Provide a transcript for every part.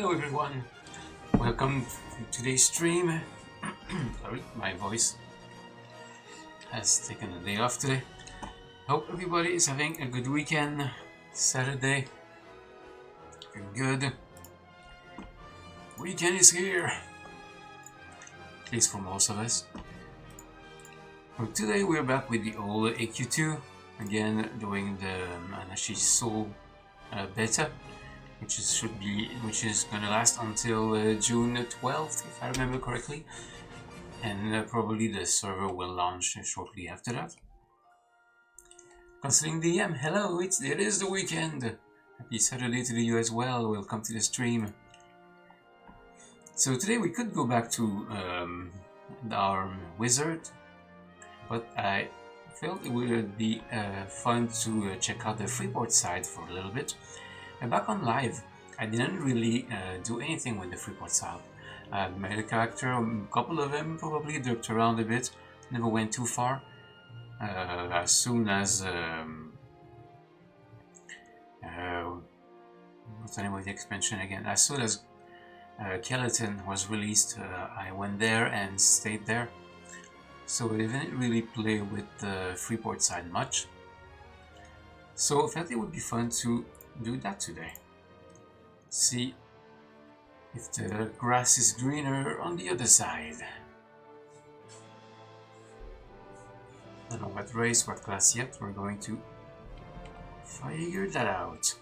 Hello everyone, welcome to today's stream. Sorry, my voice has taken a day off today. Hope everybody is having a good weekend. Saturday, good. Weekend is here, at least for most of us. So today we're back with the old AQ2, again doing the Anashi Soul beta. Which is gonna last until June 12th, if I remember correctly, and probably the server will launch shortly after that. Considering DM, hello, it is the weekend. Happy Saturday to you as well. Welcome to the stream. So today we could go back to our wizard, but I felt it would be fun to check out the Freeport side for a little bit. And back on live, I didn't really do anything with the Freeport side. I made a character, a couple of them probably dipped around a bit, never went too far. As soon as what's the name of the expansion again? As soon as Skeleton was released, I went there and stayed there. So I didn't really play with the Freeport side much. So I felt it would be fun to do that today. See if the grass is greener on the other side. I don't know what race, what class yet. We're going to figure that out.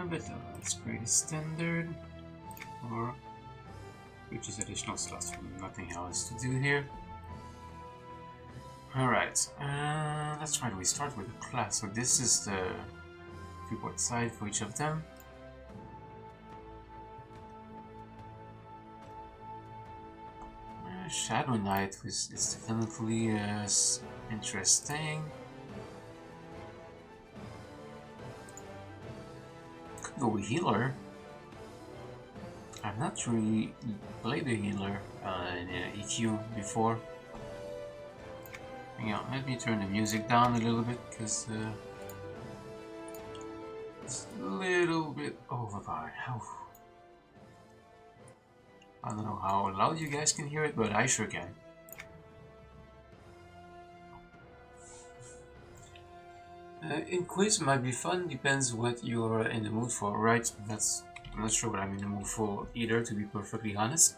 But let's create a standard, or which is additional slots from nothing else to do here. Alright, let's try to start with a class. So this is the Freeport side for each of them. Shadow Knight is definitely interesting. Could go with healer. I've not really played a healer in EQ before. Hang on, let me turn the music down a little bit because it's a little bit overpowered. I don't know how loud you guys can hear it, but I sure can. In quiz might be fun, depends what you're in the mood for, right? I'm not sure what I'm in the mood for either, to be perfectly honest.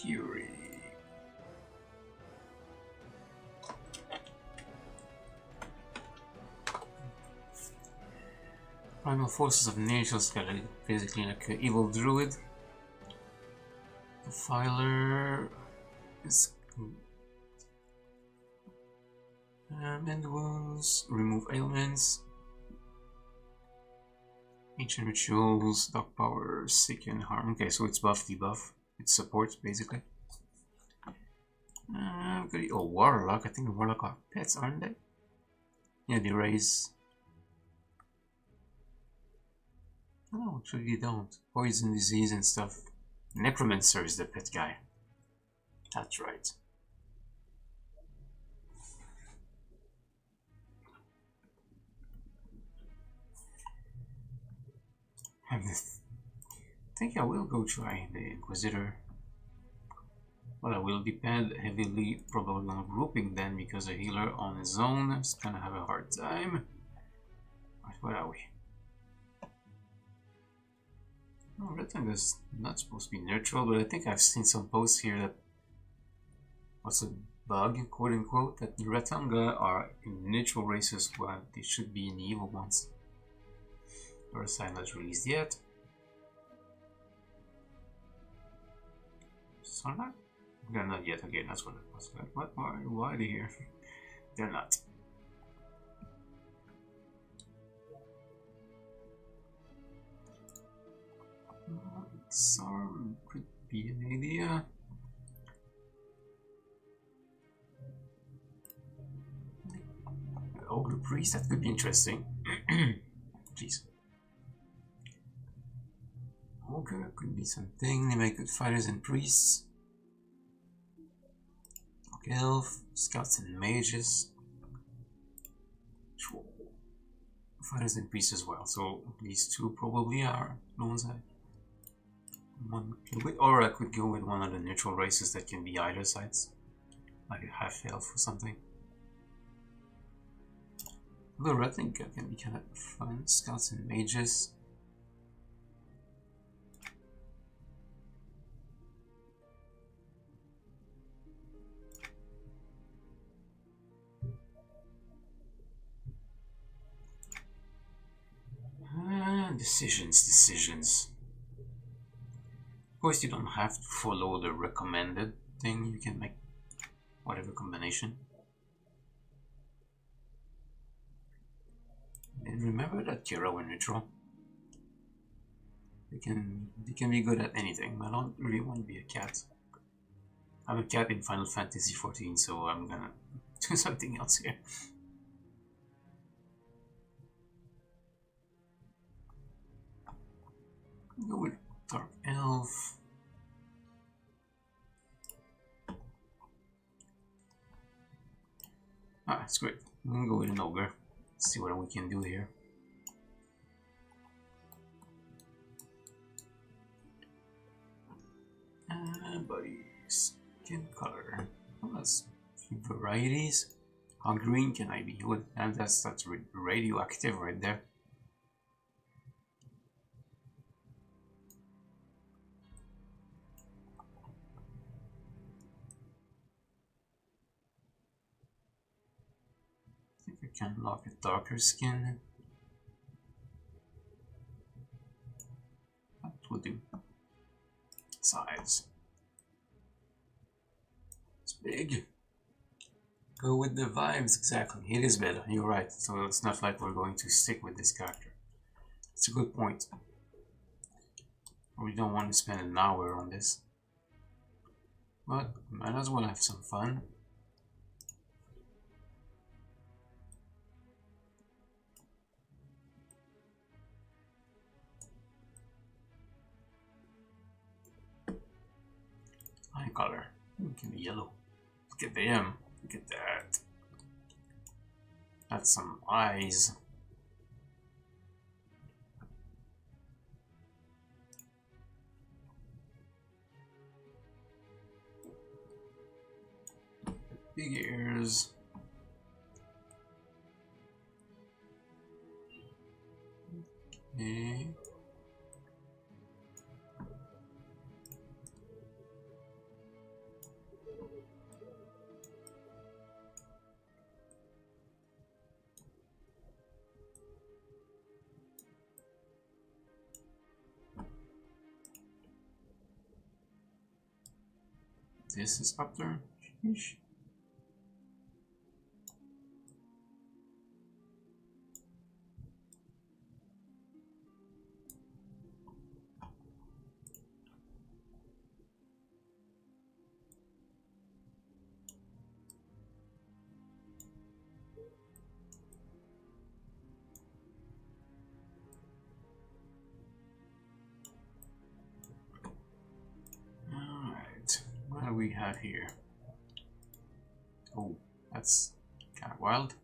Fury. Primal forces of nature, basically like an evil druid. The filer is mend wounds, remove ailments, ancient rituals, dog power, sick and harm. Okay, so it's buff, debuff. It's support basically. Oh, warlock. I think the warlock are pets, aren't they? Yeah, they raise. No, actually they don't. Poison, disease, and stuff. Necromancer is the pet guy. That's right. I think I will go try the Inquisitor. Well, I will depend heavily probably on grouping then, because a healer on his own is gonna have a hard time. Right, where are we? No, Red Tongue is not supposed to be neutral, but I think I've seen some posts here that what's a bug, quote unquote, that the Red Tongue are in neutral races while they should be in the evil ones. Sign not released yet. Sunlight? Okay, not yet. Okay, that's what it was. What? Why are they here? they're not. Disarm could be an idea. Ogre priest, that could be interesting. Jeez. Ogre could be something. They make good fighters and priests. Okay, elf, scouts and mages. Sure. Fighters and priests as well. So these two probably are the ones I want to with. Or I could go with one of the neutral races that can be either sides, like a half elf or something. Although I think that can be kind of fun. Scouts and mages. Decisions. Of course, you don't have to follow the recommended thing. You can make whatever combination. And remember that hero and neutral. They can be good at anything. I don't really want to be a cat. I'm a cat in Final Fantasy XIV, so I'm gonna do something else here. Go with Dark Elf. Ah, that's great. I'm gonna go with an Ogre. See what we can do here. Body, skin color. Oh, that's a few varieties. How green can I be? Well, and that's radioactive right there. I think I can lock a darker skin. That will do. Size. It's big. Go with the vibes, exactly. It is better, you're right. So it's not like we're going to stick with this character. It's a good point. We don't want to spend an hour on this. But might as well have some fun. Eye color. It can be yellow. Look at them. Look at that. That's some eyes. Big ears. Okay. This is up there. Sheesh. Alright, what do we have here? Oh, that's kind of wild.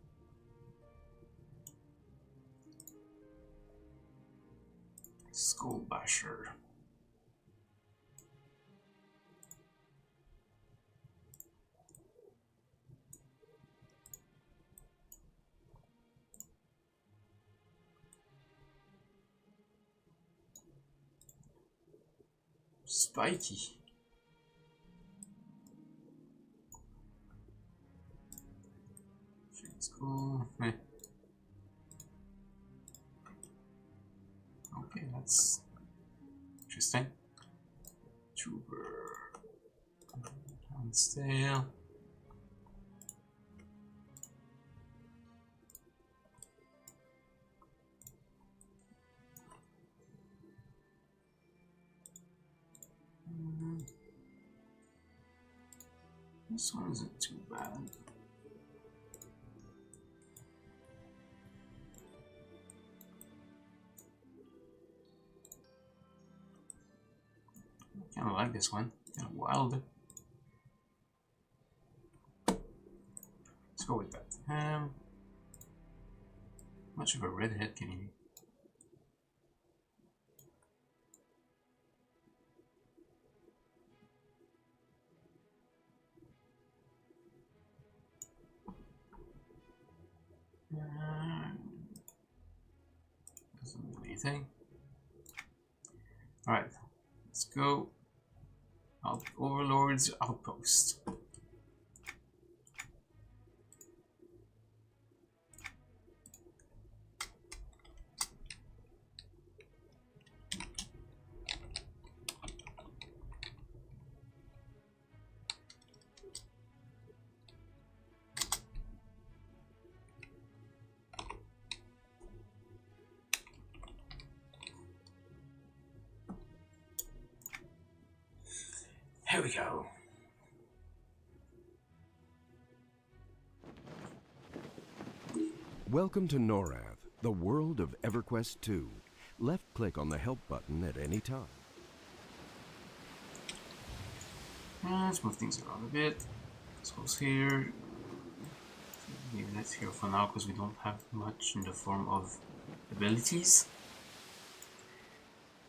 Skull Basher. Spiky. Let's go. Okay, that's interesting. Trooper. Stale. This one isn't too bad. I kinda like this one. Kinda wild. Let's go with that. Much of a redhead can you? Doesn't do anything. Alright, let's go. Overlord's outpost. Here we go. Welcome to Norath, the world of EverQuest 2. Left-click on the help button at any time. Let's move things around a bit. This goes here. Leave it here for now because we don't have much in the form of abilities.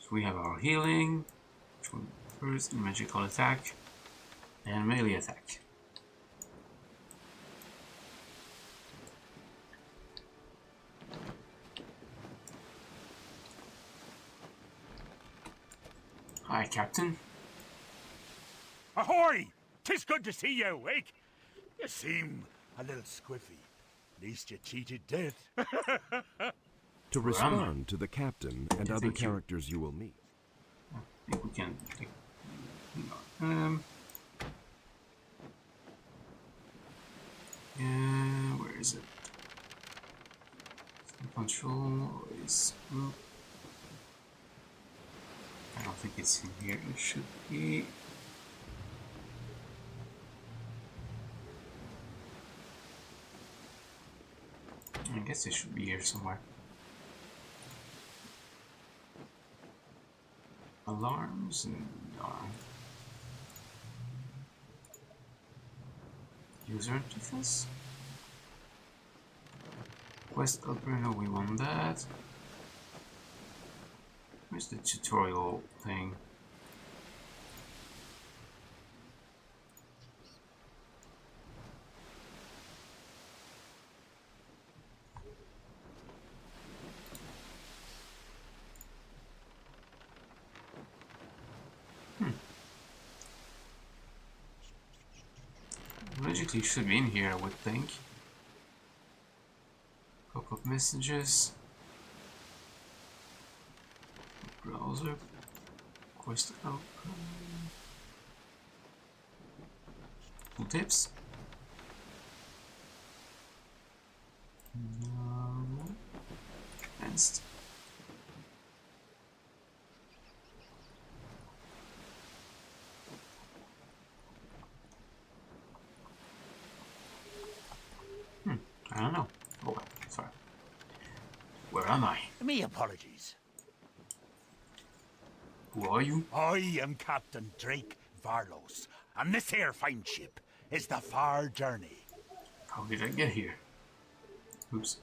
So we have our healing, first magical attack, and melee attack. Hi, Captain. Ahoy! 'Tis good to see you awake. You seem a little squiffy. At least you cheated death. To respond to the captain and other characters you will meet. I think we can take, where is it? Control is group. I don't think it's in here. It should be. I guess it should be here somewhere. Alarms and user interface. Quest helper, no, we want that. Where's the tutorial thing? Logically should be in here, I would think. Pop-up messages. Browser. Quest open. Tooltips. Advanced. I don't know. Oh, sorry. Where am I? Me apologies. Who are you? I am Captain Drake Varlos, and this here fine ship is the Far Journey. How did I get here? Oops.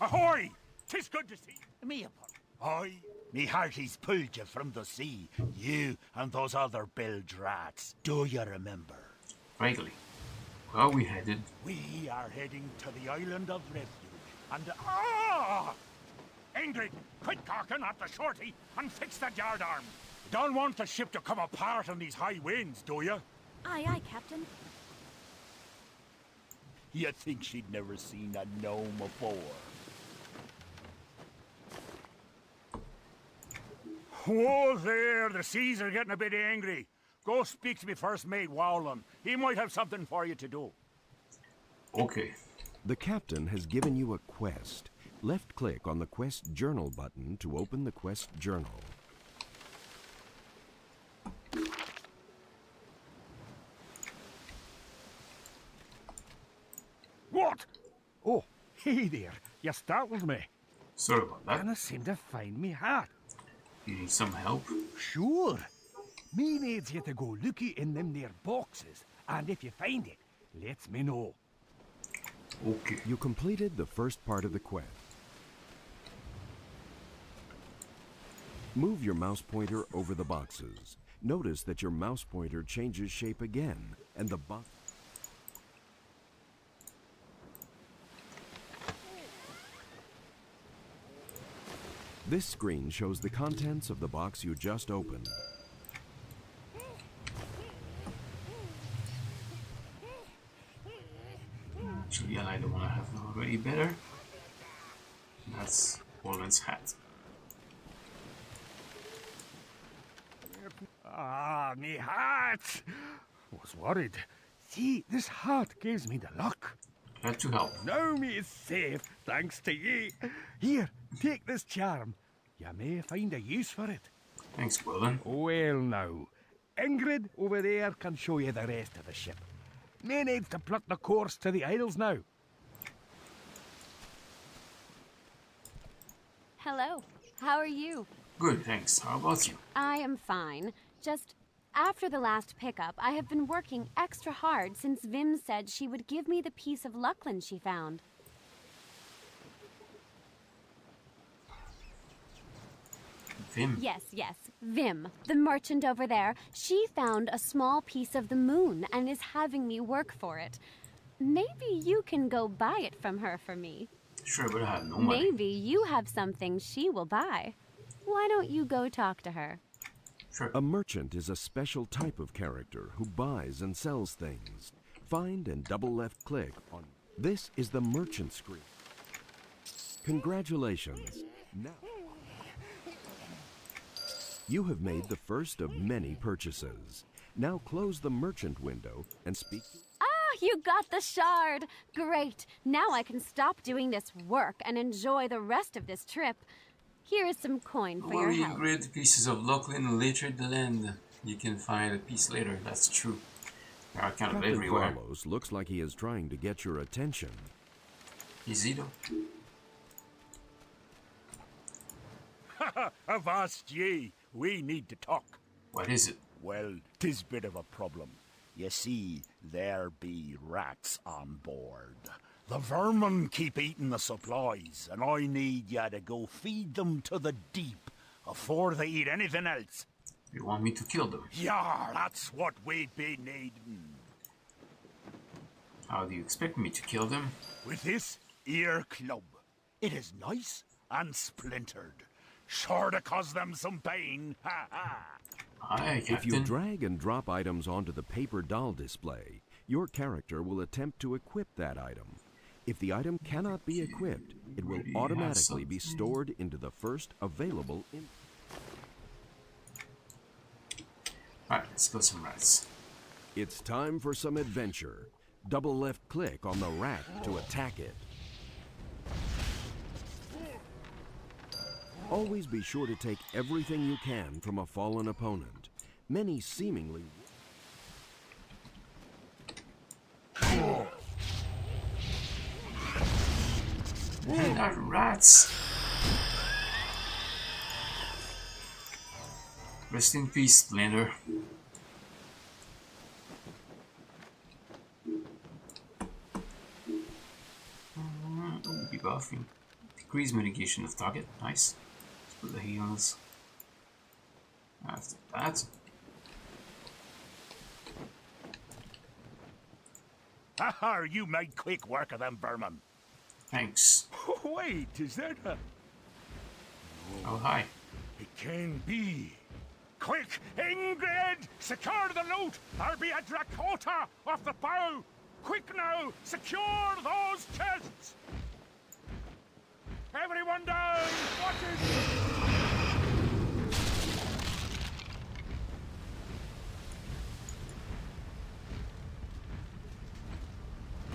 Ahoy! 'Tis good to see you. Me apologies. Me hearties pulled you from the sea, you and those other bilge rats. Do you remember? Vaguely. Where are we headed? We are heading to the island of refuge, and Ingrid, quit gawking at the shorty and fix that yardarm. Don't want the ship to come apart in these high winds, do you? Aye, aye, Captain. You think she'd never seen a gnome before? Whoa there, the seas are getting a bit angry. Go speak to me first mate, Wowland. He might have something for you to do. Okay. The captain has given you a quest. Left-click on the Quest Journal button to open the Quest Journal. Hey there, you startled me. Sorry about that. Can't seem to find me hat. You need some help? Sure. Me needs you to go looky in them there boxes, and if you find it, let me know. Okay. You completed the first part of the quest. Move your mouse pointer over the boxes. Notice that your mouse pointer changes shape again, and the box... This screen shows the contents of the box you just opened. Actually, I like the one I have already better. And that's Orland's hat. Ah, me hat! Was worried. See, this hat gives me the luck. Glad to help. Now me is safe, thanks to ye. Here, take this charm. You may find a use for it. Thanks, Orland. Well now, Ingrid over there can show you the rest of the ship. Me needs to plot the course to the Isles now. Hello. How are you? Good, thanks. How about you? I am fine. Just after the last pickup, I have been working extra hard since Vim said she would give me the piece of Luckland she found. Vim? Yes, Vim, the merchant over there. She found a small piece of the moon and is having me work for it. Maybe you can go buy it from her for me. Sure, but I have no money. Maybe you have something she will buy. Why don't you go talk to her? Sure. A merchant is a special type of character who buys and sells things. Find and double left click on... This is the merchant screen. Congratulations. Now... You have made the first of many purchases. Now close the merchant window and speak... Ah, you got the shard! Great! Now I can stop doing this work and enjoy the rest of this trip. Here is some coin for your Worry, help. great pieces of Luckland littered the land. You can find a piece later, that's true. They are kind of Captain everywhere. Carlos looks like he is trying to get your attention. Is he though? Avast ye, we need to talk. What is it? Well, 'tis bit of a problem. You see, there be rats on board. The vermin keep eating the supplies, and I need ya to go feed them to the deep afore they eat anything else. You want me to kill them? Yeah, that's what we'd be needing. How do you expect me to kill them? With this ear club. It is nice and splintered. Sure to cause them some pain. Ha ha. Aye, If you Captain. drag and drop items onto the paper doll display, your character will attempt to equip that item. If the item cannot be equipped, it will Maybe you have automatically be something. stored into the first available... Alright, let's kill some rats. It's time for some adventure. Double left click on the rat to attack it. Always be sure to take everything you can from a fallen opponent. Many seemingly... And not rats! Rest in peace, Splinter. Debuffing. Decrease mitigation of target. Nice. Let's put the heals. After that. Ha, you made quick work of them vermin. Thanks. Wait, is that a... Oh, hi. It can be. Quick, Ingrid! Secure the loot! There'll be a Drakota off the bow! Quick now! Secure those chests! Everyone down! Watch it!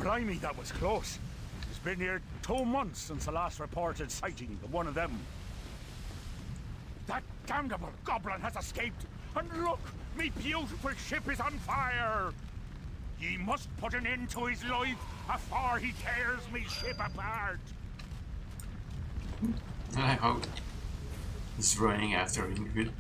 Blimey, that was close. It's been here 2 months since the last reported sighting of one of them. That damnable goblin has escaped! And look! Me beautiful ship is on fire! Ye must put an end to his life afore he tears me ship apart. I hope he's running after Ingrid.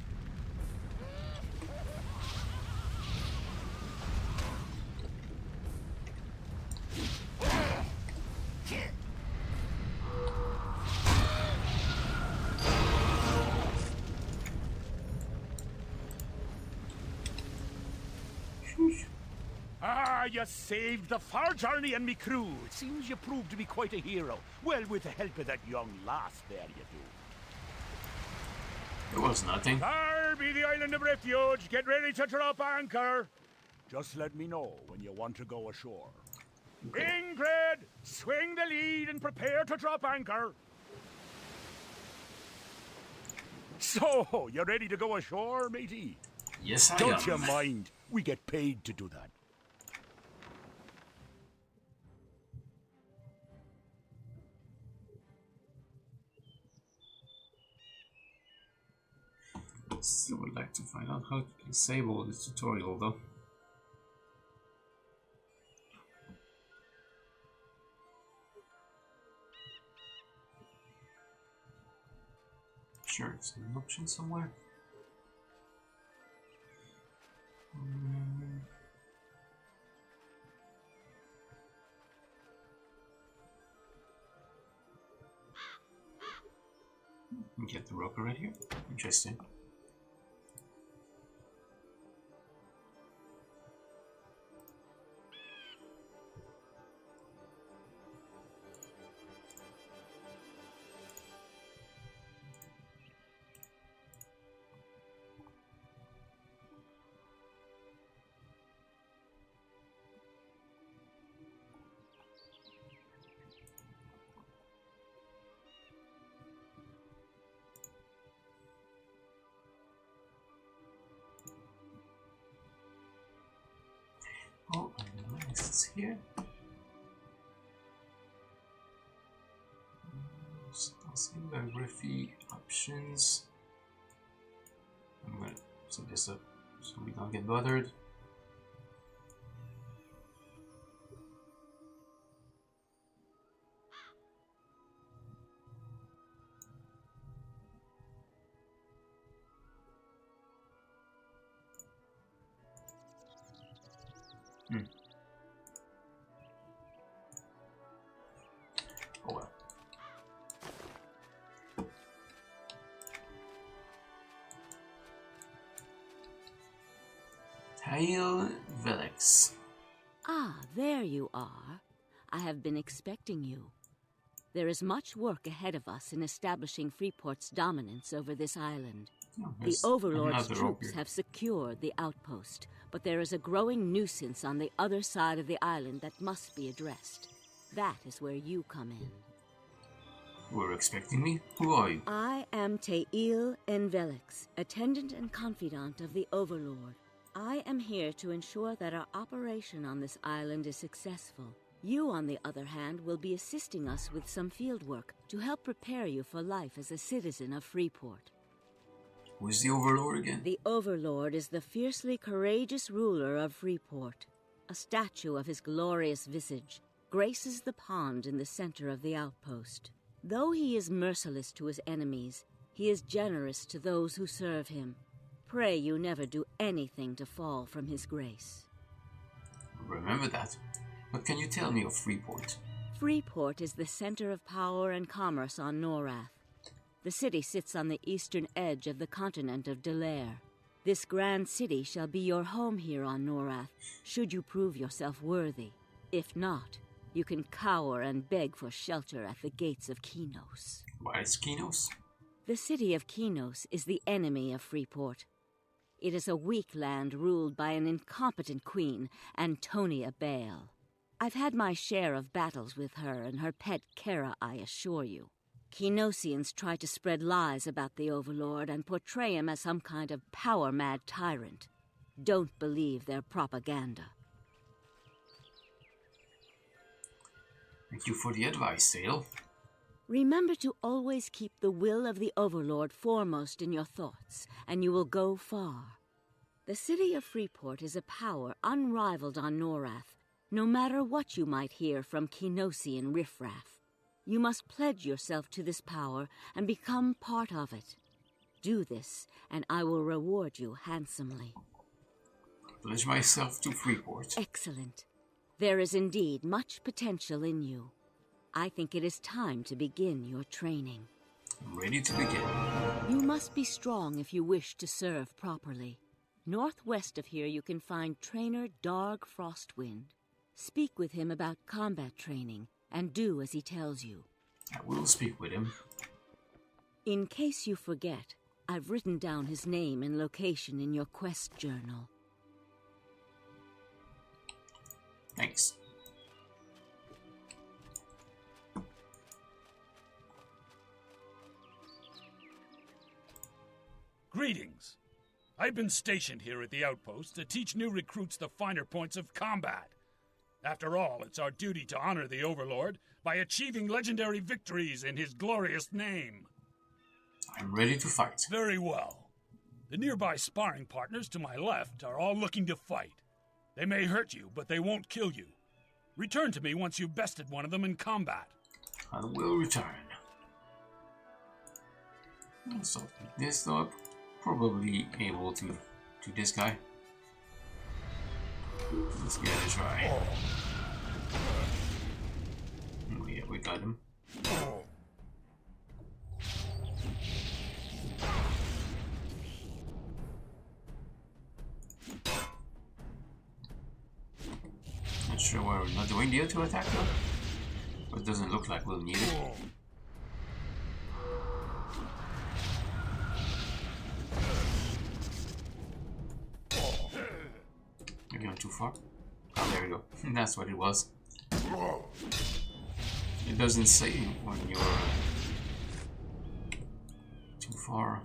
Ah, you saved the far journey and me crew. It seems you proved to be quite a hero. Well, with the help of that young lass there, you do. It was nothing. There be the island of refuge. Get ready to drop anchor. Just let me know when you want to go ashore. Okay. Ingrid, swing the lead and prepare to drop anchor. So, you ready to go ashore, matey? Yes, I Don't am. you mind. We get paid to do that. Still would like to find out how to disable the tutorial though. Sure, it's an option somewhere. Get the rocker right here. Interesting. Oh, it's here. Still biography options. I'm gonna set this up so we don't get bothered. Oh well. Tail Velix. Ah, there you are. I have been expecting you. There is much work ahead of us in establishing Freeport's dominance over this island. Oh, The Overlord's another troops ogre. have secured the outpost, but there is a growing nuisance on the other side of the island that must be addressed. That is where you come in. Were expecting me? Who are you? I am Teil Envelix, attendant and confidant of the Overlord. I am here to ensure that our operation on this island is successful. You, on the other hand, will be assisting us with some fieldwork to help prepare you for life as a citizen of Freeport. Who's the Overlord again? The Overlord is the fiercely courageous ruler of Freeport. A statue of his glorious visage graces the pond in the center of the outpost. Though he is merciless to his enemies, he is generous to those who serve him. Pray you never do anything to fall from his grace. Remember that. What can you tell me of Freeport? Freeport is the center of power and commerce on Norath. The city sits on the eastern edge of the continent of Delaire. This grand city shall be your home here on Norath, should you prove yourself worthy. If not, you can cower and beg for shelter at the gates of Kinos. Why is Kinos? The city of Kinos is the enemy of Freeport. It is a weak land ruled by an incompetent queen, Antonia Bale. I've had my share of battles with her and her pet Kara, I assure you. Kinosians try to spread lies about the Overlord and portray him as some kind of power-mad tyrant. Don't believe their propaganda. Thank you for the advice, Tail. Remember to always keep the will of the Overlord foremost in your thoughts, and you will go far. The city of Freeport is a power unrivaled on Norath, no matter what you might hear from Kinosian riffraff. You must pledge yourself to this power and become part of it. Do this, and I will reward you handsomely. Pledge myself to Freeport. Excellent. There is indeed much potential in you. I think it is time to begin your training. I'm ready to begin. You must be strong if you wish to serve properly. Northwest of here you can find Trainer Darg Frostwind. Speak with him about combat training, and do as he tells you. I will speak with him. In case you forget, I've written down his name and location in your quest journal. Thanks. Greetings. I've been stationed here at the outpost to teach new recruits the finer points of combat. After all, it's our duty to honor the Overlord by achieving legendary victories in his glorious name. I'm ready to fight. Very well. The nearby sparring partners to my left are all looking to fight. They may hurt you, but they won't kill you. Return to me once you've bested one of them in combat. I will return. So this though, probably able to do this guy. Let's give it a try. Oh yeah, we got him. Not sure why we're not doing the auto attack though. But it doesn't look like we'll need it. You're going too far. Oh, there we go. That's what it was. It doesn't say when you're too far.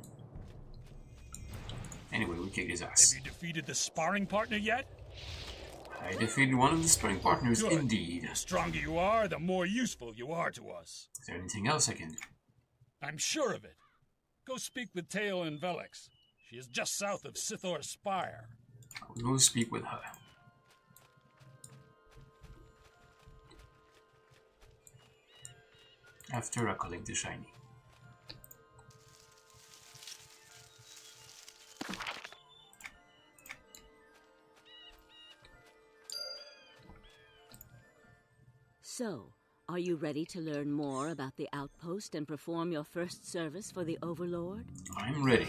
Anyway, we kicked his ass. Have you defeated the sparring partner yet? I defeated one of the sparring partners, Good. indeed. The stronger you are, the more useful you are to us. Is there anything else I can do? I'm sure of it. Go speak with Tail and Velix. She is just south of Sithor's Spire. I will go speak with her. After I collect the shiny. So, are you ready to learn more about the outpost and perform your first service for the Overlord? I'm ready.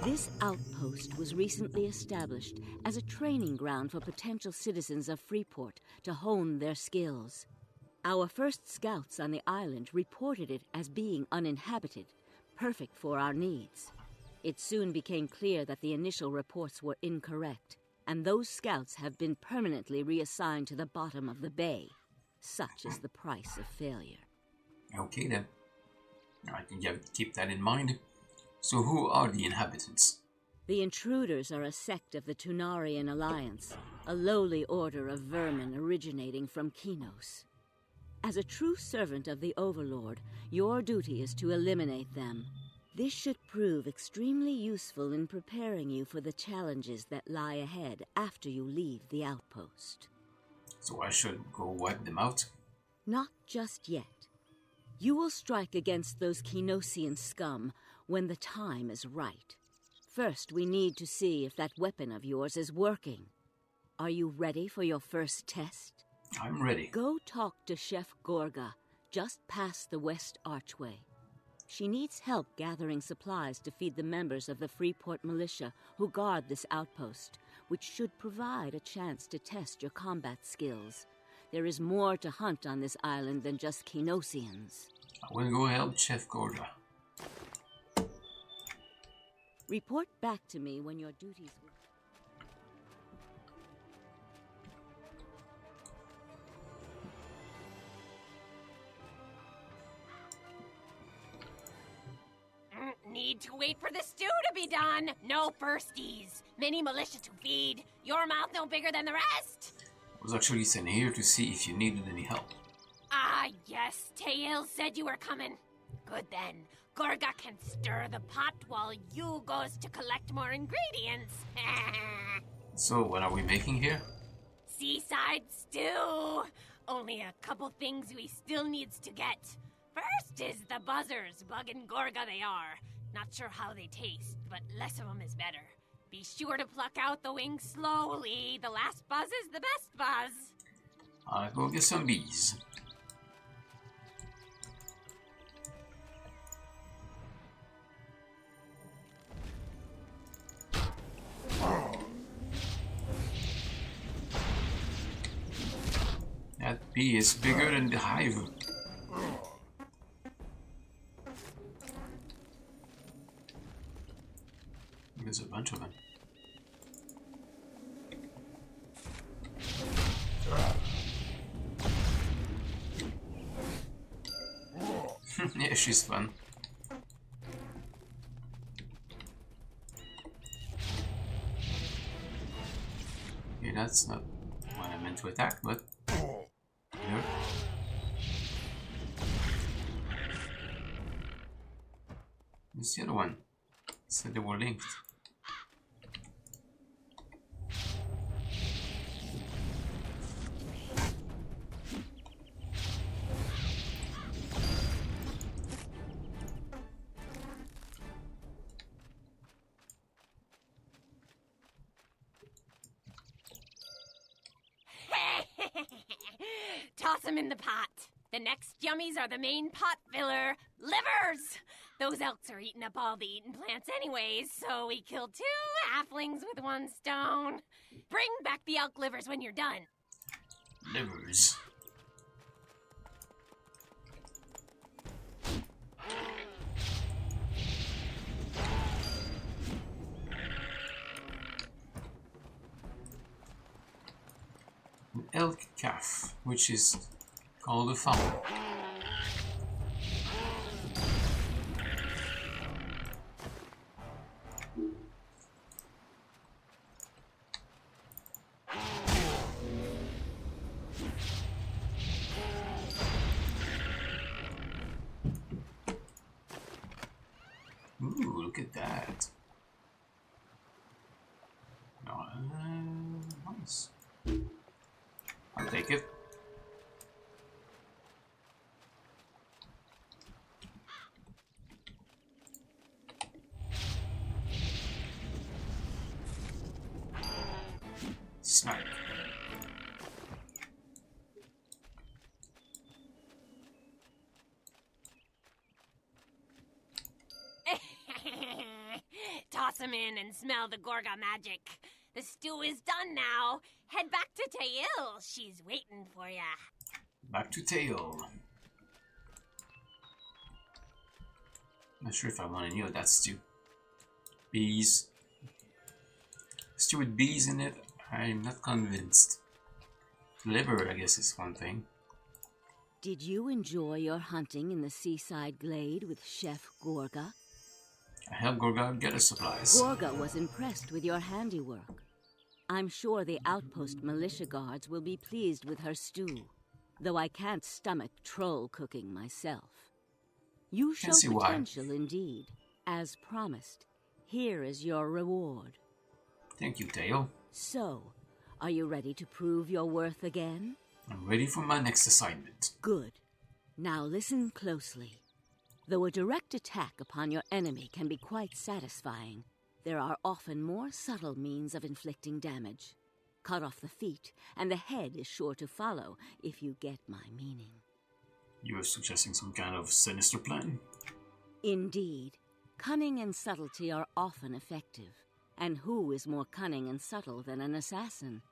This outpost was recently established as a training ground for potential citizens of Freeport to hone their skills. Our first scouts on the island reported it as being uninhabited, perfect for our needs. It soon became clear that the initial reports were incorrect, and those scouts have been permanently reassigned to the bottom of the bay. Such is the price of failure. Okay then. I think you have to keep that in mind. So who are the inhabitants? The intruders are a sect of the Tunarian Alliance, a lowly order of vermin originating from Kinos. As a true servant of the Overlord, your duty is to eliminate them. This should prove extremely useful in preparing you for the challenges that lie ahead after you leave the outpost. So I should go wipe them out? Not just yet. You will strike against those Kinosian scum when the time is right. First, we need to see if that weapon of yours is working. Are you ready for your first test? I'm ready. Go talk to Chef Gorga, just past the west archway. She needs help gathering supplies to feed the members of the Freeport militia who guard this outpost, which should provide a chance to test your combat skills. There is more to hunt on this island than just Kinosians. I will go help Chef Gorga. Report back to me when your duties will... Need to wait for the stew to be done. No firsties. Many militia to feed. Your mouth no bigger than the rest. I was actually sent here to see if you needed any help. Ah, yes. Tail said you were coming. Good then. Gorga can stir the pot while you goes to collect more ingredients. So, what are we making here? Seaside stew. Only a couple things we still needs to get. First is the buzzers, bug and Gorga they are. Not sure how they taste, but less of them is better. Be sure to pluck out the wings slowly. The last buzz is the best buzz. I'll go get some bees. That bee is bigger than the hive. There's a bunch of them. Yeah, she's fun. Okay, that's not what I meant to attack, but here. Where's the other one? Said they were linked. Toss them in the pot. The next yummies are the main pot filler, livers. Those elks are eating up all the eating plants anyways, so we killed 2 halflings with 1 stone. Bring back the elk livers when you're done. Livers. An elk calf, which is called a fowl. Ooh, look at that. Nice. I'll take it. Snipe. Toss them in and smell the Gorga magic. The stew is done now. Head back to Tail. She's waiting for ya. Back to tail. Not sure if I want any of that stew. Bees. Stew with bees in it? I'm not convinced. Liver, I guess, is one thing. Did you enjoy your hunting in the seaside glade with Chef Gorga? I helped Gorga get her supplies. Gorga was impressed with your handiwork. I'm sure the outpost militia guards will be pleased with her stew, though I can't stomach troll cooking myself. You show see why. potential indeed. As promised, here is your reward. Thank you, Tail. So, are you ready to prove your worth again? I'm ready for my next assignment. Good. Now listen closely. Though a direct attack upon your enemy can be quite satisfying, there are often more subtle means of inflicting damage. Cut off the feet, and the head is sure to follow, if you get my meaning. You're suggesting some kind of sinister plan? Indeed. Cunning and subtlety are often effective. And who is more cunning and subtle than an assassin?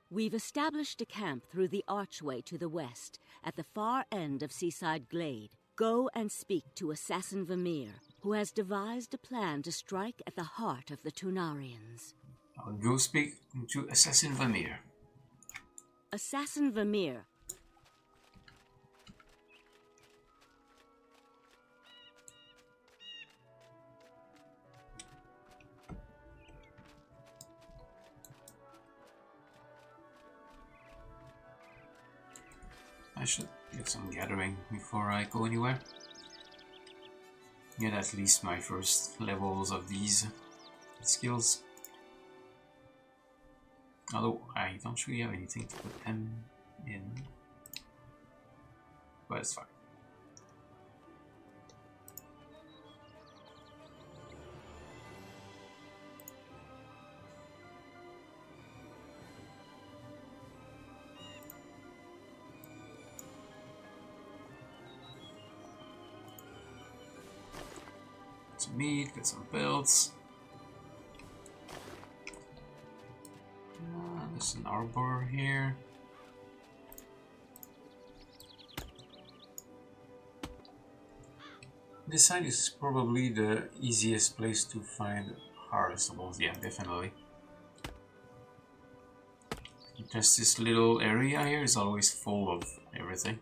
We've established a camp through the archway to the west, at the far end of Seaside Glade. Go and speak to Assassin Vamir, who has devised a plan to strike at the heart of the Tunarians. I'll go speak to Assassin Vamir. Assassin Vamir. I should get some gathering before I go anywhere. get at least my first levels of these skills. Although I don't really have anything to put them in, but it's fine. Some meat, get some belts. There's an arbor here. This side is probably the easiest place to find harvestables. Yeah, definitely. Just this little area here is always full of everything.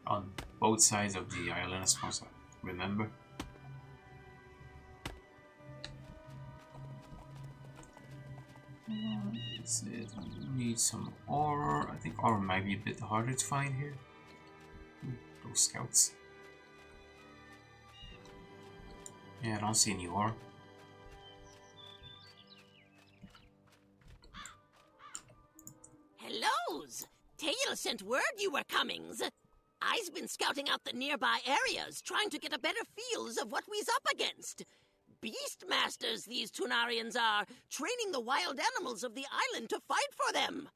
On both sides of the island, as far as I remember. That's it. We need some ore. I think ore might be a bit harder to find here. Those scouts. Yeah, I don't see any ore. Hellos! Tail sent word you were comings. I's been scouting out the nearby areas, trying to get a better feels of what we's up against. Beastmasters, these Tunarians are, training the wild animals of the island to fight for them.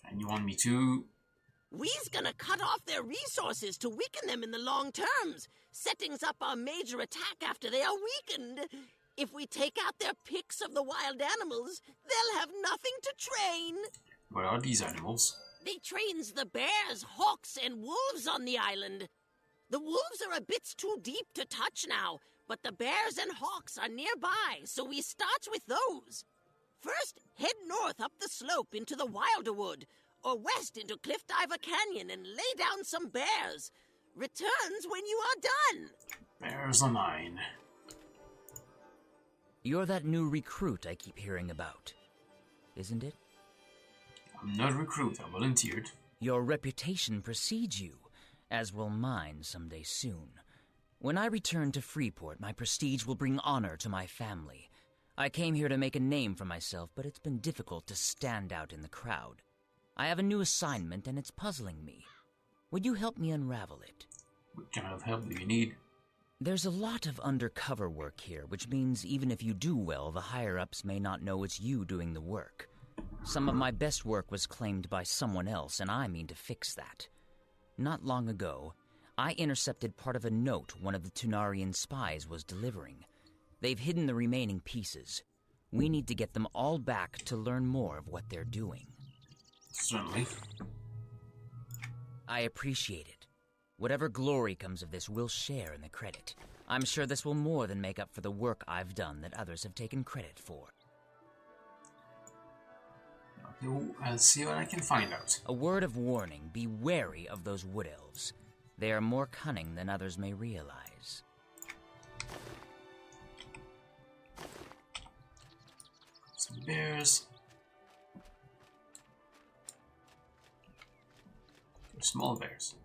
And you want me to? We's gonna cut off their resources to weaken them in the long terms, settings up our major attack after they are weakened. If we take out their picks of the wild animals, they'll have nothing to train. What are these animals? They trains the bears, hawks, and wolves on the island. The wolves are a bit too deep to touch now, but the bears and hawks are nearby, so we start with those. First, head north up the slope into the Wilderwood, or west into Cliff Diver Canyon and lay down some bears. Returns when you are done. Bears are mine. You're that new recruit I keep hearing about, isn't it? I'm not a recruit, I volunteered. Your reputation precedes you, as will mine someday soon. When I return to Freeport, my prestige will bring honor to my family. I came here to make a name for myself, but it's been difficult to stand out in the crowd. I have a new assignment, and it's puzzling me. Would you help me unravel it? What kind of help do you need? There's a lot of undercover work here, which means even if you do well, the higher-ups may not know it's you doing the work. Some of my best work was claimed by someone else, and I mean to fix that. Not long ago, I intercepted part of a note one of the Tunarian spies was delivering. They've hidden the remaining pieces. We need to get them all back to learn more of what they're doing. Certainly. I appreciate it. Whatever glory comes of this, we'll share in the credit. I'm sure this will more than make up for the work I've done that others have taken credit for. I'll see what I can find out. A word of warning, be wary of those wood elves. They are more cunning than others may realize. Some bears. They're small bears.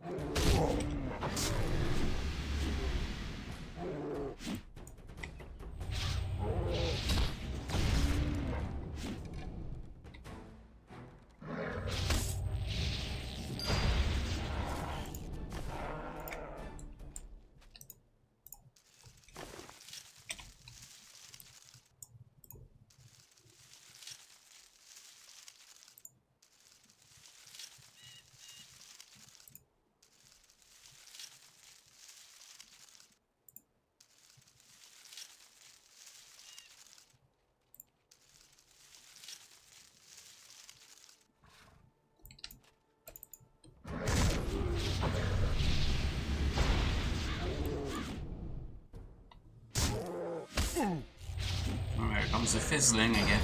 Oh, here comes the fizzling again.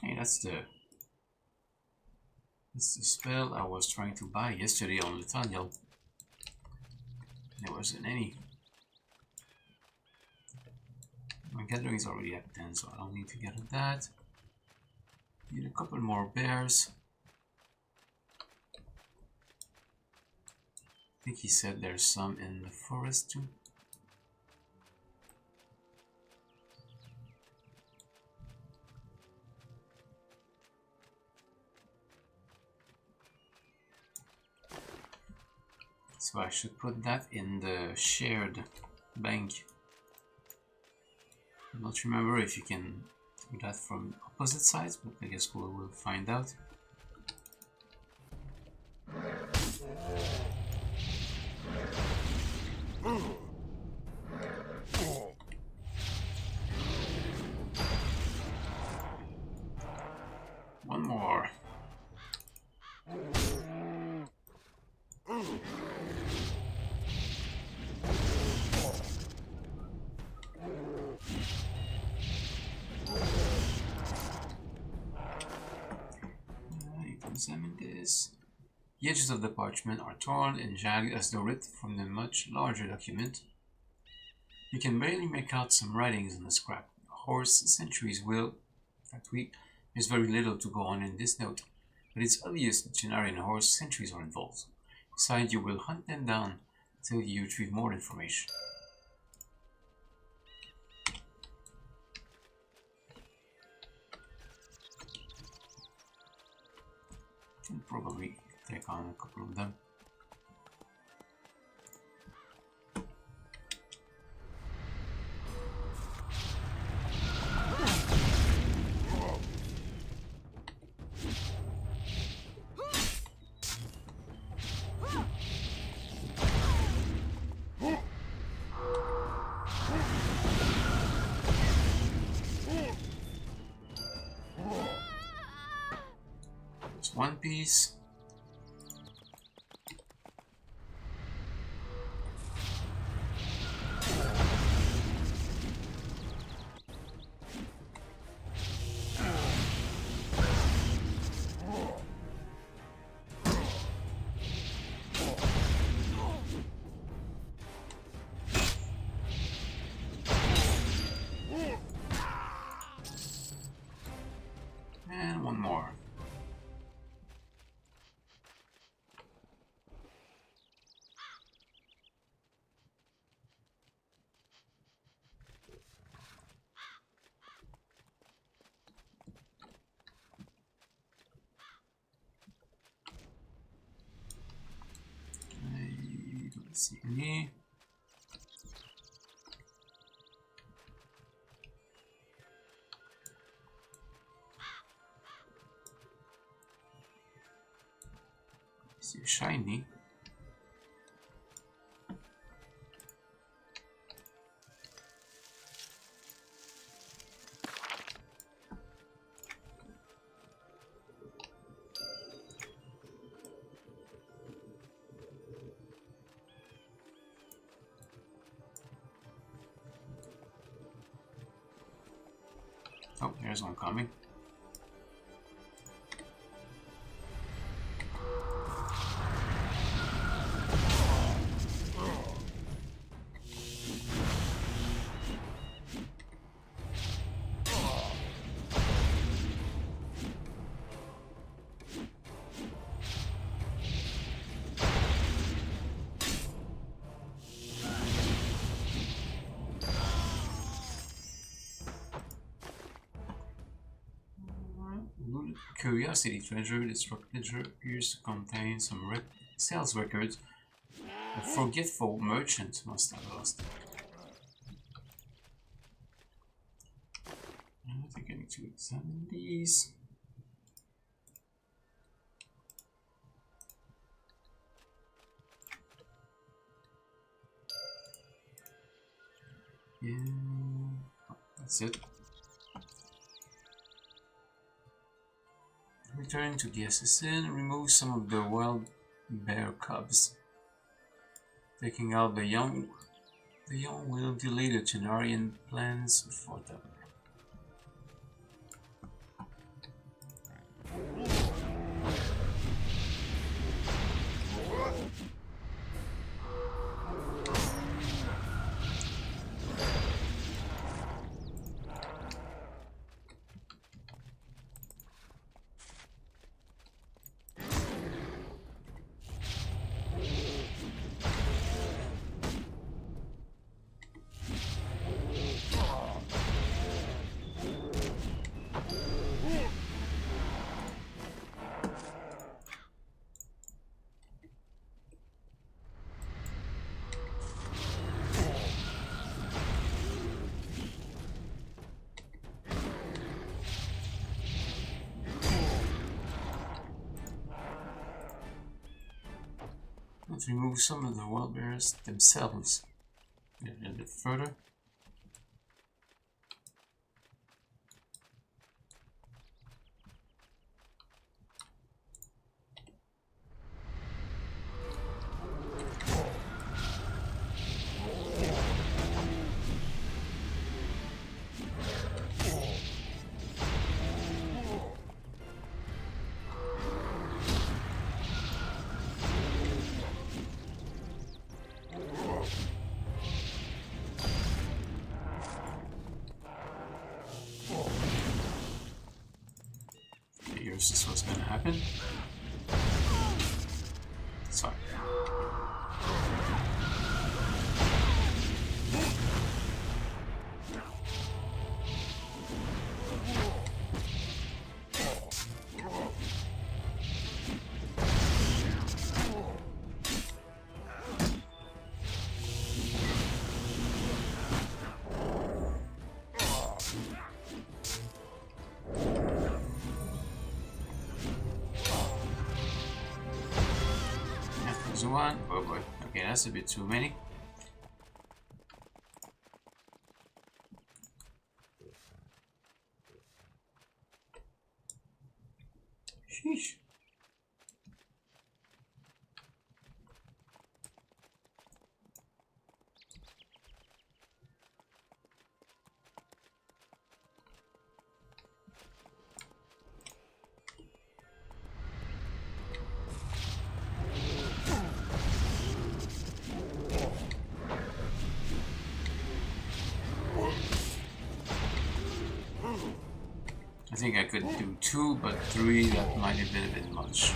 Hey, that's the spell I was trying to buy yesterday on the tunnel. There wasn't any. My gathering is already at 10, so I don't need to get at that. Need a couple more bears. I think he said there's some in the forest too. So I should put that in the shared bank. I don't remember if you can do that from opposite sides, but I guess we will find out. One more. Examine this. The edges of the parchment are torn and jagged as though written from the much larger document. You can barely make out some writings on the scrap. Horse centuries will that week. There's very little to go on in this note, but it's obvious that Gennari and horse centuries are involved. Besides, you will hunt them down until you retrieve more information. Can probably take on a couple of them. Just one piece. And one more. I don't see any. See a shiny. Oh, there's one coming. Curiosity treasure. This rock ledger appears to contain some sales records. A forgetful merchant must have lost it. I'm going to examine these. Yeah, oh, that's it. Return to the assassin, remove some of the wild bear cubs. Taking out the young will delay the Gennarian plans for them. Let's remove some of the wild bears themselves. A little bit further. Here's just what's gonna happen. It's fine. One. Oh boy. Okay, that's a bit too many. Sheesh. I think I could do 2, but 3, that might have been a bit much.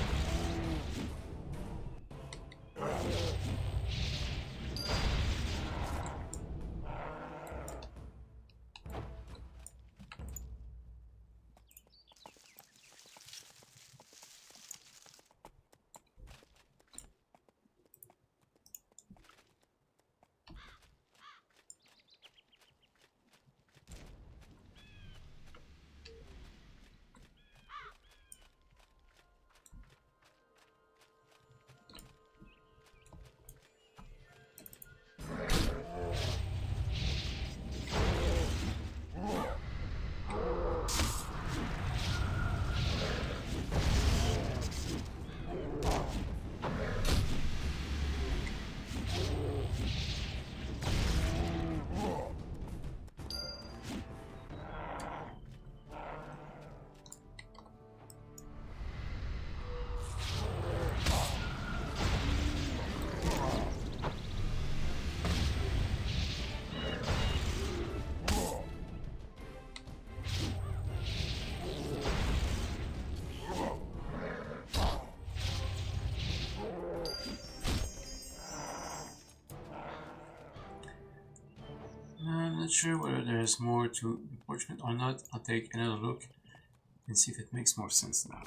I'm not sure whether there's more to the parchment or not. I'll take another look and see if it makes more sense now.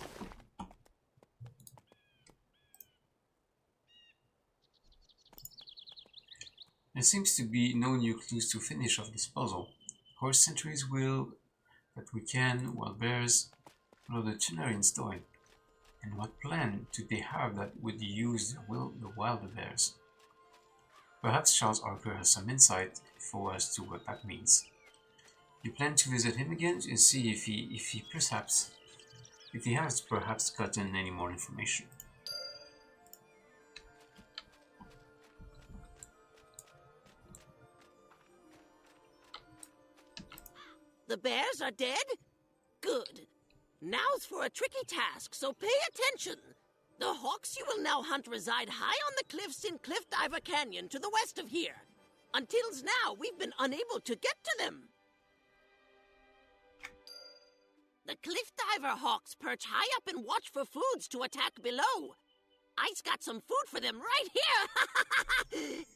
There seems to be no new clues to finish off this puzzle. Horse sentries will, but we can, wild bears, what are the Tunarians doing? And what plan do they have that would use the wild bears? Perhaps Charles Archer has some insight for as to what that means. You plan to visit him again and see if he has perhaps gotten any more information. The bears are dead? Good. Now's for a tricky task, so pay attention. The hawks you will now hunt reside high on the cliffs in Cliff Diver Canyon to the west of here. Until now, we've been unable to get to them. The Cliff Diver hawks perch high up and watch for foods to attack below. I's got some food for them right here.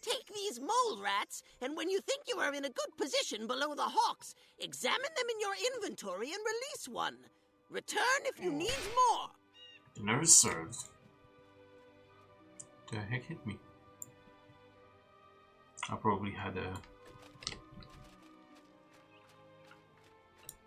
Take these mole rats, and when you think you are in a good position below the hawks, examine them in your inventory and release one. Return if you need more. Dinner is served. The heck hit me? I probably had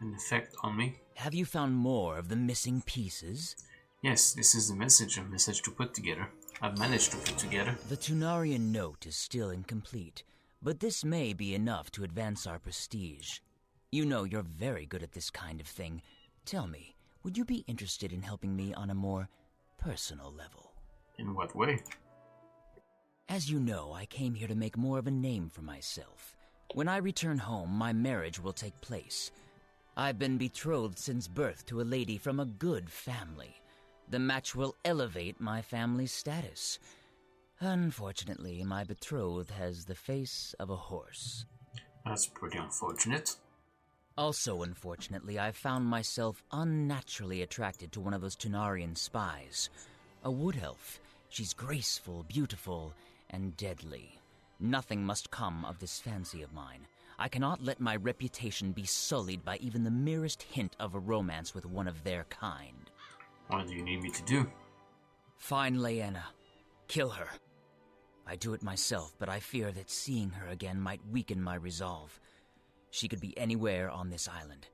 an effect on me. Have you found more of the missing pieces? Yes, this is the message, a message to put together. I've managed to put together. The Tunarian note is still incomplete, but this may be enough to advance our prestige. You know you're very good at this kind of thing. Tell me, would you be interested in helping me on a more personal level? In what way? As you know, I came here to make more of a name for myself. When I return home, my marriage will take place. I've been betrothed since birth to a lady from a good family. The match will elevate my family's status. Unfortunately, my betrothed has the face of a horse. That's pretty unfortunate. Also, unfortunately, I found myself unnaturally attracted to one of those Tunarian spies. A wood elf. She's graceful, beautiful, and deadly. Nothing must come of this fancy of mine. I cannot let my reputation be sullied by even the merest hint of a romance with one of their kind. What do you need me to do? Find Leanna. Kill her. I do it myself, but I fear that seeing her again might weaken my resolve. She could be anywhere on this island.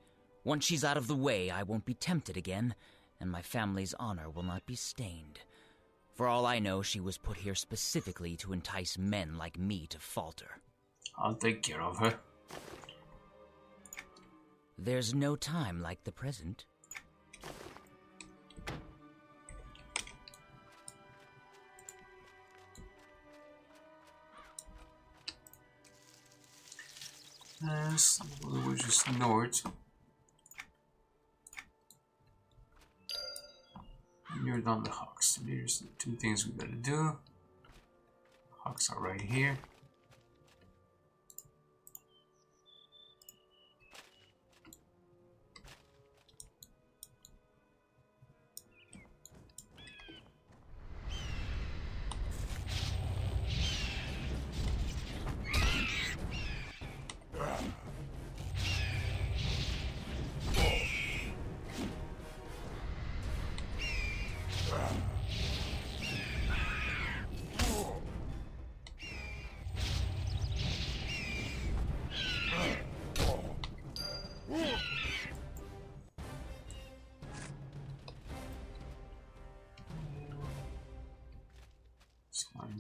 Once she's out of the way, I won't be tempted again, and my family's honor will not be stained. For all I know, she was put here specifically to entice men like me to falter. I'll take care of her. There's no time like the present. Yes, we're just north. And you're down the Hawks. There's the two things we gotta do. Hawks are right here.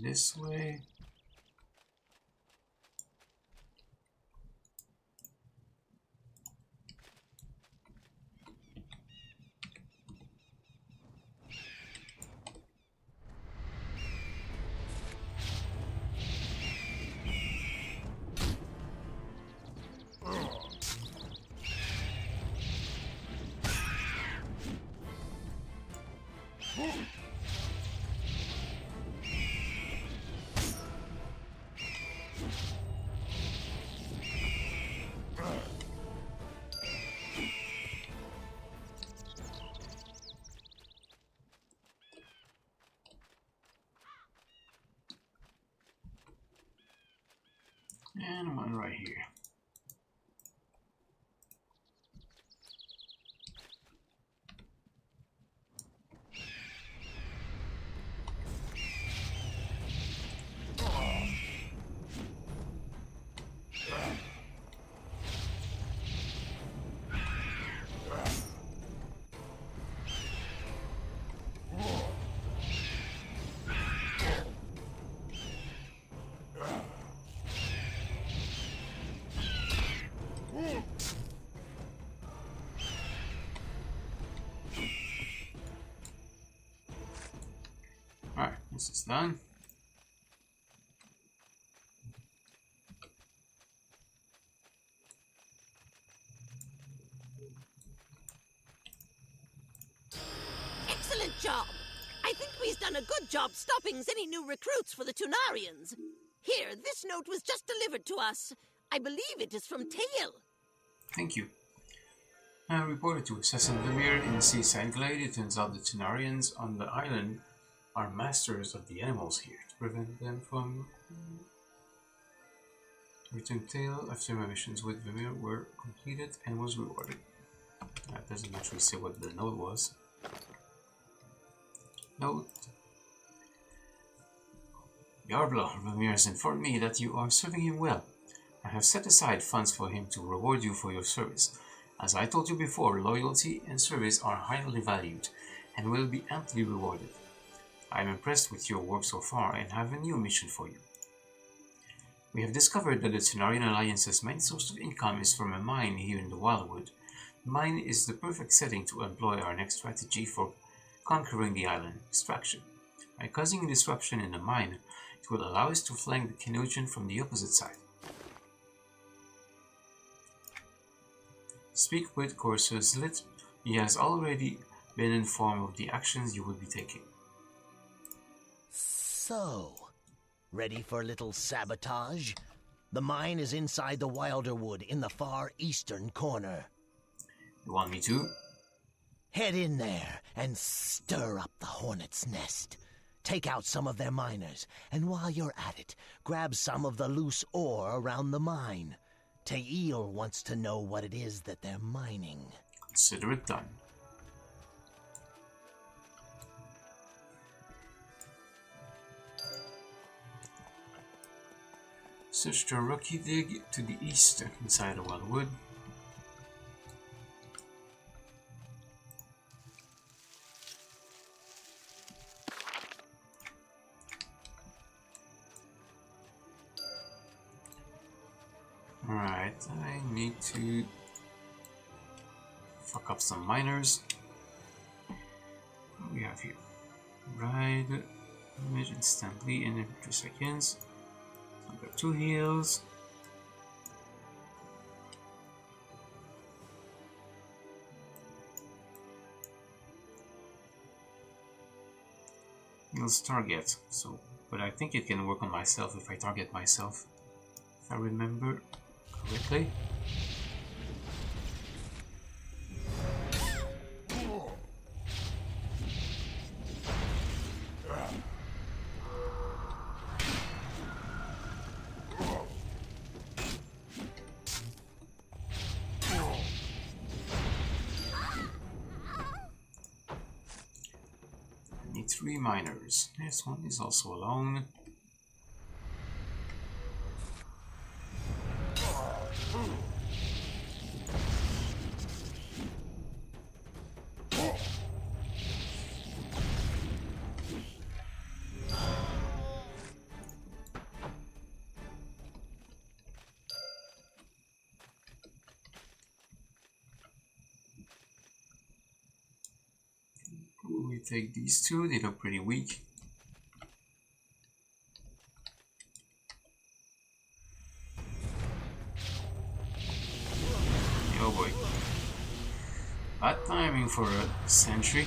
This way. And one right here. Alright, this is done. Excellent job! I think we've done a good job stopping any new recruits for the Tunarians. Here, this note was just delivered to us. I believe it is from Tail. Thank you. I reported to Assassin Vimir in the seaside glade. It turns out the Tunarians on the island are masters of the animals here to prevent them from return tail after my missions with Vimir were completed and was rewarded. That doesn't actually say what the note was. Note. Yarblo, Vimir has informed me that you are serving him well. I have set aside funds for him to reward you for your service. As I told you before, loyalty and service are highly valued and will be amply rewarded. I am impressed with your work so far and have a new mission for you. We have discovered that the Cenarian Alliance's main source of income is from a mine here in the Wildwood. The mine is the perfect setting to employ our next strategy for conquering the island, distraction. By causing a disruption in the mine, it will allow us to flank the Kenosian from the opposite side. Speak with Corsus Lit. He has already been informed of the actions you will be taking. So, ready for a little sabotage? The mine is inside the Wilderwood in the far eastern corner. You want me to? Head in there and stir up the hornet's nest. Take out some of their miners, and while you're at it, grab some of the loose ore around the mine. Teil wants to know what it is that they're mining. Consider it done. Search the rocky dig to the east inside the Wildwood. Alright, I need to fuck up some miners. What do we have here? Ride damage instantly in 3 seconds. I've got 2 heals. Heals target, so but I think it can work on myself if I target myself. If I remember correctly. I need 3 miners. This one is also alone. We take these 2, they look pretty weak. Oh boy. Bad timing for a sentry.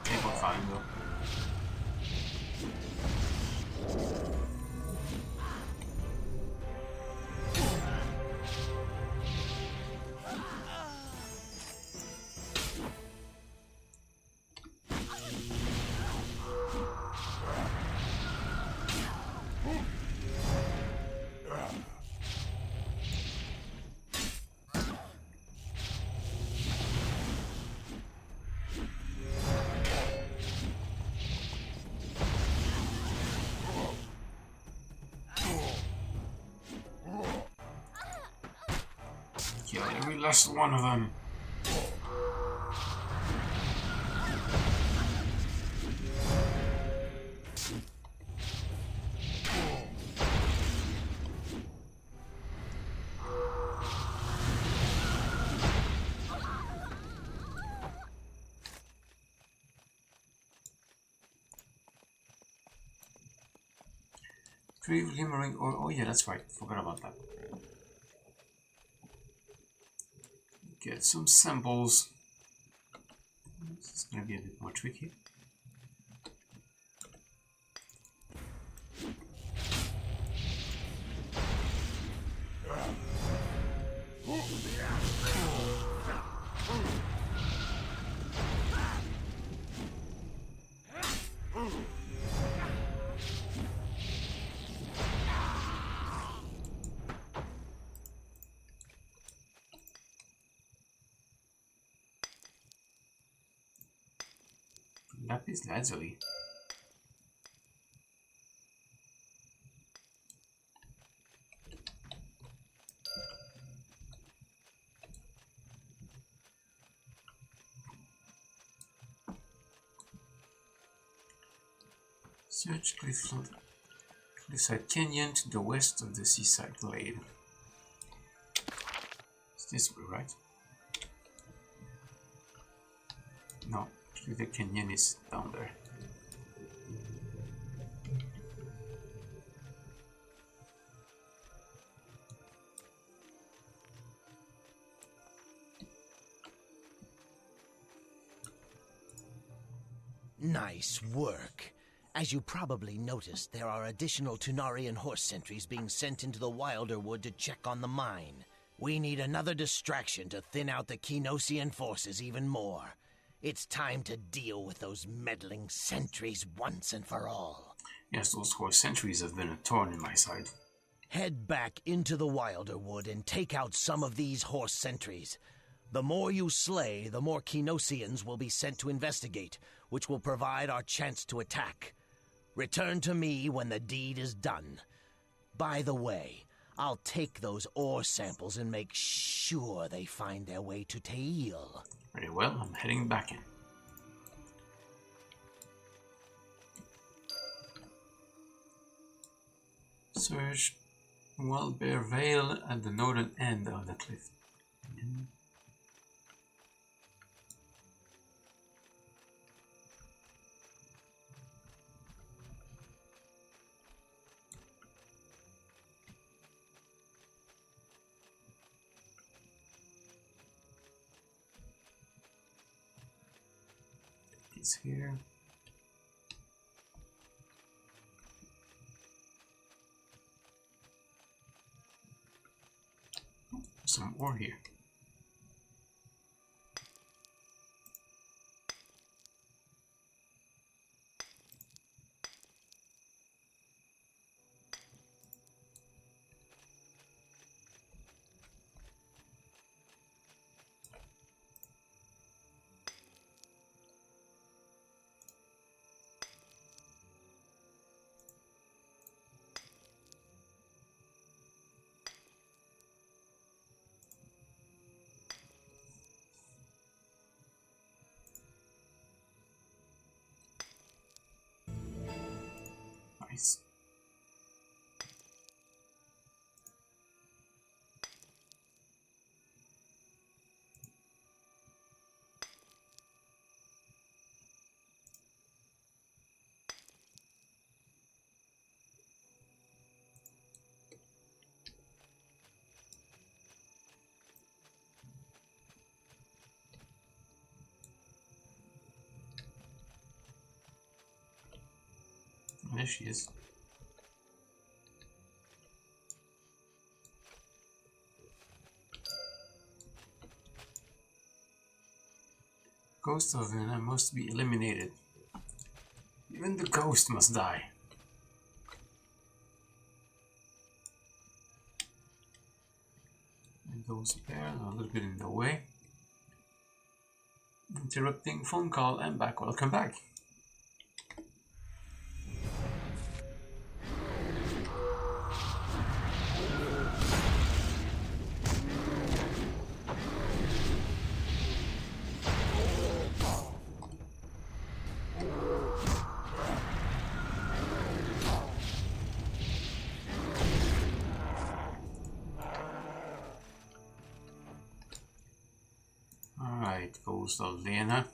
They were fine though. Kill every last one of them. Crave glimmering ore. Oh yeah, that's right. Forgot about that. Get some samples. This is gonna be a bit more tricky. Lapis lazuli. Search cliffside canyon to the west of the seaside glade. It's this way, right? No, actually the canyon is down there. Nice work. As you probably noticed, there are additional Tunarian horse sentries being sent into the Wilder Wood to check on the mine. We need another distraction to thin out the Kinosian forces even more. It's time to deal with those meddling sentries once and for all. Yes, those horse sentries have been a thorn in my side. Head back into the Wilder Wood and take out some of these horse sentries. The more you slay, the more Kinosians will be sent to investigate, which will provide our chance to attack. Return to me when the deed is done. By the way, I'll take those ore samples and make sure they find their way to Teil. Very well, I'm heading back in. Search Wild Bear Vale at the northern end of the cliff. It's here. Some ore here. Nice. There she is. Ghost of Vienna must be eliminated. Even the ghost must die. And those there are a little bit in the way. Interrupting phone call. I'm back. Welcome back. Alright, Ghost of Lena.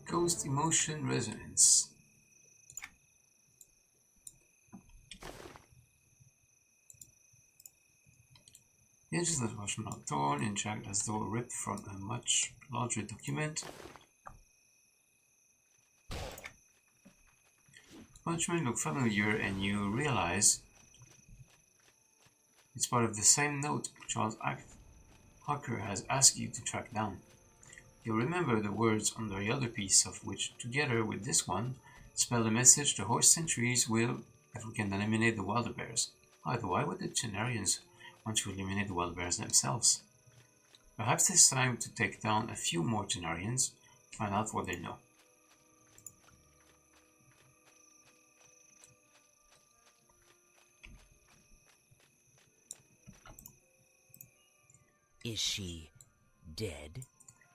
Ghost Emotion Resonance. The edges of the parchment are torn and jagged as though ripped from a much larger document. Parchment look familiar and you realize it's part of the same note Charles Hacker has asked you to track down. You'll remember the words on the other piece of which, together with this one, spell the message the horse sentries will if we can eliminate the wilder bears. However, why would the Tunarians want to eliminate the wild bears themselves? Perhaps it's time to take down a few more Tunarians, find out what they know. Is she dead?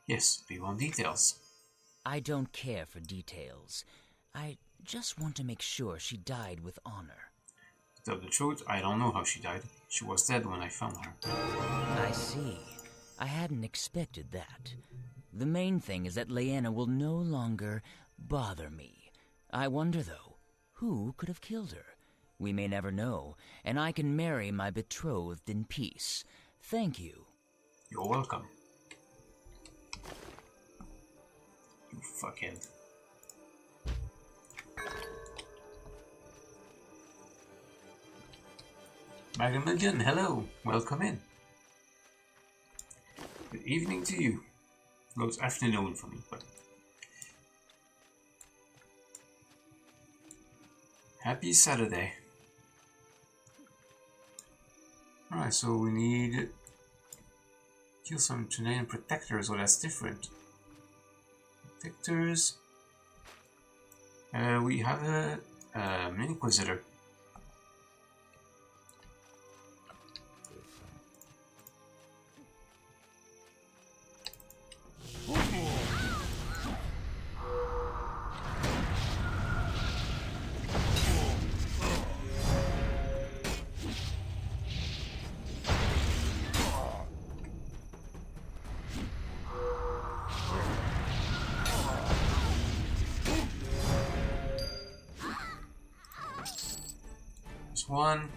Yes, we want details. I don't care for details. I just want to make sure she died with honor. To tell the truth, I don't know how she died. She was dead when I found her. I see. I hadn't expected that. The main thing is that Leanna will no longer bother me. I wonder, though, who could have killed her? We may never know, and I can marry my betrothed in peace. Thank you. You're welcome. You fuckhead. Maximilian, hello. Welcome in. Good evening to you. Well, it's afternoon for me, but... Happy Saturday. Alright, so we need... Kill some Tunisian protectors, well that's different. Protectors... we have an Inquisitor. One.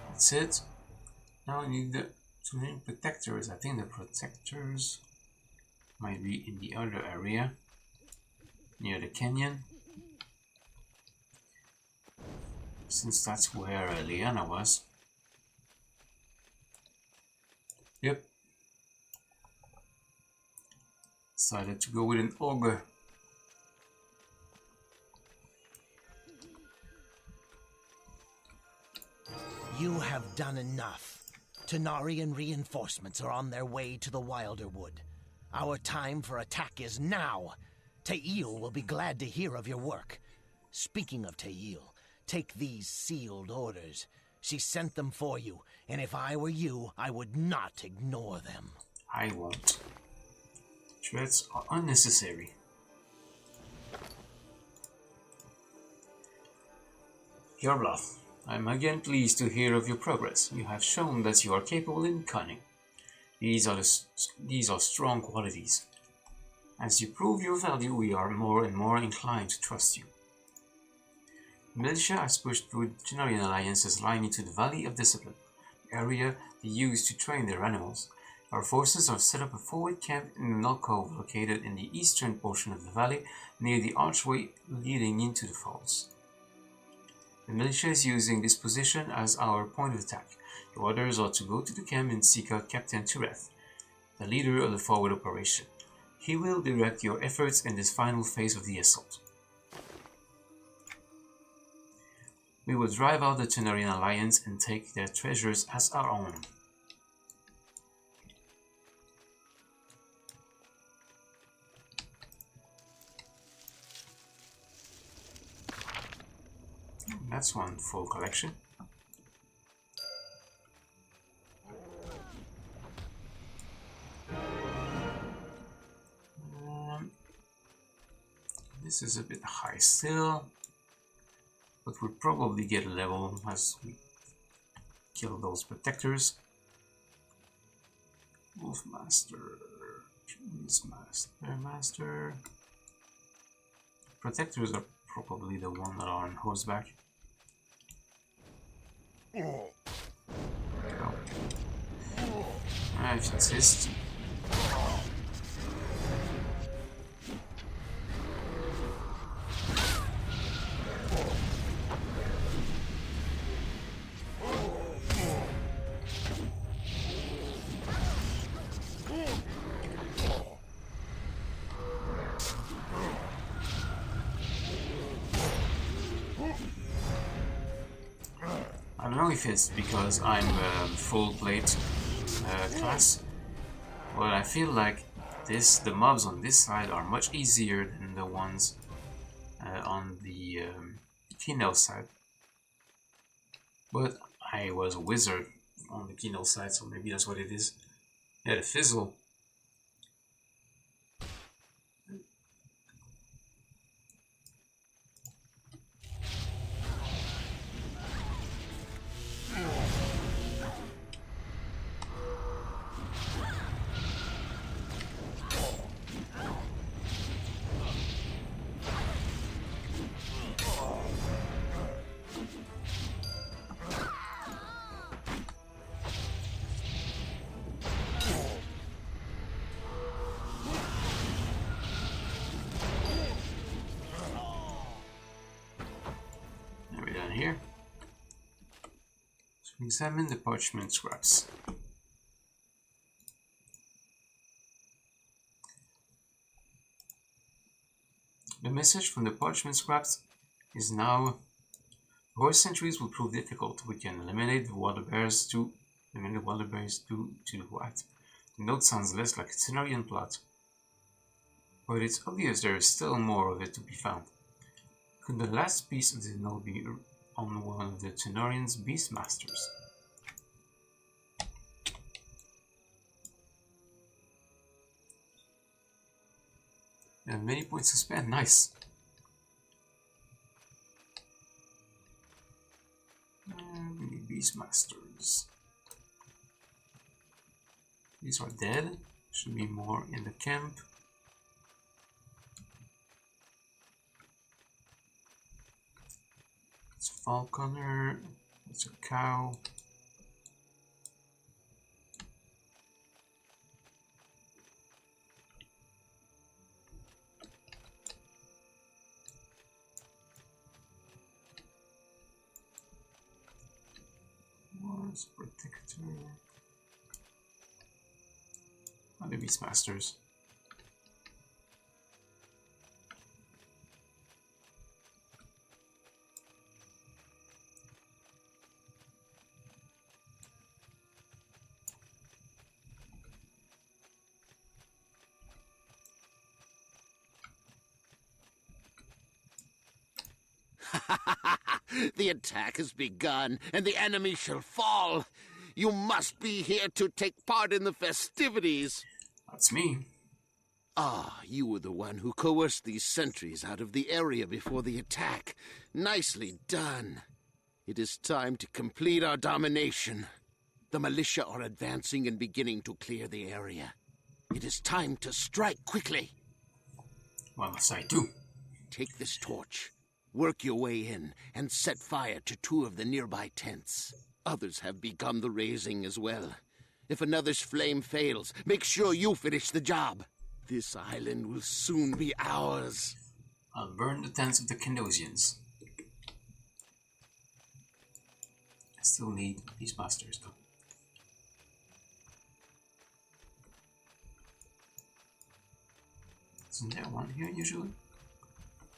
That's it. Now I need the two main protectors. I think the protectors might be in the other area near the canyon, since that's where Liana was. Yep. Decided to go with an ogre. You have done enough. Tenarian reinforcements are on their way to the Wilder Wood. Our time for attack is now. Teil will be glad to hear of your work. Speaking of Teil, take these sealed orders. She sent them for you, and if I were you, I would not ignore them. I won't. Threats are unnecessary. Your bluff. I am again pleased to hear of your progress. You have shown that you are capable in cunning. These are strong qualities. As you prove your value, we are more and more inclined to trust you. The militia has pushed through the Genarian Alliance's line into the Valley of Discipline, the area they use to train their animals. Our forces have set up a forward camp in an alcove located in the eastern portion of the valley, near the archway leading into the falls. The militia is using this position as our point of attack. Your orders are to go to the camp and seek out Captain Tureth, the leader of the forward operation. He will direct your efforts in this final phase of the assault. We will drive out the Tenarian Alliance and take their treasures as our own. That's one full collection. This is a bit high still, but we'll probably get a level as we kill those protectors. Wolfmaster, Master. Protectors are probably the one that are on horseback. There we go. I insist. if it's because I'm full plate class, but I feel like the mobs on this side are much easier than the ones on the Kino side. But I was a wizard on the Kino side, so maybe that's what it is. Yeah, the fizzle. Here. So examine the parchment scraps. The message from the parchment scraps is now: horse centuries will prove difficult. We can eliminate the water bears due to the what? The note sounds less like a Cenarian plot, but it's obvious there is still more of it to be found. Could the last piece of the note be on one of the Tenorian's Beastmasters? And many points to spend, nice. Beastmasters. These are dead. Should be more in the camp. It's a falconer. It's a cow. Wars Protector. Oh, the Beastmasters. The attack has begun, and the enemy shall fall. You must be here to take part in the festivities. That's me. Ah, you were the one who coerced these sentries out of the area before the attack. Nicely done. It is time to complete our domination. The militia are advancing and beginning to clear the area. It is time to strike quickly. What must I do? Take this torch. Work your way in and set fire to 2 of the nearby tents. Others have begun the raising as well. If another's flame fails, make sure you finish the job. This island will soon be ours. I'll burn the tents of the Kendosians. I still need these masters though. Isn't there one here usually?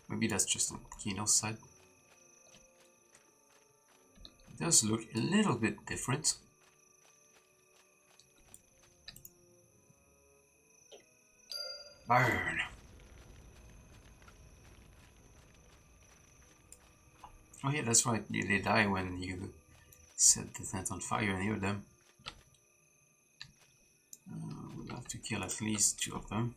Maybe that's just on Kino's side. It does look a little bit different. Burn! Oh yeah, that's right. They die when you set the tent on fire near them. We'll have to kill at least 2 of them.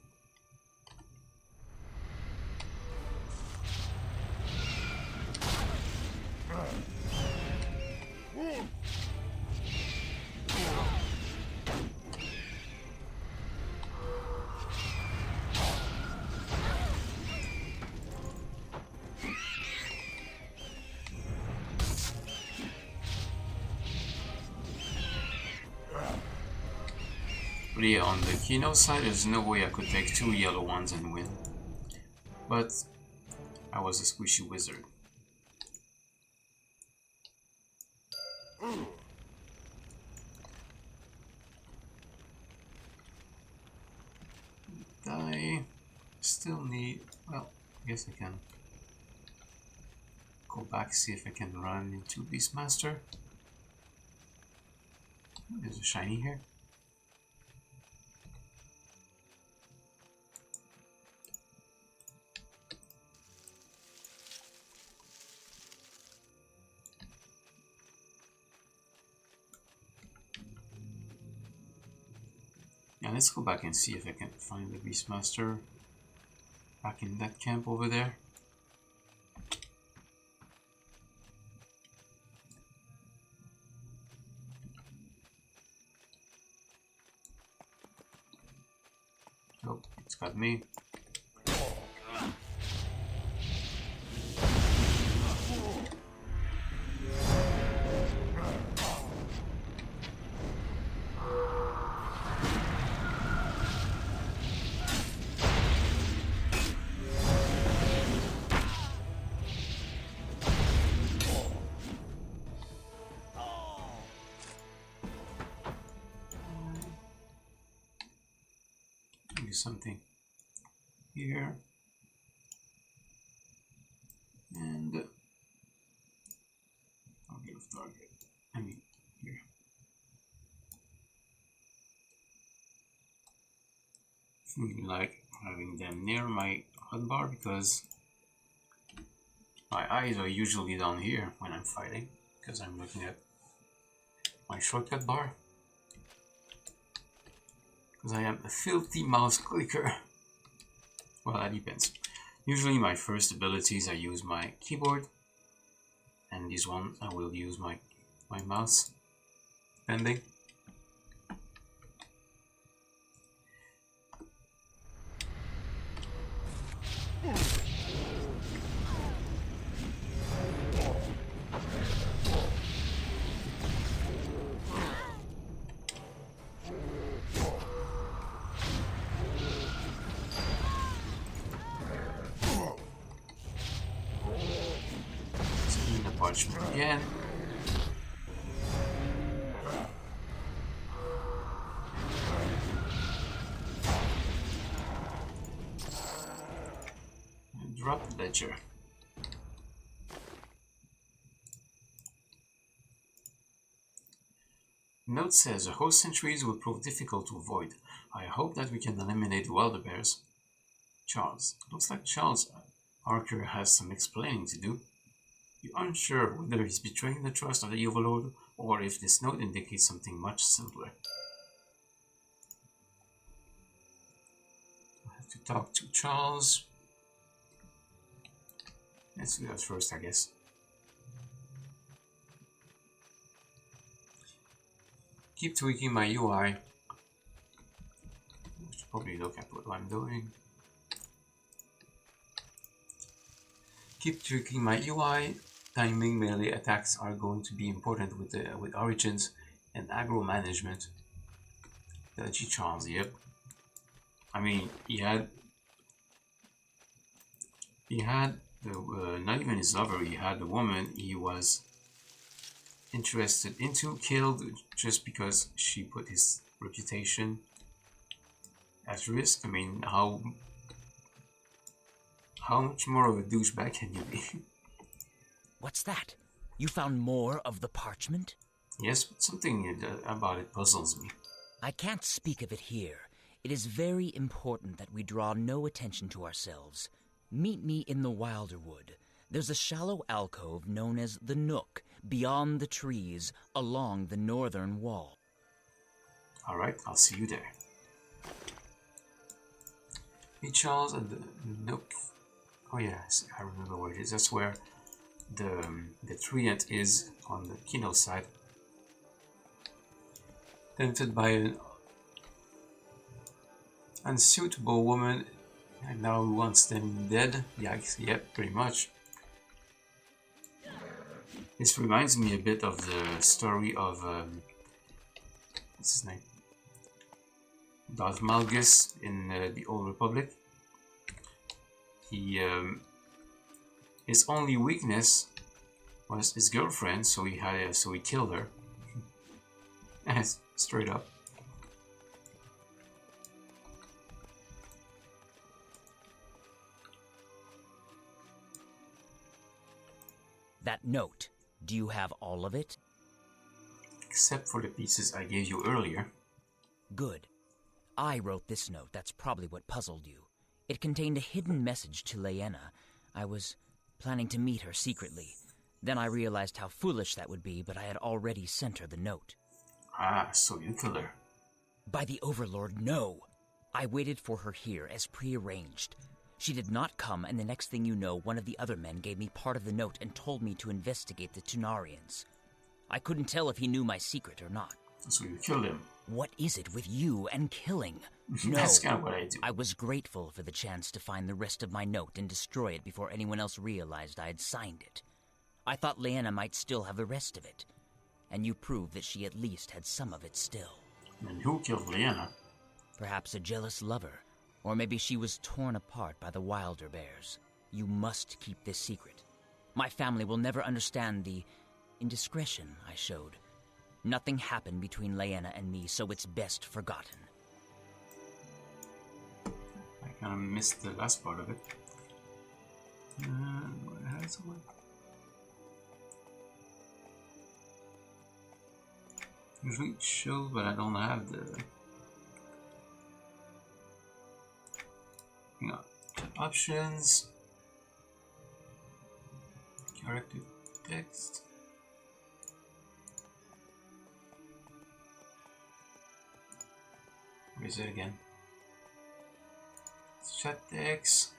But yeah, on the Kino side, there's no way I could take 2 yellow ones and win. But I was a squishy wizard. I still need... well, I guess I can go back, see if I can run into Beastmaster. There's a shiny here. Yeah, let's go back and see if I can find the Beastmaster back in that camp over there. Oh, it's got me. Do something here and target of target. I mean here. Feeling like having them near my hotbar because my eyes are usually down here when I'm fighting because I'm looking at my shortcut bar. Because I am a filthy mouse clicker. Well, that depends. Usually my first abilities I use my keyboard, and this one I will use my mouse, depending. Parchment again. And drop the ledger. Note says the host sentries will prove difficult to avoid. I hope that we can eliminate the wilder bears. Charles. Looks like Charles Archer has some explaining to do. You're unsure whether he's betraying the trust of the Overlord or if this note indicates something much simpler. I have to talk to Charles. Let's do that first, I guess. Keep tweaking my UI. I should probably look at what I'm doing. Keep tweaking my UI. Timing melee attacks are going to be important with origins and aggro management. Dodgy Charles, yep. I mean, he had the not even his lover. He had the woman he was interested into killed just because she put his reputation at risk. I mean, how much more of a douchebag can you be? What's that? You found more of the parchment? Yes, but something about it puzzles me. I can't speak of it here. It is very important that we draw no attention to ourselves. Meet me in the Wilder Wood. There's a shallow alcove known as the Nook, beyond the trees, along the northern wall. Alright, I'll see you there. Meet Charles and the Nook. Oh yes, I remember where it is. That's where the treant is on the Kino side. Tempted by an unsuitable woman, and now he wants them dead. Yikes, yep, pretty much. This reminds me a bit of the story of what's his name? Darth Malgus in the Old Republic. He his only weakness was his girlfriend, so he killed her. Straight up. That note, do you have all of it? except for the pieces I gave you earlier. Good. I wrote this note. That's probably what puzzled you. It contained a hidden message to Leanna. I was planning to meet her secretly. Then I realized how foolish that would be, but I had already sent her the note. Ah, so you killed her. By the Overlord, no. I waited for her here, as prearranged. She did not come, and the next thing you know, one of the other men gave me part of the note and told me to investigate the Tunarians. I couldn't tell if he knew my secret or not. So you killed him. What is it with you and killing? No, That's kind of what I do. I was grateful for the chance to find the rest of my note and destroy it before anyone else realized I had signed it. I thought Leanna might still have the rest of it, and you proved that she at least had some of it still. And who killed Leanna? Perhaps a jealous lover, or maybe she was torn apart by the wilder bears. You must keep this secret. My family will never understand the indiscretion I showed. Nothing happened between Leanna and me, so it's best forgotten. I kind of missed the last part of it. What I had somewhere? Usually it shows, but I don't have the... Hang on. Options. Character text. Where is it again? Chat text.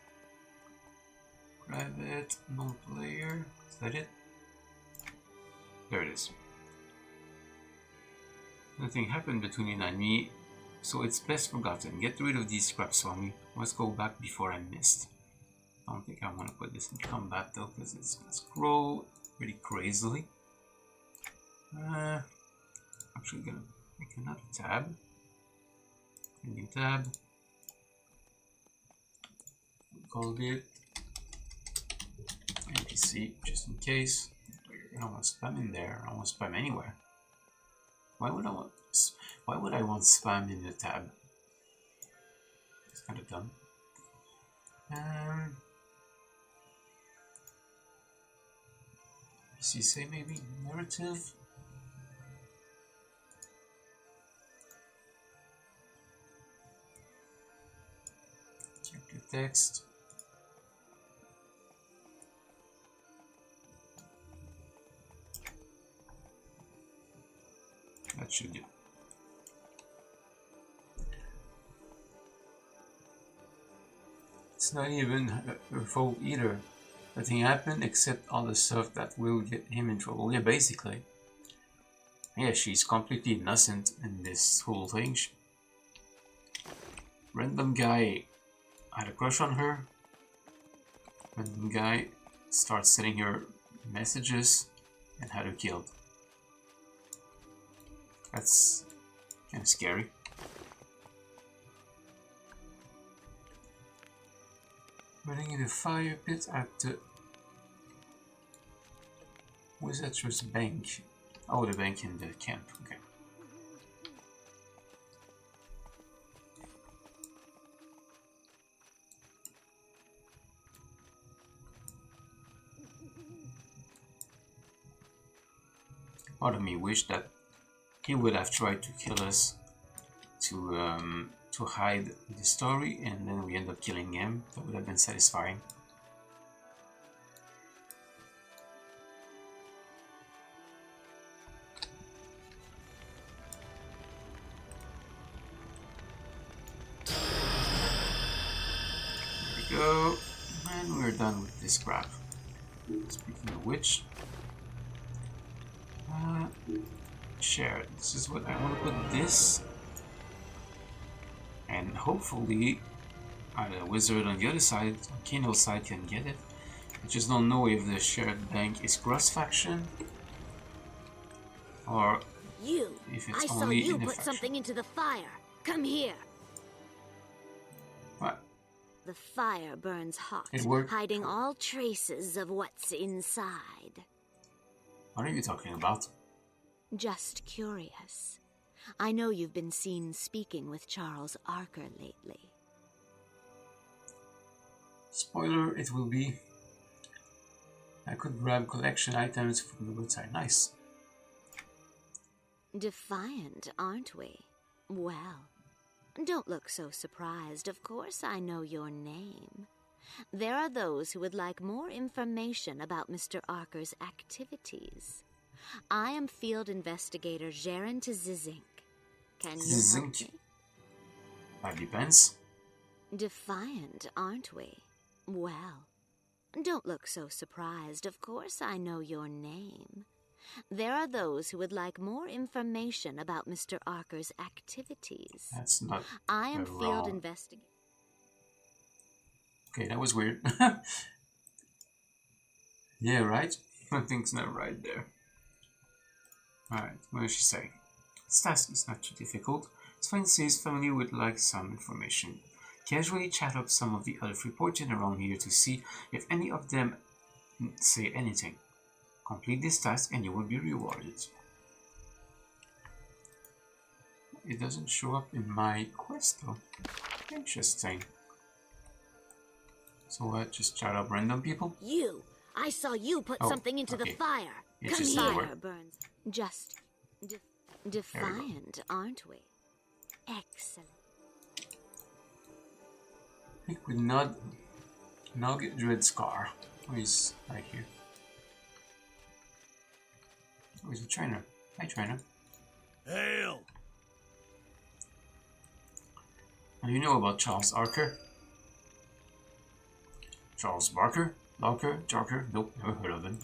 Private, non-player. Is that it? There it is. Nothing happened between you and me, so it's best forgotten. Get rid of these scraps for me. Let's go back before I missed. I don't think I want to put this in combat though, because it's going to scroll pretty crazily. Actually gonna make another tab. A new tab. Called it NPC, just in case. I don't want to spam in there. I don't want to spam anywhere. Why would I want spam in the tab? It's kind of dumb. Does he say maybe narrative? Character text. That should do. It's not even her fault either. Nothing happened except all the stuff that will get him in trouble. Yeah, basically. Yeah, she's completely innocent in this whole thing. Random guy had a crush on her. Random guy starts sending her messages and had her killed. That's kind of scary. Running in the fire pit at the Wizard's bank. Oh, the bank in the camp. Okay. Part of me wished that he would have tried to kill us to hide the story, and then we end up killing him. That would have been satisfying. There we go, and we're done with this crap. Speaking of which, share. This is what I want to put this, and hopefully the wizard on the other side, on Kino's side, can get it. I just don't know if the shared bank is cross faction or if it's I saw only you in a put faction. something into the fire. Come here. What? The fire burns hot, It worked. hiding all traces of what's inside. What are you talking about? Just curious. I know you've been seen speaking with Charles Arker lately. Spoiler, it will be. I could grab collection items from the website. Nice. Defiant, aren't we? Well, don't look so surprised. Of course I know your name. There are those who would like more information about Mr. Arker's activities. I am Field Investigator Jaren Tzizink. Can you help me? That depends. Defiant, aren't we? Well, don't look so surprised. Of course I know your name. There are those who would like more information about Mr. Arker's activities. That's not I am wrong. Field Investigator. Okay, that was weird. Yeah, right? Something's not right there. Alright, what does she say? This task is not too difficult. Sven says family would like some information. Casually chat up some of the other Freeportians around here to see if any of them say anything. Complete this task and you will be rewarded. It doesn't show up in my quest though. Interesting. So what? Just chat up random people? You! I saw you put something into the fire. It's Come just here. lower. Fire burns. Just defiant, aren't we? Excellent. I think we Nugget Dread Scar. Who is right here? Where's the trainer? Hi, trainer. Hail! What do you know about Charles Arker? Charles Barker? Larker? Jarker? Nope, never heard of him.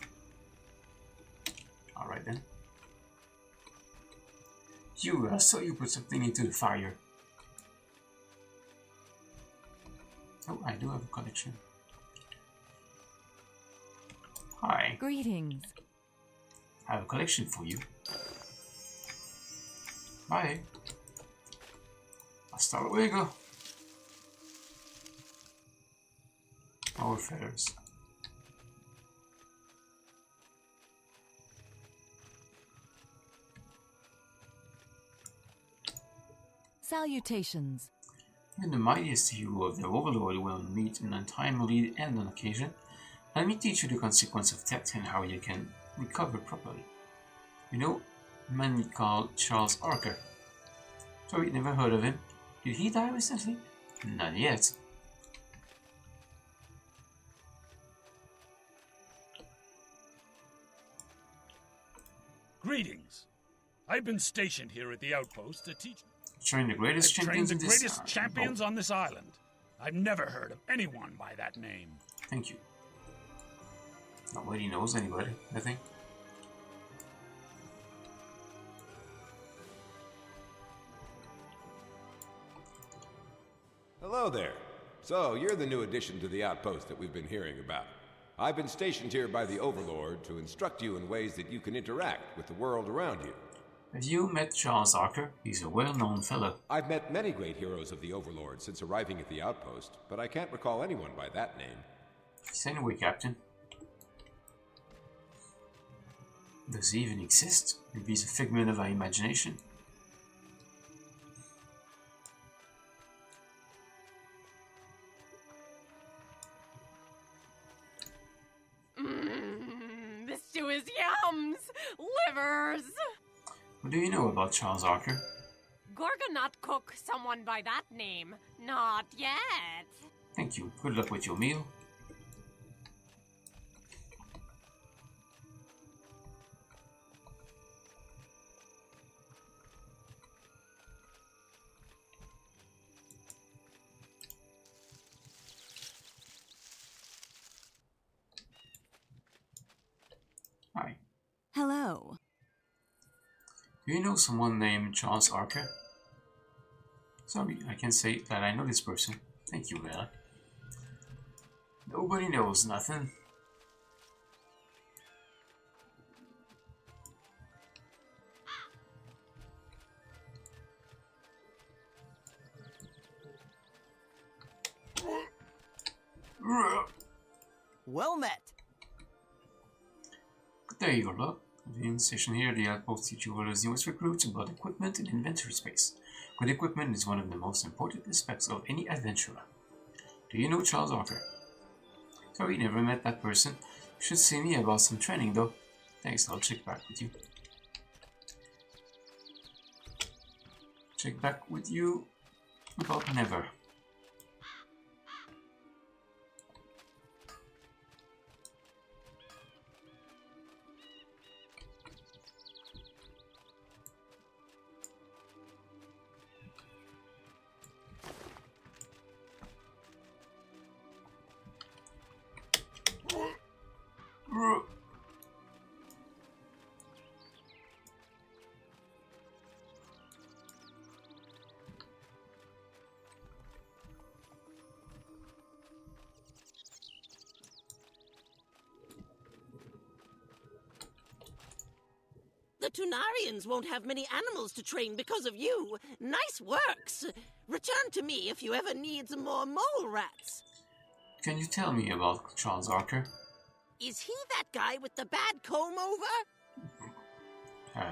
Alright then. I saw you put something into the fire. Oh, I do have a collection. Hi. Greetings. I have a collection for you. Bye. Hasta luego. Our feathers. Salutations. When the mightiest hero of the Overlord will meet an untimely end on occasion, let me teach you the consequence of death and how you can recover properly. You know a man called Charles Arker. Sorry, never heard of him. Did he die recently? Not yet. Greetings. I've been stationed here at the outpost to teach. Train the greatest champions the in this greatest champions on this island. I've never heard of anyone by that name. Thank you. Nobody knows anybody, I think. Hello there. So, you're the new addition to the outpost that we've been hearing about. I've been stationed here by the Overlord to instruct you in ways that you can interact with the world around you. Have you met Charles Arker? He's a well-known fellow. I've met many great heroes of the Overlord since arriving at the outpost, but I can't recall anyone by that name. He's anyway, Captain. Does he even exist? Maybe he's a figment of our imagination. The stew is yums! Livers! What do you know about Charles Arker? Gorga not cook someone by that name. Not yet. Thank you. Good luck with your meal. Hi. Hello. Do you know someone named Charles Arker? Sorry, I can say that I know this person. Thank you, Bella. Nobody knows nothing. Well met. There you go, love. In session here, the outpost teach you as newest recruits about equipment and inventory space. Good equipment is one of the most important aspects of any adventurer. Do you know Charles Arker? Sorry, never met that person. Should see me about some training though. Thanks, I'll check back with you. check back with you about never. The Tunarians won't have many animals to train because of you. Nice works. Return to me if you ever need some more mole rats. Can you tell me about Charles Archer? Is he that guy with the bad comb over?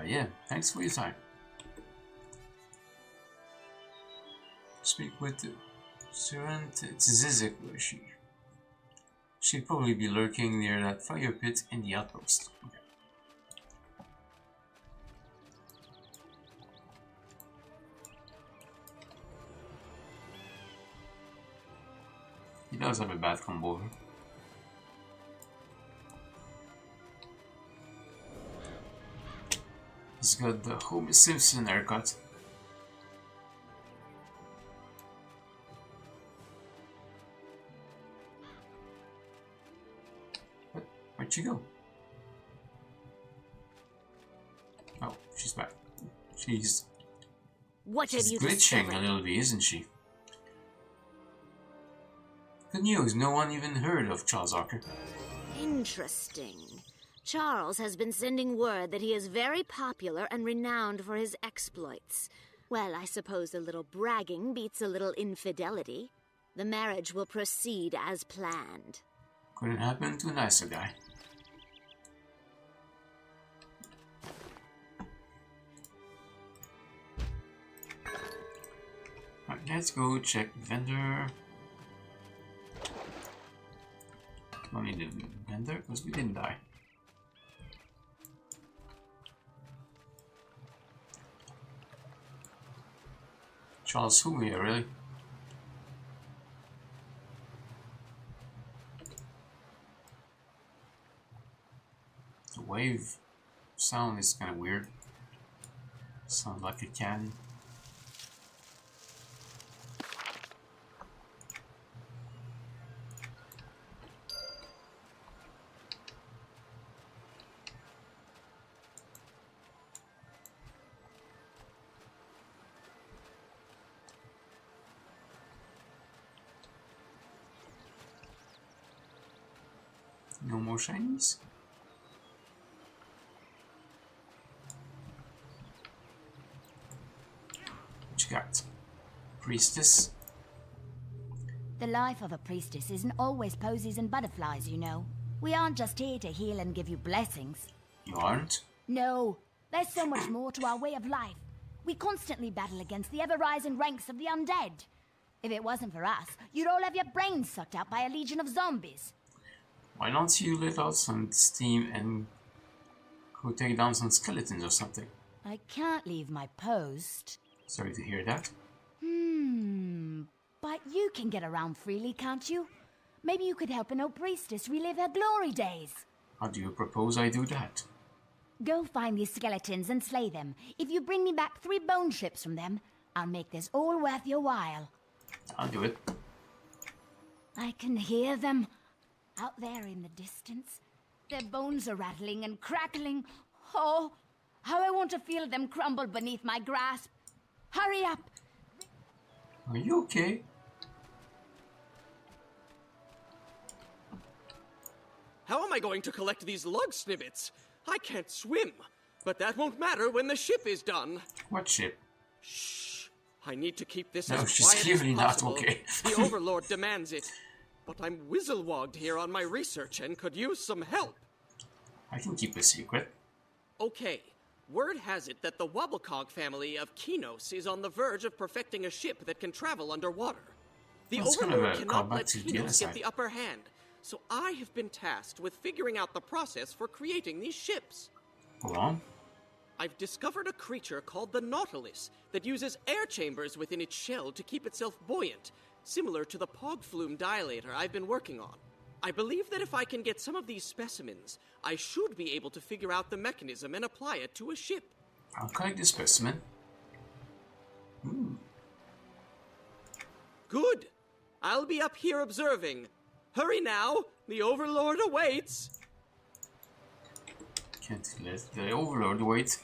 Yeah, thanks for your time. Speak with Serent Zizek, was she? She'd probably be lurking near that fire pit in the outpost. Okay. He does have a bad combo. He's got the Homer Simpson haircut. Where'd she go? Oh, she's back. She's glitching a little bit, isn't she? Good news, no one even heard of Charles Archer. Interesting. Charles has been sending word that he is very popular and renowned for his exploits. Well, I suppose a little bragging beats a little infidelity. The marriage will proceed as planned. Couldn't happen to a nicer guy. Right, let's go check vendor. I mean the vendor, because we didn't die. Charles who here, really? The wave sound is kind of weird. Sounds like a cannon. No more shinies? What you got? Priestess? The life of a priestess isn't always posies and butterflies, you know. We aren't just here to heal and give you blessings. You aren't? No, there's so much more to our way of life. We constantly battle against the ever-rising ranks of the undead. If it wasn't for us, you'd all have your brains sucked out by a legion of zombies. Why don't you let out some steam and go take down some skeletons or something? I can't leave my post. Sorry to hear that. But you can get around freely, can't you? Maybe you could help an old priestess relive her glory days. How do you propose I do that? Go find these skeletons and slay them. If you bring me back 3 bone ships from them, I'll make this all worth your while. I'll do it. I can hear them. Out there in the distance, their bones are rattling and crackling. Oh, how I want to feel them crumble beneath my grasp. Hurry up! Are you okay? How am I going to collect these log snippets? I can't swim, but that won't matter when the ship is done. What ship? Shh! I need to keep this No, as she's quiet clearly as not possible. okay. The Overlord demands it. But I'm whizzle-wogged here on my research and could use some help. I can keep a secret. Okay, word has it that the Wobblecog family of Kinos is on the verge of perfecting a ship that can travel underwater. The That's kind Overlord of a cannot callback let to the Kinos other get the side. upper hand, so I have been tasked with figuring out the process for creating these ships. Go on. I've discovered a creature called the Nautilus that uses air chambers within its shell to keep itself buoyant, similar to the Pog Flume dilator I've been working on. I believe that if I can get some of these specimens, I should be able to figure out the mechanism and apply it to a ship. I'll collect the specimen. Good. I'll be up here observing. Hurry now, the Overlord awaits. Can't let the Overlord wait.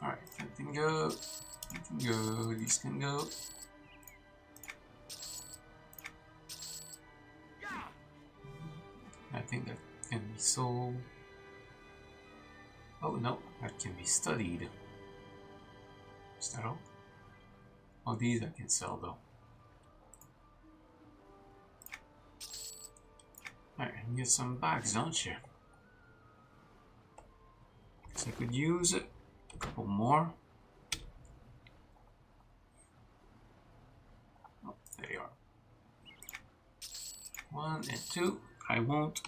Alright, that can go. That can go. These can go. I think that can be sold. Oh no, that can be studied. Is that all? Oh, these I can sell though. Alright, get some bags, don't you? Guess I could use a couple more. Oh, there you are. 1 and 2. I won't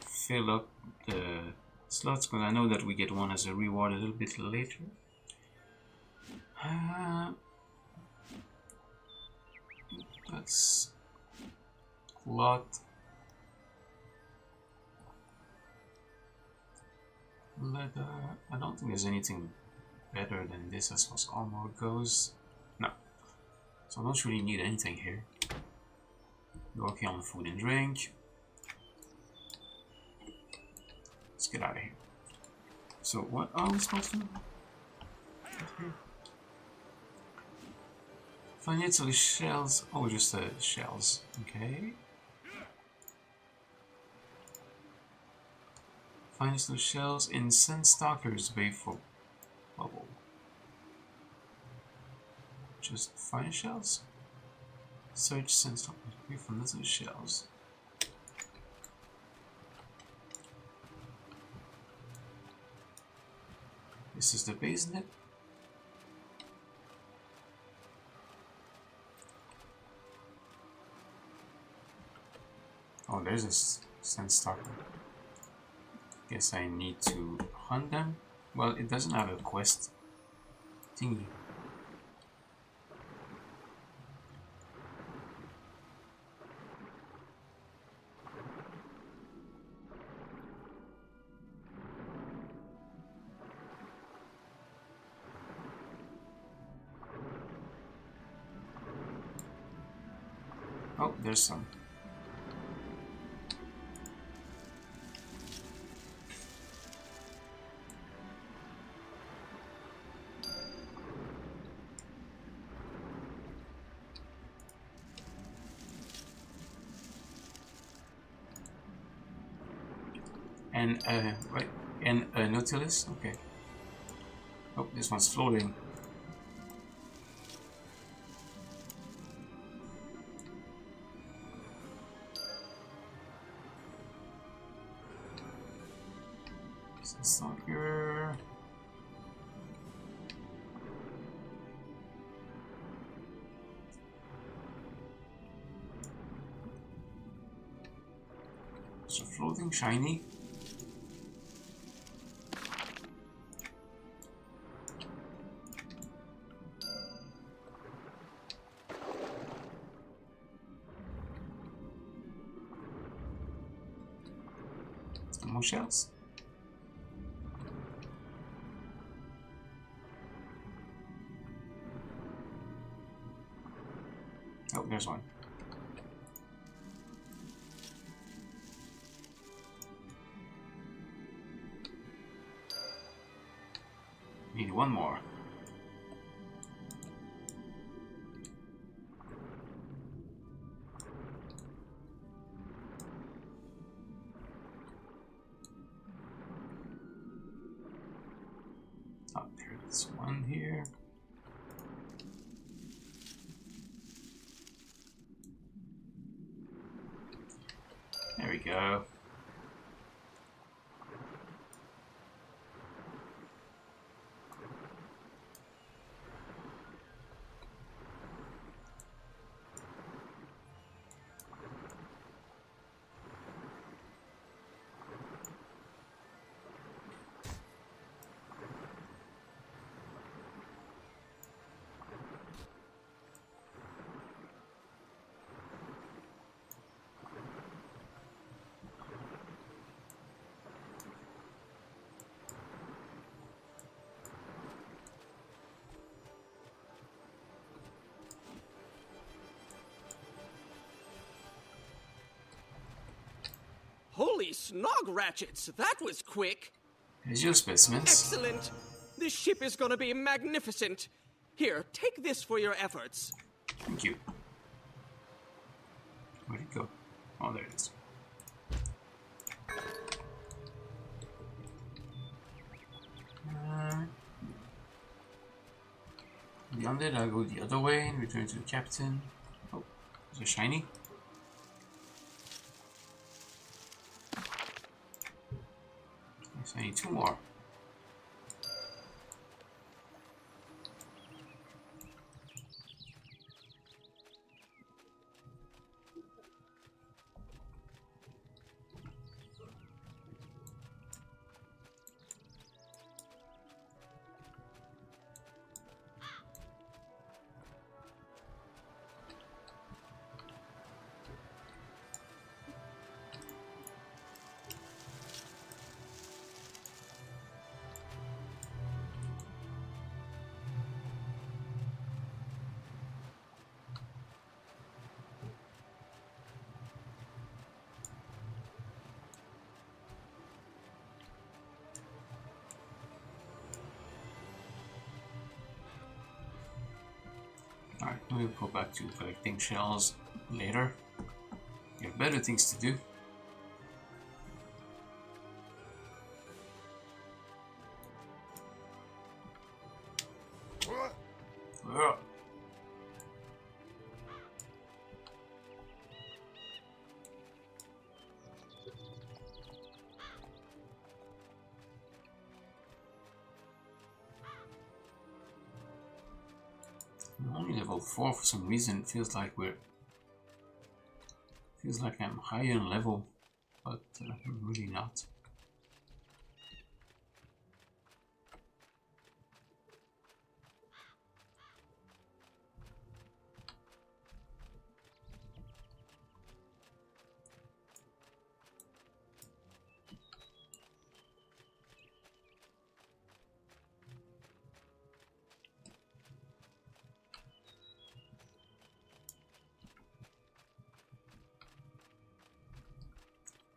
fill up the slots because I know that we get one as a reward a little bit later. That's a lot. Leather. I don't think there's anything better than this as far as armor goes. No. So I don't really need anything here. We're working on food and drink. Let's get out of here. So what are we supposed to do? Find Italy shells. Oh, just the shells. Okay. Find Italy shells in Sandstalker's Bay for bubble. Just find shells. Search Sandstalker's Bay for little shells. This is the base net. Oh, there's a Sandstalker. Guess I need to hunt them. Well, it doesn't have a quest thingy. Oh, there's some. And right, and Nautilus. Okay. Oh, this one's floating. Stalker. It's a floating shiny. More shells. Oh, there's one. Need one more. Oh, there's one here. There we go. Holy snog ratchets, that was quick! Here's your specimens. Excellent! This ship is gonna be magnificent! Here, take this for your efforts. Thank you. Where'd it go? Oh, there it is. Beyond it, I'll go the other way and return to the captain. Oh, there's a shiny. Yes, I need 2 more. Alright, we'll go back to collecting shells later. We have better things to do. I'm only level 4 for some reason. It feels like I'm higher in level, but I'm really not.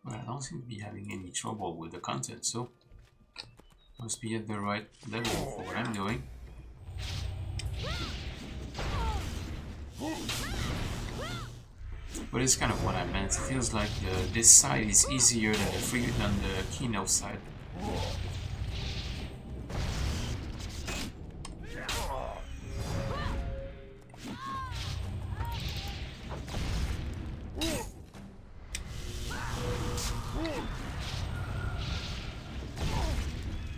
Well, I don't seem to be having any trouble with the content, so must be at the right level for what I'm doing. But it's kind of what I meant. It feels like this side is easier than the Kino side.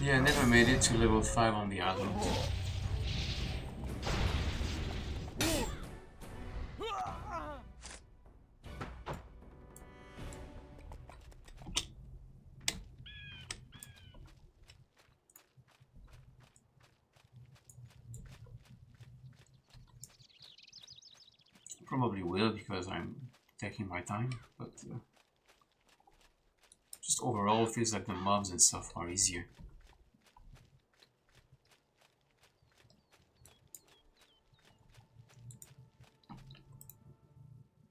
Yeah, I never made it to level 5 on the island. Probably will because I'm taking my time, but just overall it feels like the mobs and stuff are easier.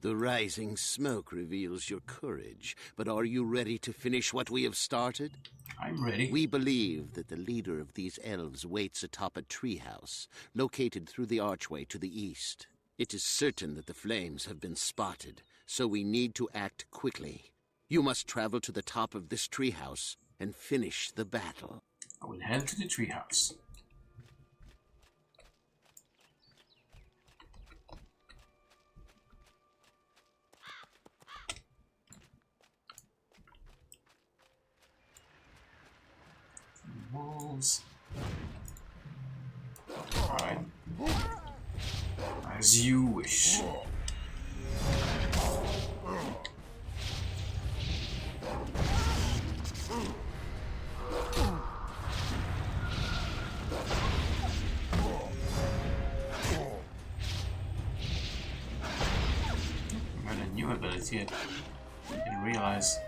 The rising smoke reveals your courage, but are you ready to finish what we have started? I'm ready. We believe that the leader of these elves waits atop a treehouse, located through the archway to the east. It is certain that the flames have been spotted, so we need to act quickly. You must travel to the top of this treehouse and finish the battle. I will head to the treehouse. Wolves. Alright. As you wish. Got a new ability I didn't realize.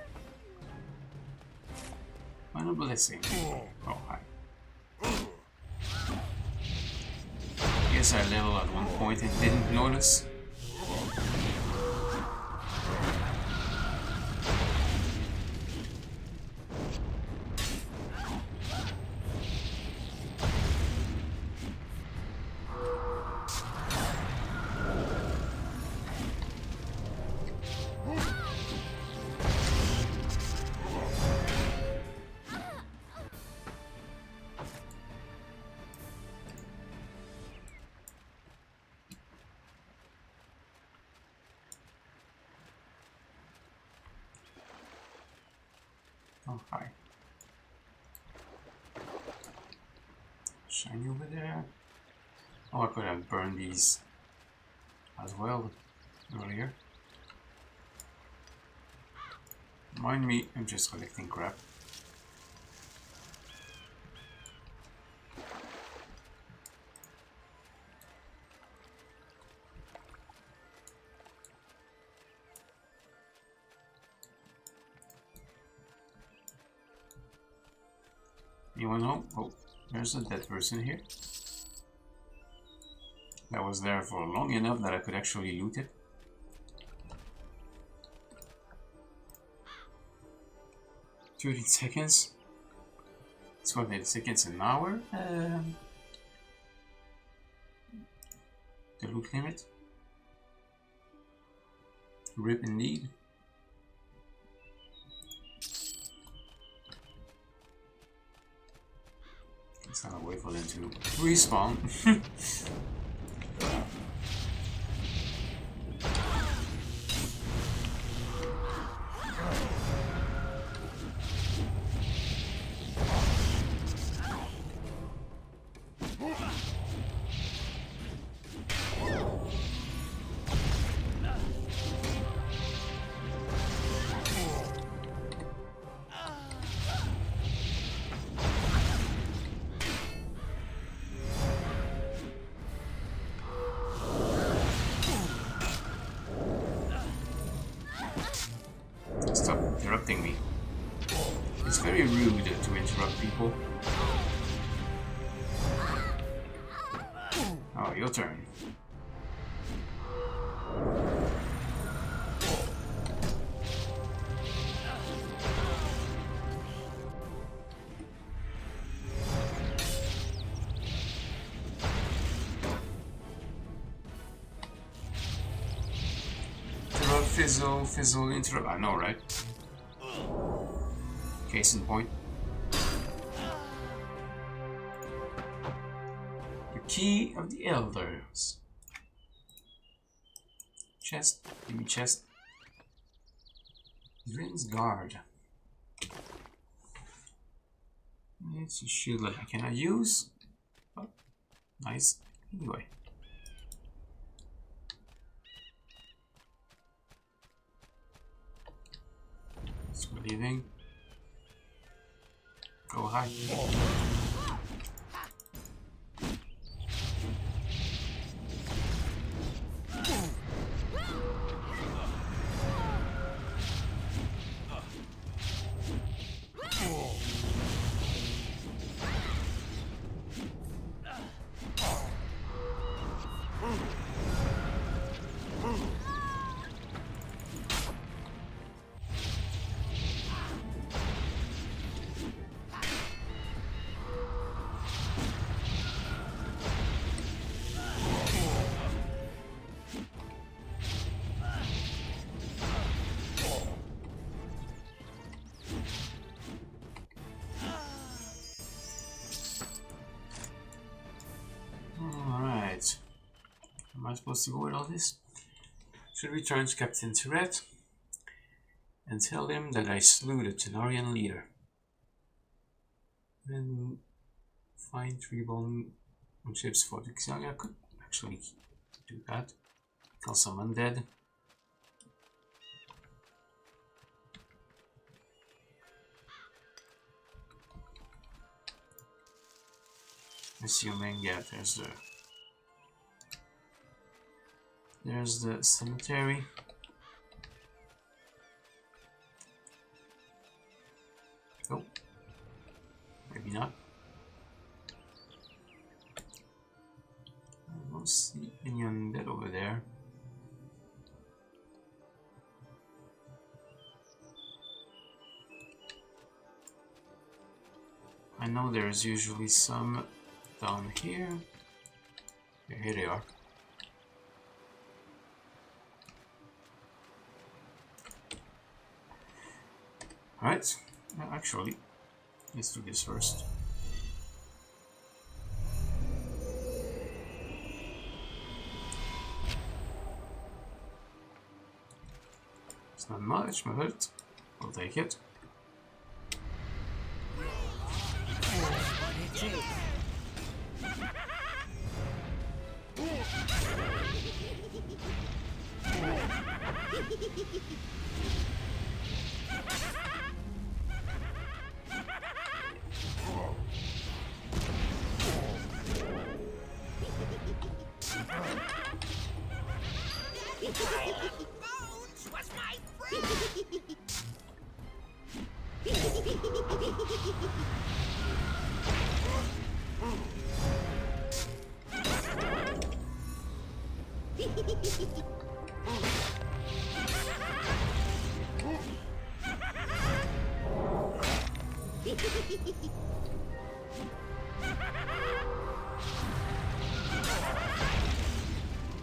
Final blessing. Oh, hi. Guess I leveled at one point and didn't notice. Oh, hi. Shiny over there. Oh, I could have burned these as well earlier. Mind me, I'm just collecting crap. Anyone home? Oh, there's a dead person here. That was there for long enough that I could actually loot it. 30 seconds. 12 seconds an hour. The loot limit. RIP indeed. Let's not wait for them to respawn. Stop interrupting me. It's very rude to interrupt people. Oh, your turn. Fizzle, interrupt. I know, right? Case in point. The key of the elders. Chest. Give me chest. Drin's guard. It's a shield that I cannot use. Oh, nice. Anyway. We're leaving. Go high. Alright. Am I supposed to go with all this? Should return to Captain Tourette and tell him that I slew the Tenorian leader. Then find 3 bone chips for the Xia. I could actually do that. Kill some undead. Assuming, yeah, there's the cemetery. Oh, maybe not. I don't see any undead over there. I know there's usually some down here. Yeah, here they are. Alright, actually, let's do this first. It's not much, but we'll take it.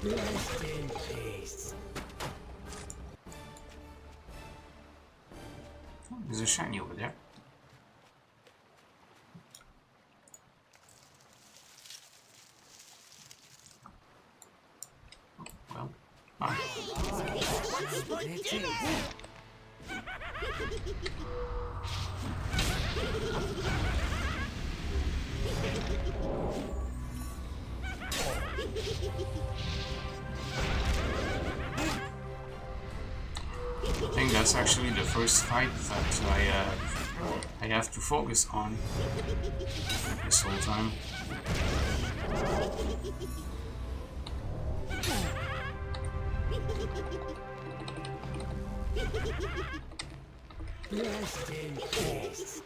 Rest in peace. Oh, there's a shiny over there. Well, I think that's actually the first fight that I have to focus on this whole time. Rest in peace.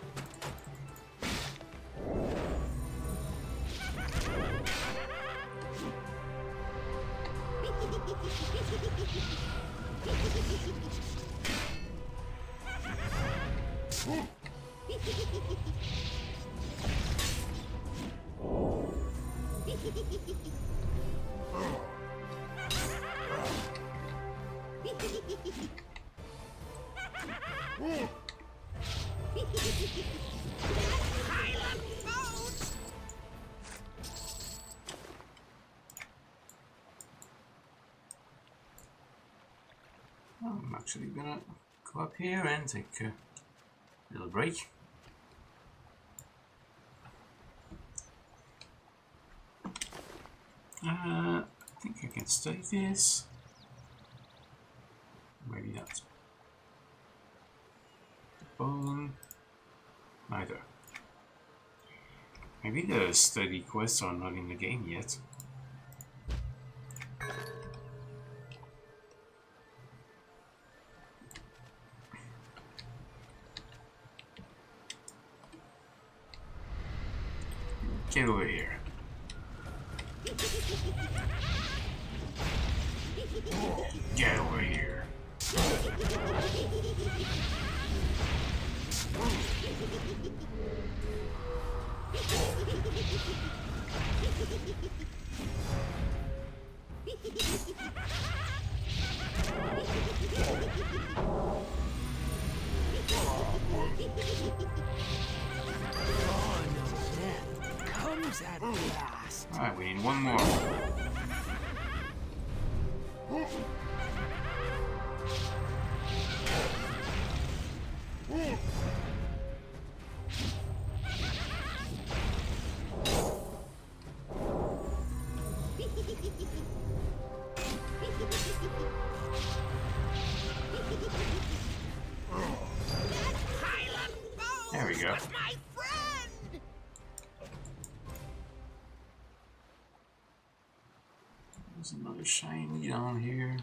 I'm actually gonna go up here and take a little break. I think I can study this. Maybe not. Bone. Neither. Maybe the study quests are not in the game yet. Get over here. Get over here. Comes at last. Alright, we need one more. There we go. There's another shiny down here.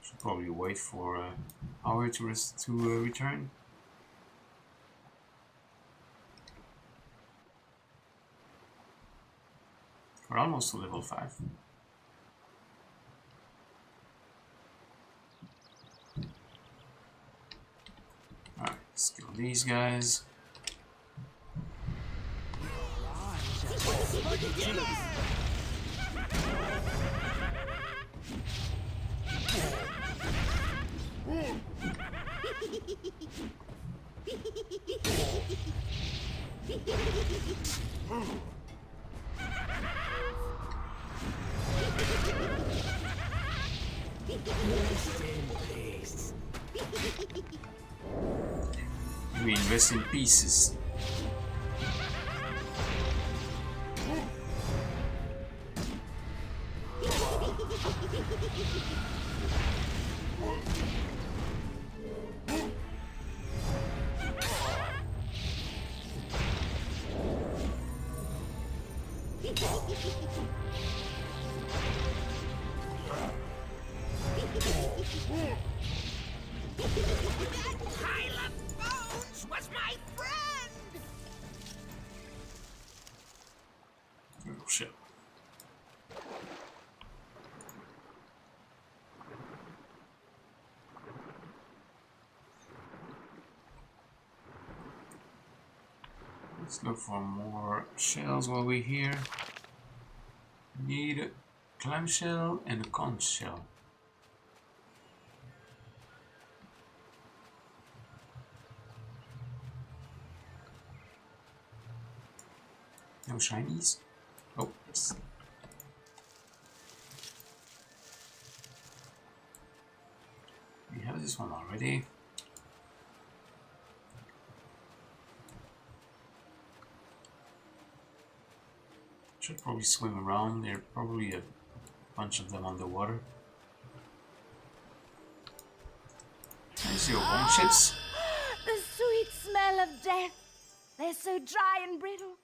Should probably wait for Hour to return. We're almost to level 5. Alright, let's kill these guys. We invest in pieces. Ship. Let's look for more shells while we're here. Need a clamshell and a conch shell. No shinies? Oh, yes. We have this one already. Should probably swim around. There are probably a bunch of them underwater. There's your bone chips. The sweet smell of death. They're so dry and brittle.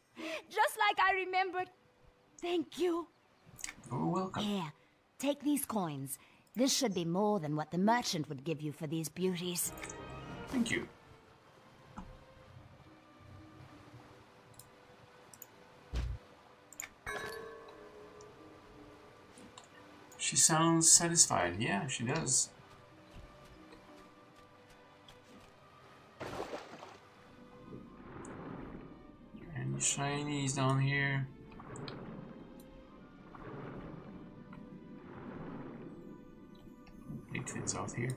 Just like I remembered. Thank you. You're welcome. Here, take these coins. This should be more than what the merchant would give you for these beauties. Thank you. She sounds satisfied. Yeah, she does. Any shinies down here? Big fins out here.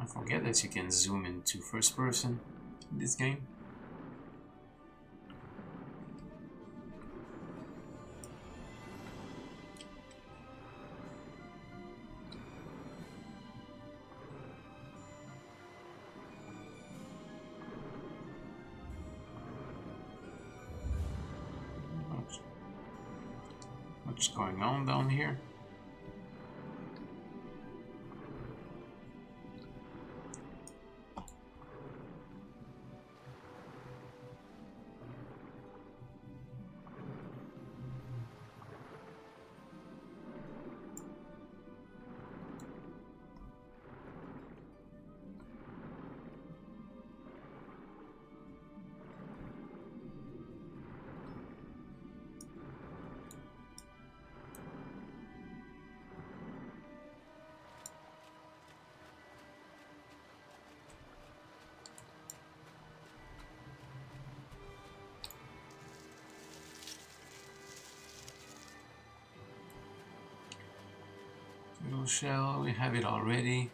I forget that you can zoom into first person in this game. What's going on down here? Little shell, we have it already.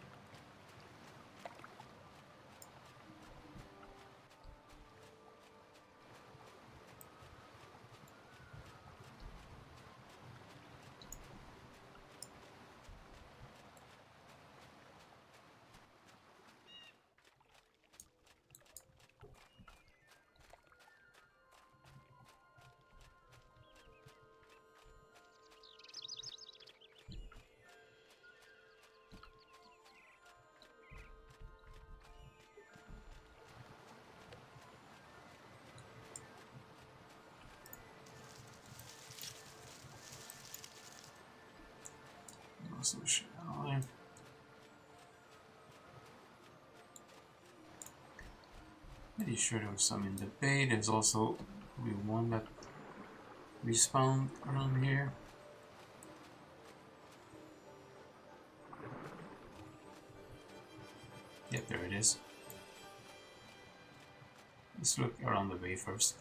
Also shell there. Pretty sure there was some in the bay. There's also probably one that respawned around here. Yep, there it is. Let's look around the bay first.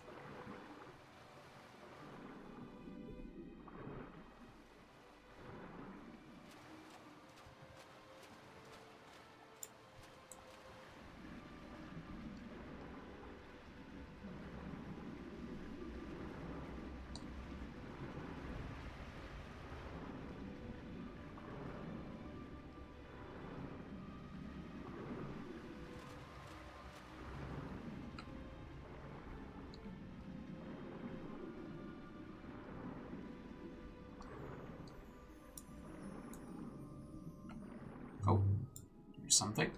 Oh, there's something.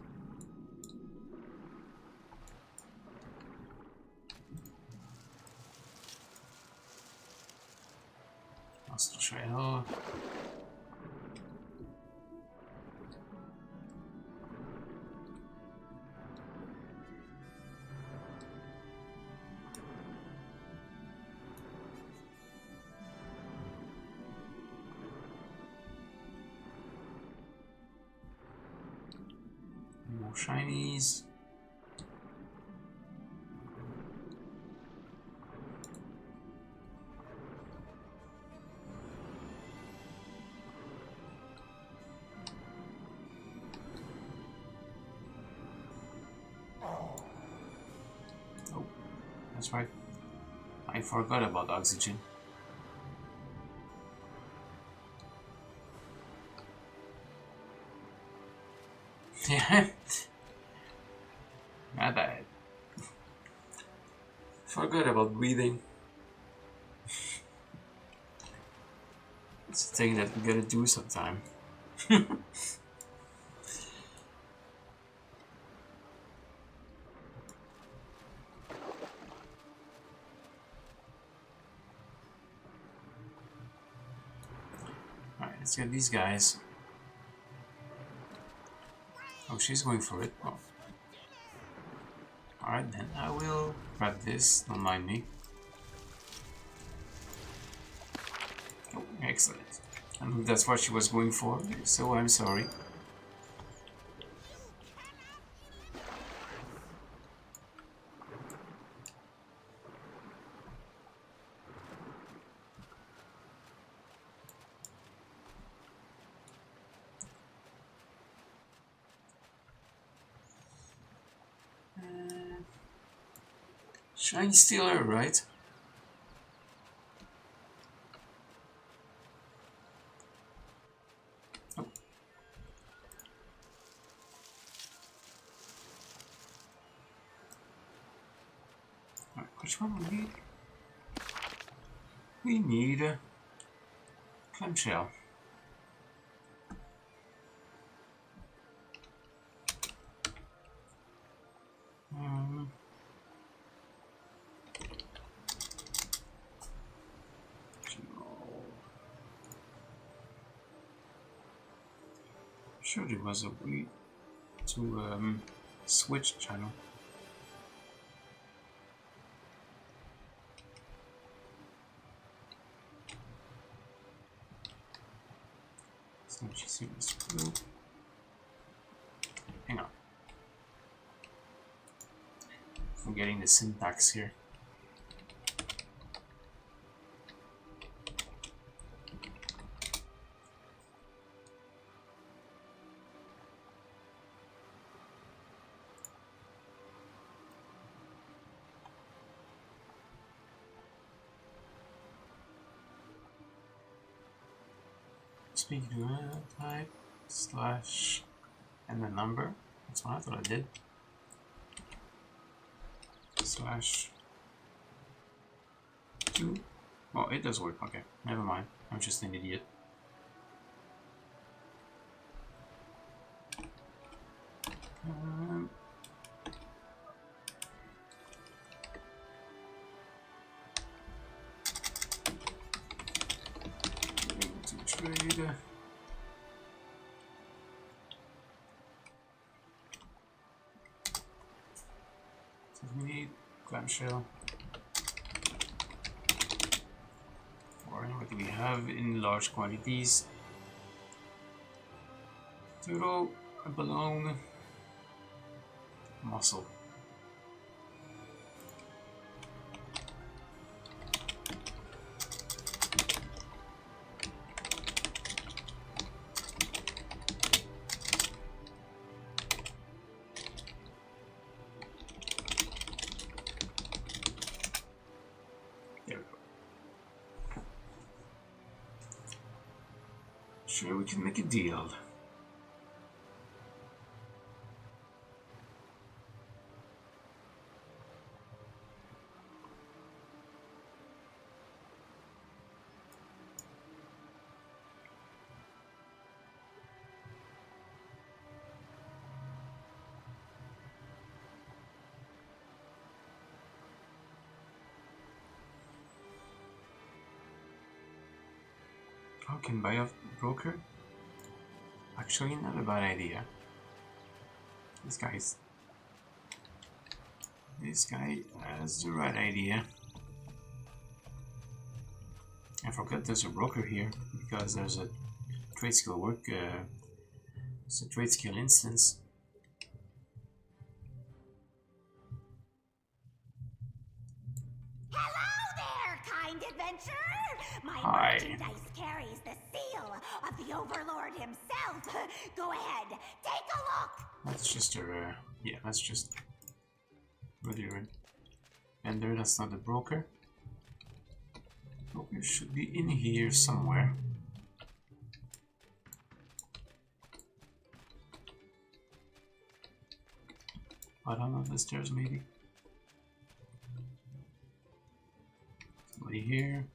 trail. More shinies. Oh, that's right. I forgot about oxygen. Yeah. My bad. Forgot about breathing. It's a thing that we gotta do sometime. Alright, let's get these guys. Oh, she's going for it. Oh. Alright then, I will grab this, don't mind me. Oh, excellent. And that's what she was going for, so I'm sorry. Shiny Stealer, right? Oh. Right, which one we need? We need a clamshell. Sure, there was a way to switch channel. So she's seeing this through. Hang on. I'm getting the syntax here. Speaking to type slash and the number. That's what I thought I did. Slash 2. Well, it does work. Okay, never mind. I'm just an idiot. Trade. So we need clamshell. Or what do we have in large quantities? Turtle, a balloon, muscle. Sure, we can make a deal. How can buy a broker? Actually, not a bad idea. This guy has the right idea. I forgot there's a broker here because there's a trade skill work. It's a trade skill instance. Hello there, kind adventurer! My Hi. merchandise carries the seal of the Overlord himself. Go ahead, take a look! That's just a yeah, that's just regular vendor, that's not a broker. Broker should be in here somewhere. Bottom of the stairs maybe. Somebody here.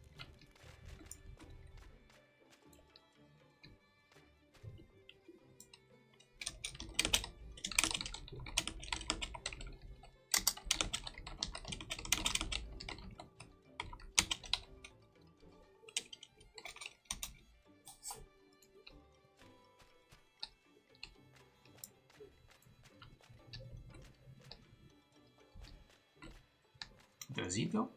Does he though?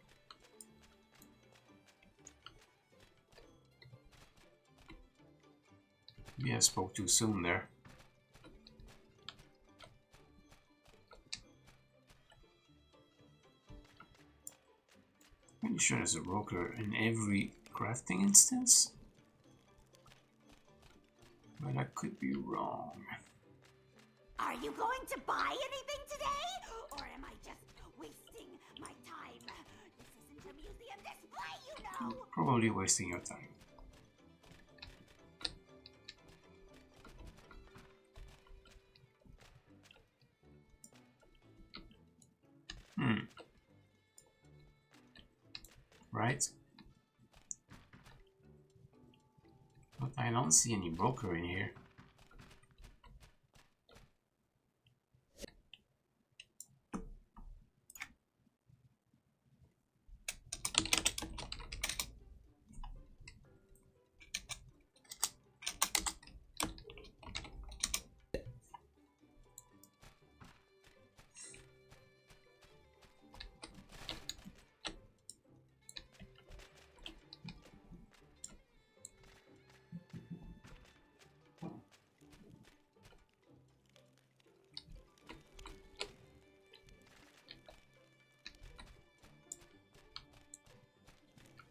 Maybe I spoke too soon there. Pretty sure there's a broker in every crafting instance, but I could be wrong. Are you going to buy anything today? Or am I just wasting my time? This isn't a museum display, you know! Probably wasting your time. Right? But I don't see any broker in here.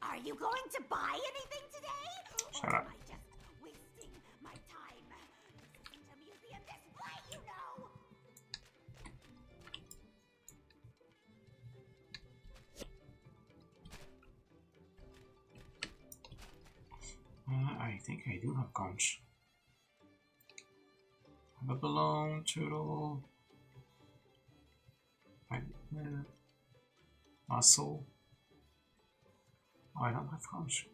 Are you going to buy anything today? Shut or up. am I just wasting my time? This isn't a museum display, you know! I think I do have conch. Have a balloon, turtle, muscle. Oh, I don't have conch.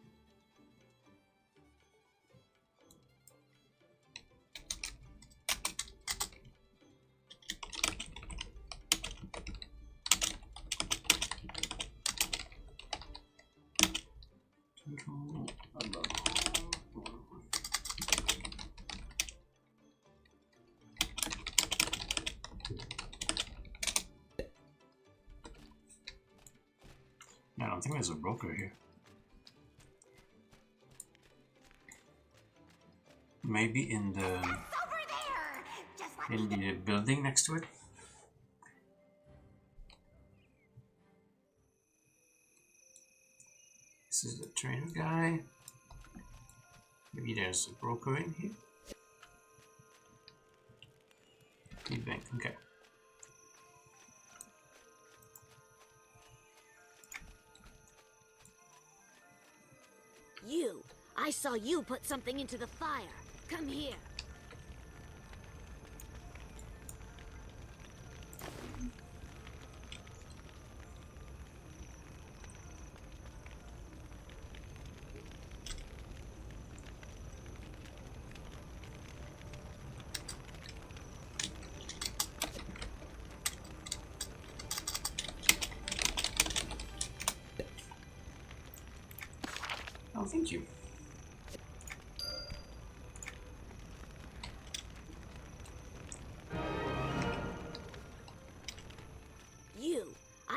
Turtle, a balloon. I don't think there's a broker here. Maybe in the building next to it. This is the trainer guy. Maybe there's a broker in here. Food bank, okay. You! I saw you put something into the fire. Come here. Oh, thank you.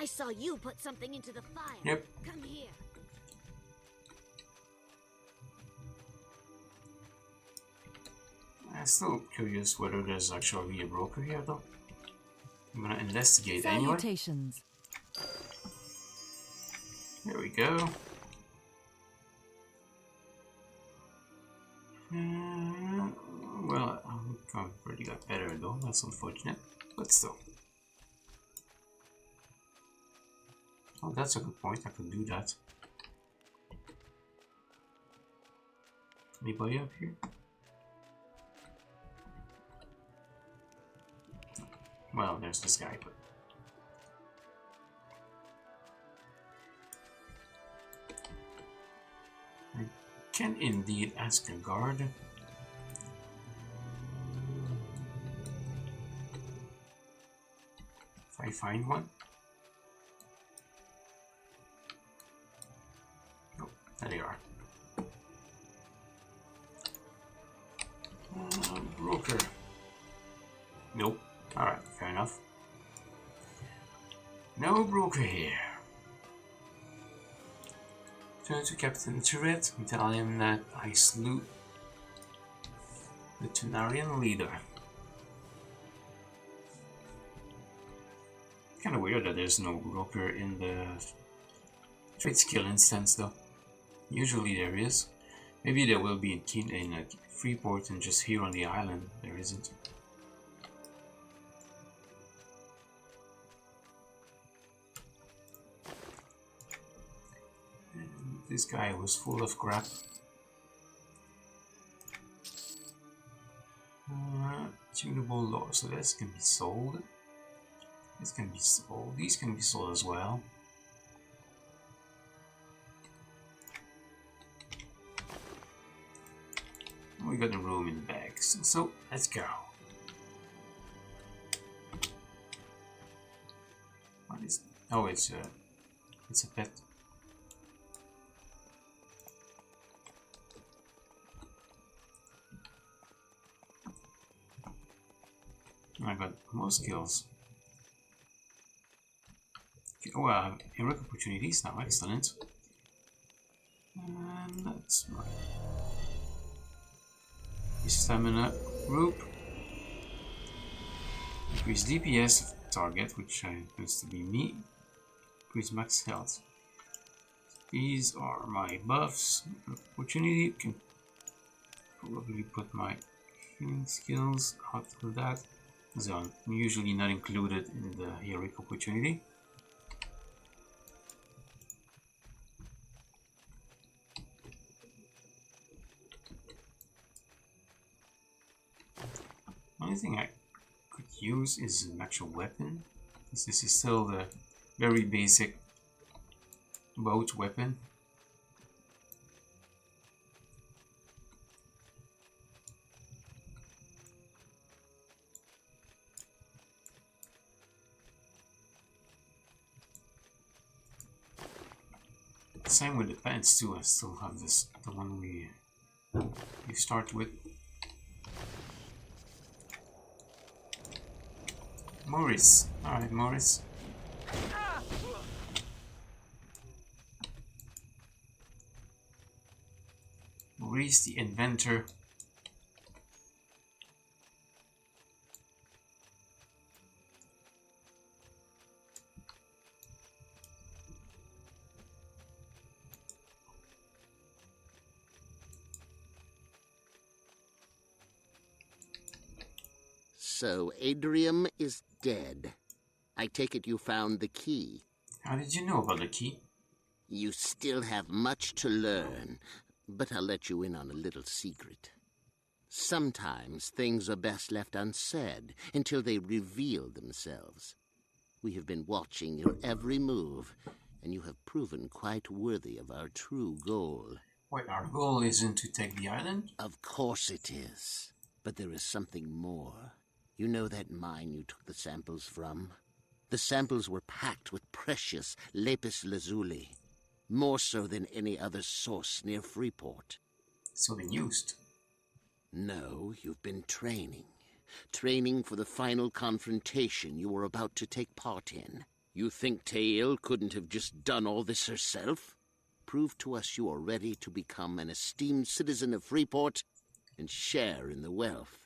I saw you put something into the fire. Yep. Come here. I'm still curious whether there's actually a broker here, though. I'm gonna investigate anyway. Salutations. There we go. Well, I already got better though. That's unfortunate, but still. Oh, that's a good point. I could do that. Anybody up here? Well, there's this guy, but I can indeed ask a guard. If I find one. Oh, there they are. Broker. Nope. Alright, fair enough. No broker here. Turn to Captain Turret and tell him that I slew the Tunarian leader. Kinda weird that there's no broker in the trade skill instance though. Usually there is. Maybe there will be in Freeport, and just here on the island there isn't. This guy was full of crap. Tunable law, so this can be sold. This can be sold. These can be sold as well. We got the room in the bags, so let's go. What is? Oh, it's a pet. I got more skills. Oh, I have heroic opportunities now. Excellent. And that's right. Stamina group. Increase DPS of target, which happens to be me. Increase max health. These are my buffs. Opportunity can probably put my healing skills out of that. So I'm usually not included in the heroic opportunity. Only thing I could use is an actual weapon. This is still the very basic boat weapon. Same with the pants too. I still have this, the one we start with. Maurice. Alright, Maurice. Maurice the inventor. So, Adrium is dead. I take it you found the key. How did you know about the key? You still have much to learn, but I'll let you in on a little secret. Sometimes things are best left unsaid until they reveal themselves. We have been watching your every move, and you have proven quite worthy of our true goal. Wait, our goal isn't to take the island? Of course it is. But there is something more. You know that mine you took the samples from? The samples were packed with precious lapis lazuli, more so than any other source near Freeport. So been used? No, you've been training. Training for the final confrontation you were about to take part in. You think Tael couldn't have just done all this herself? Prove to us you are ready to become an esteemed citizen of Freeport and share in the wealth.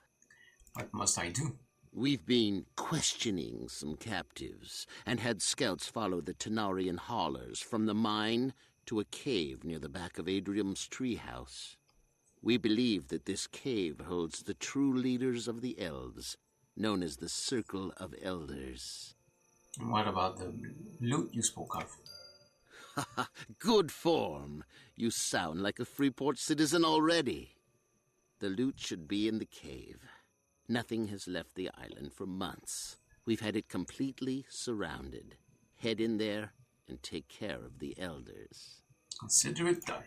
What must I do? We've been questioning some captives and had scouts follow the Tanarian haulers from the mine to a cave near the back of Adrium's treehouse. We believe that this cave holds the true leaders of the elves, known as the Circle of Elders. And what about the loot you spoke of? Good form. You sound like a Freeport citizen already. The loot should be in the cave. Nothing has left the island for months. We've had it completely surrounded. Head in there and take care of the elders. Consider it done.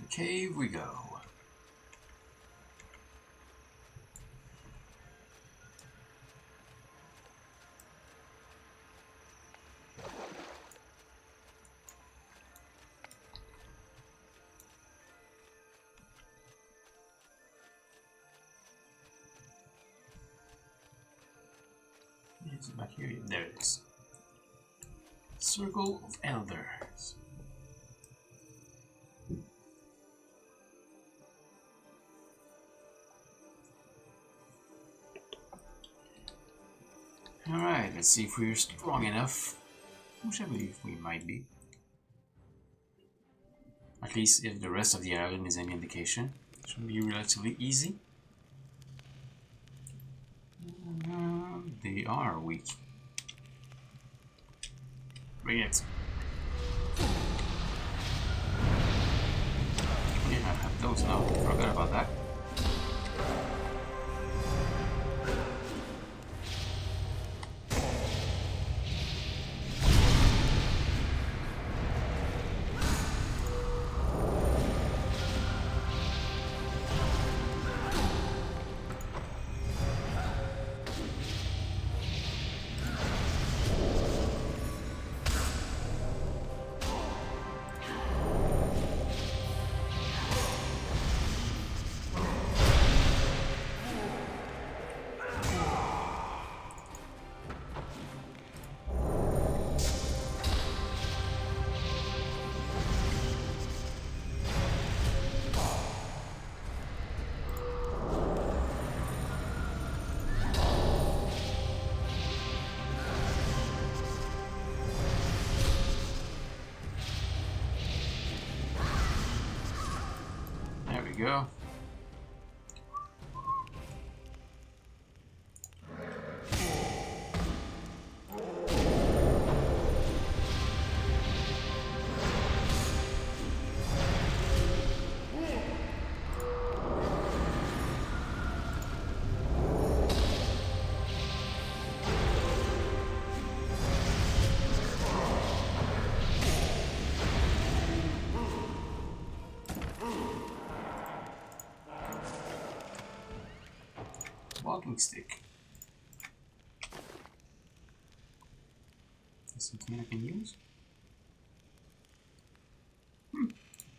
Cave we go. Is it back here? There it is. Circle of Elders. Alright, let's see if we're strong enough, which I believe we might be. At least if the rest of the island is any indication. It should be relatively easy. They are weak. Bring it. Yeah, I have those now. Forgot about that. Go. Walking stick. Is something I can use?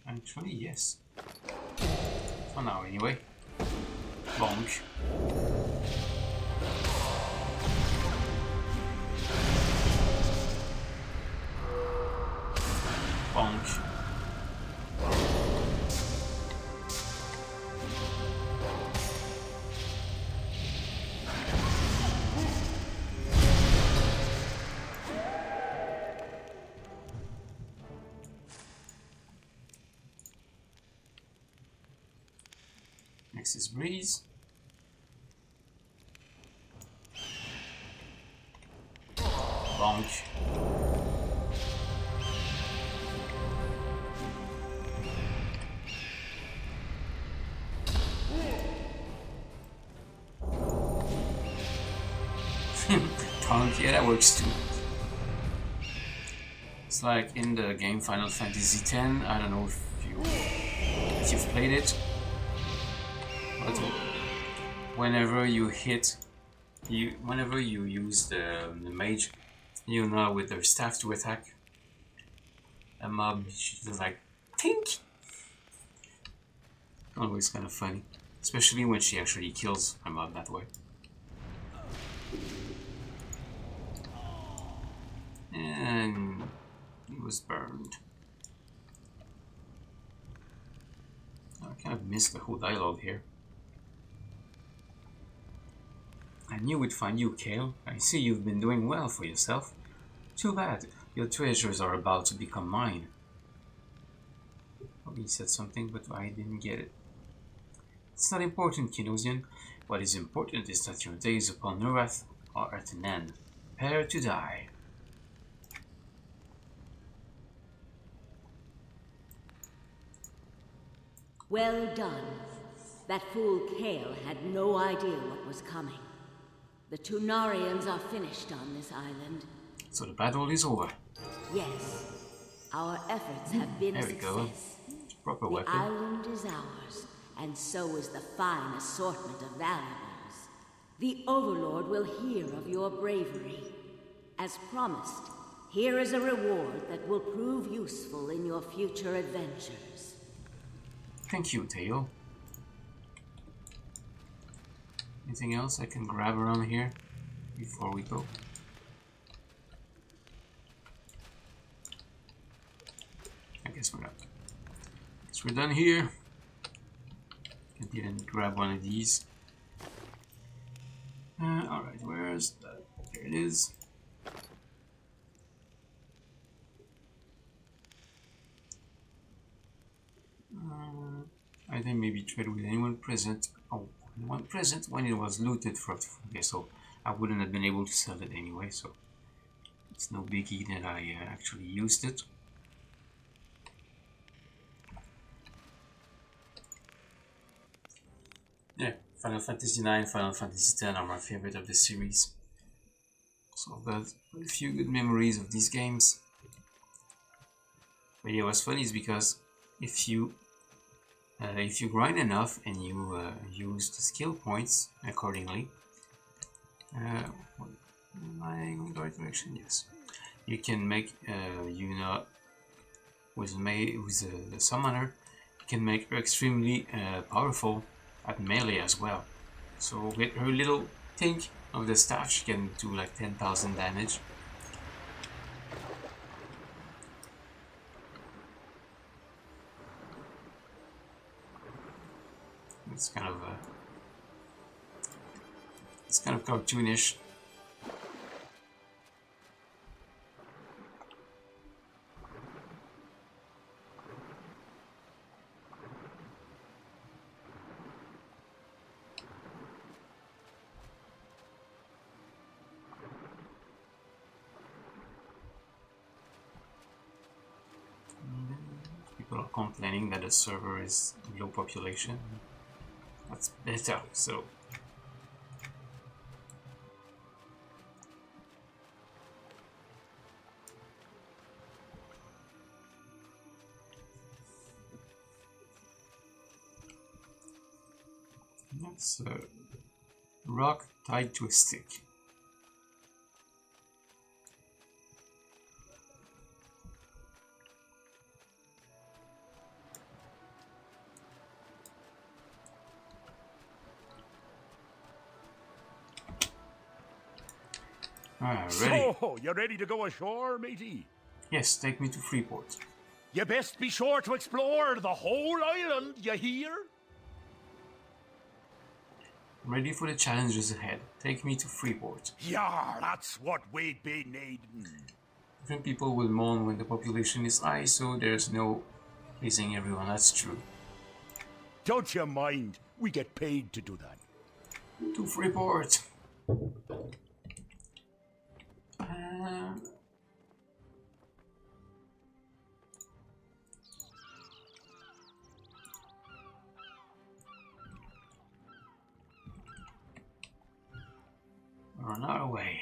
Actually, yes. For now, anyway. Bonk. Bonk. Next is breeze. Bonk. Tonk, yeah, that works too. It's like in the game Final Fantasy X. I don't know if you've played it. But whenever you use the mage, you know, with their staff to attack a mob, she's like tink. Always kind of funny, especially when she actually kills a mob that way. And he was burned. I kind of missed the whole dialogue here. I knew we'd find you, Kale. I see you've been doing well for yourself. Too bad. Your treasures are about to become mine. Oh, he said something, but I didn't get it. It's not important, Kinosian. What is important is that your days upon Nurath are at an end. Prepare to die. Well done. That fool Kale had no idea what was coming. The Tunarians are finished on this island. So the battle is over. Yes. Our efforts have been a success. Proper the weapon. Island is ours, and so is the fine assortment of valuables. The Overlord will hear of your bravery. As promised, here is a reward that will prove useful in your future adventures. Thank you, Tail. Anything else I can grab around here before we go? I guess we're not. Guess we're done here. Can't even grab one of these. Alright, where's that? There it is. I think maybe trade with anyone present. Oh, anyone present when it was looted for. Okay, so I wouldn't have been able to sell it anyway, so it's no biggie that I actually used it. Yeah, Final Fantasy IX, Final Fantasy X are my favorite of the series. So I've got a few good memories of these games. But yeah, what's funny is because if you grind enough and you use the skill points accordingly, am I going the right direction? Yes. You can make Yuna with a summoner. You can make her extremely powerful at melee as well. So with her little tink of the staff, she can do like 10,000 damage. It's kind of cartoonish. People are complaining that the server is low population. That's better, so that's a rock tied to a stick. Ready. So, you ready to go ashore, matey? Yes, take me to Freeport. You best be sure to explore the whole island, you hear? I'm ready for the challenges ahead. Take me to Freeport. Yeah, that's what we'd be needing. Different people will mourn when the population is high, so there's no pleasing everyone, that's true. Don't you mind, we get paid to do that. To Freeport. We're on our way.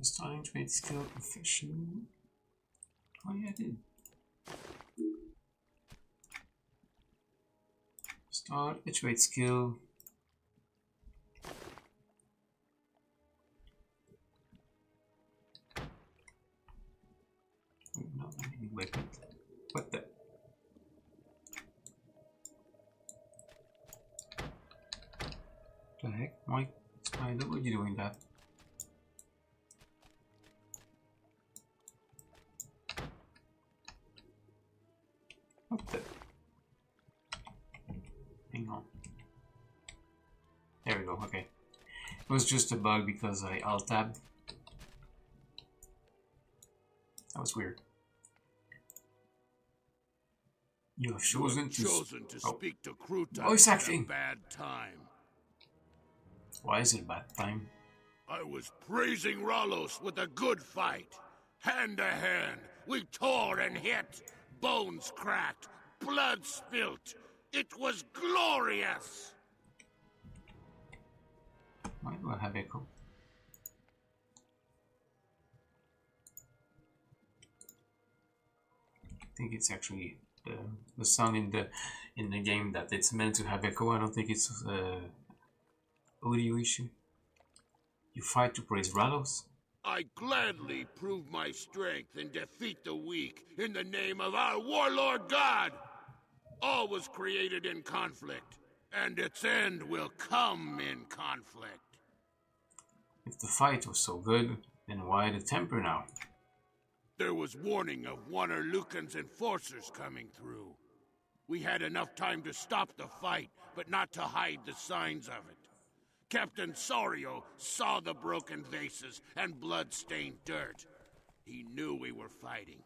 Starting trade skill profession. Oh yeah, I did. Start a trade skill. No, any weapon. What the? The heck, Mike? Why are you doing that? What the? Hang on. There we go, okay. It was just a bug because I alt-tabbed. That was weird. You have chosen to speak to Kruta voice at acting. a bad time. Why is it a bad time? I was praising Ralos with a good fight. Hand to hand, we tore and hit. Bones cracked, blood spilt. It was glorious! Why do I have echo? I think it's actually the sound in the game that it's meant to have echo. I don't think it's audio issue. You fight to praise Ralos? I gladly prove my strength and defeat the weak in the name of our warlord god. All was created in conflict, and its end will come in conflict. If the fight was so good, then why the temper now? There was warning of Warner Lucan's enforcers coming through. We had enough time to stop the fight, but not to hide the signs of it. Captain Sorio saw the broken vases and blood-stained dirt. He knew we were fighting.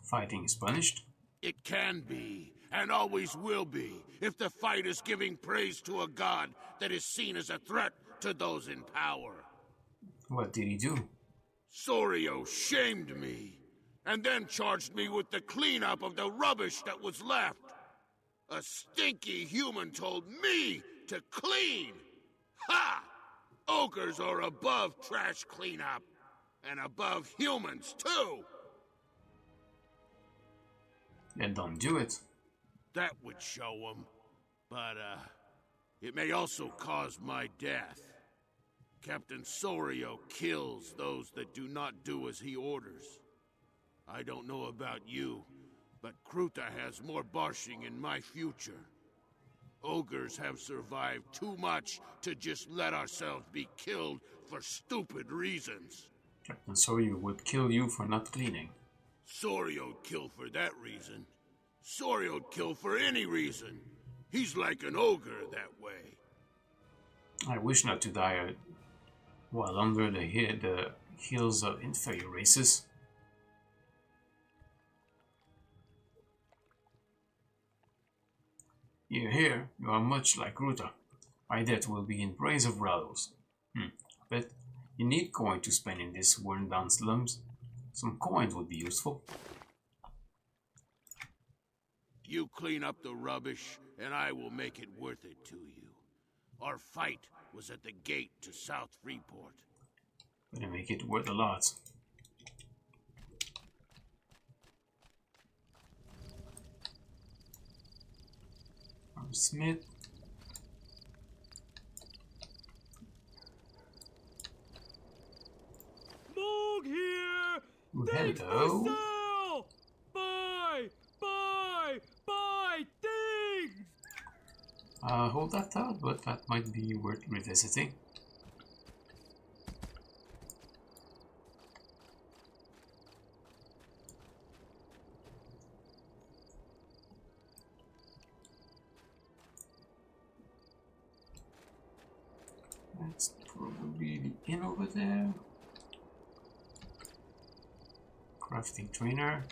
Fighting is punished? It can be, and always will be, if the fight is giving praise to a god that is seen as a threat to those in power. What did he do? Sorio shamed me, and then charged me with the cleanup of the rubbish that was left. A stinky human told me to clean! Ha! Ogres are above trash cleanup, and above humans, too! Then don't do it. That would show them. But, it may also cause my death. Captain Sorio kills those that do not do as he orders. I don't know about you, but Kruta has more barshing in my future. Ogres have survived too much to just let ourselves be killed for stupid reasons. Captain Sorio would kill you for not cleaning. Sorio'd kill for that reason. Sorio'd kill for any reason. He's like an ogre that way. I wish not to die while under the heels of inferior races. Here, you are much like Ruta. My death will be in praise of Ralos. But you need coin to spend in these worn down slums. Some coins would be useful. You clean up the rubbish, and I will make it worth it to you. Our fight was at the gate to South Freeport. Gonna make it worth a lot. Smith. Moog here! Ooh, Things for hello. sale! Buy things! Hold that thought, but that might be worth revisiting. That's probably the inn over there. Crafting trainer.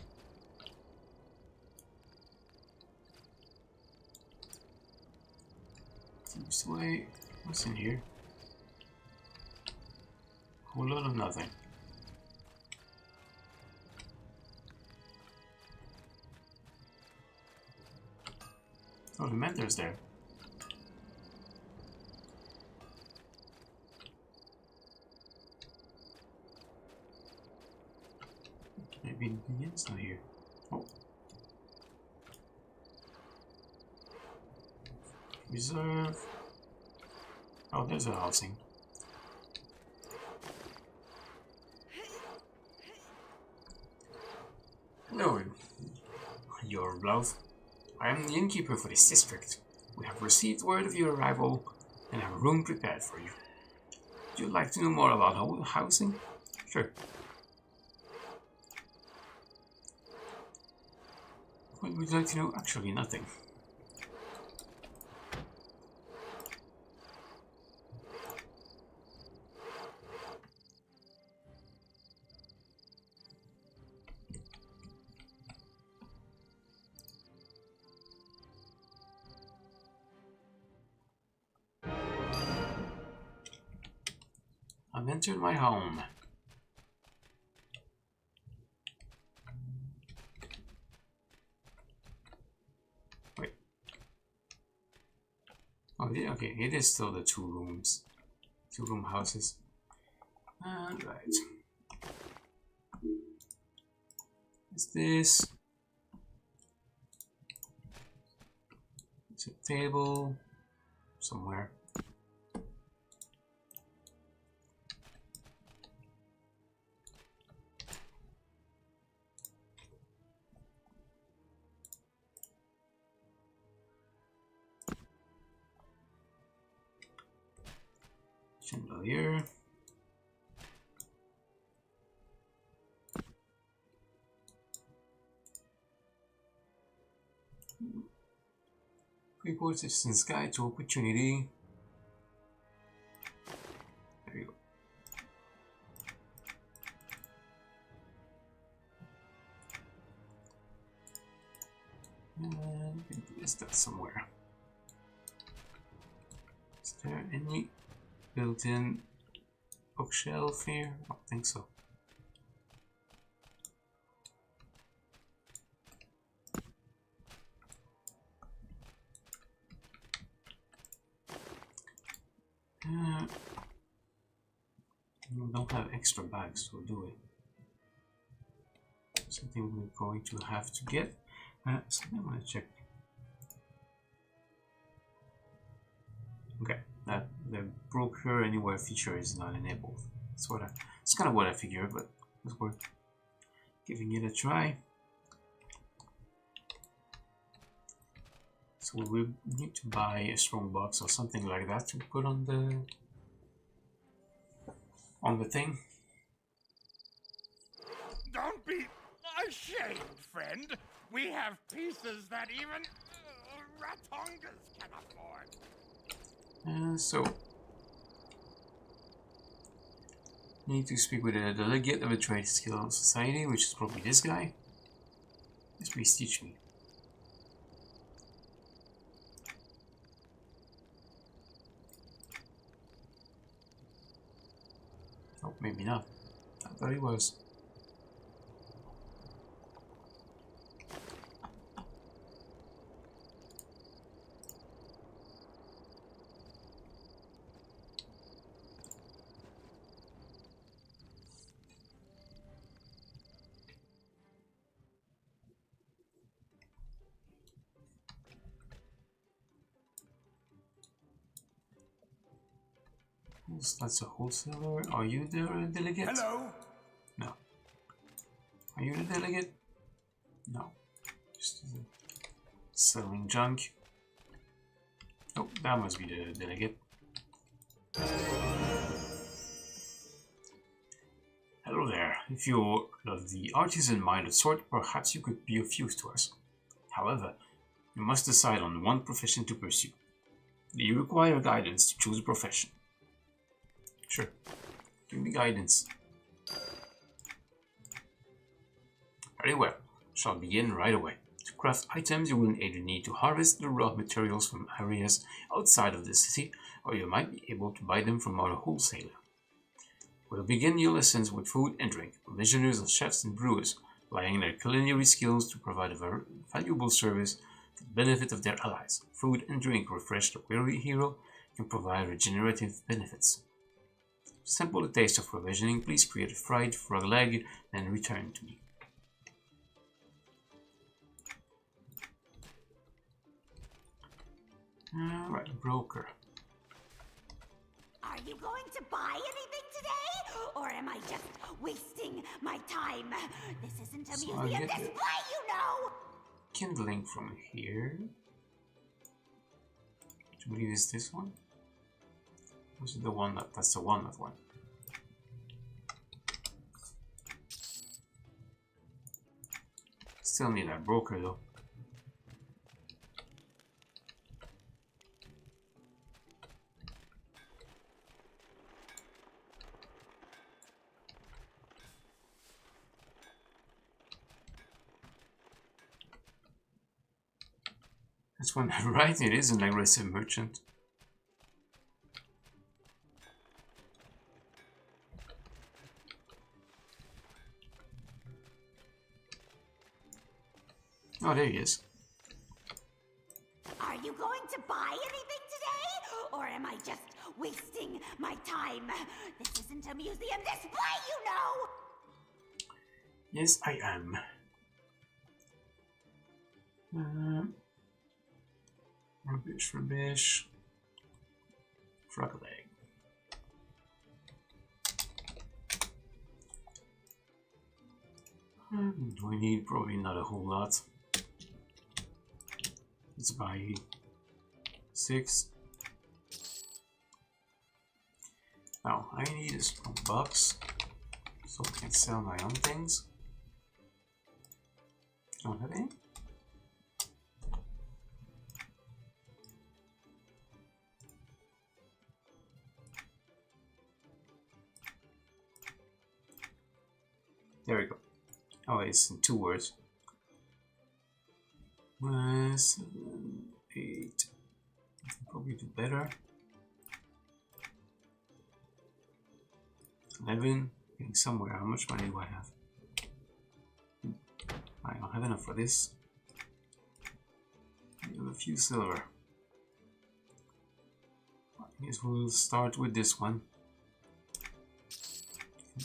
This way. What's in here? Whole lot of nothing. Oh, the mentor's there. Maybe anything else not here. Oh. Reserve. Oh, there's a housing. Hello, your bluff. I am the innkeeper for this district. We have received word of your arrival and have a room prepared for you. Would you like to know more about housing? Sure. What would you like to know? Actually, nothing. I've entered my home. Wait. Oh, yeah, okay, it is still the 2 rooms. 2-room houses. Right. Is this? It's a table somewhere. Chandelier. Freeport Citizens Guide to Opportunity. There you go. And is that somewhere? Is there any built-in bookshelf here? I don't think so. We don't have extra bags, so do it. Something we're going to have to get. Something I want to check. Okay, that the broker anywhere feature is not enabled. It's kind of what I figured, but it's worth giving it a try. So we need to buy a strong box or something like that to put on the thing. Don't be ashamed, friend. We have pieces that even Ratongas can afford. So need to speak with a delegate of a trade skill society, which is probably this guy. Yes, please teach me. Oh, maybe not. I thought he was. That's a wholesaler. Are you the delegate? Hello? No. Are you the delegate? No. Just selling junk. Oh, that must be the delegate. Hello there. If you're of the artisan-minded sort, perhaps you could be of use to us. However, you must decide on one profession to pursue. Do you require guidance to choose a profession? Sure. Give me guidance. Very well. Shall begin right away. To craft items, you will either need to harvest the raw materials from areas outside of the city, or you might be able to buy them from our wholesaler. We'll begin your lessons with food and drink. Provisioners are chefs and brewers, applying their culinary skills to provide a valuable service for the benefit of their allies. Food and drink refresh the weary hero and provide regenerative benefits. Sample a taste of provisioning. Please create a fried frog leg, then return to me. Alright, broker. Are you going to buy anything today? Or am I just wasting my time? This isn't a So I museum get display, you know! Kindling from here. I believe is this one. Or is it the one that's the walnut one? Still need that broker though. That's one, right? It is an aggressive merchant. Oh, there he is. Are you going to buy anything today? Or am I just wasting my time? This isn't a museum display, you know! Yes, I am. Rubbish. Frog leg. Do we need? Probably not a whole lot. Let's buy 6. Now, I need a strong box so I can sell my own things. Don't have any. There we go. Oh, it's in 2 words. 7, 8. I can probably do better. 11. Getting somewhere. How much money do I have? I don't have enough for this. I have a few silver. I guess we'll start with this one.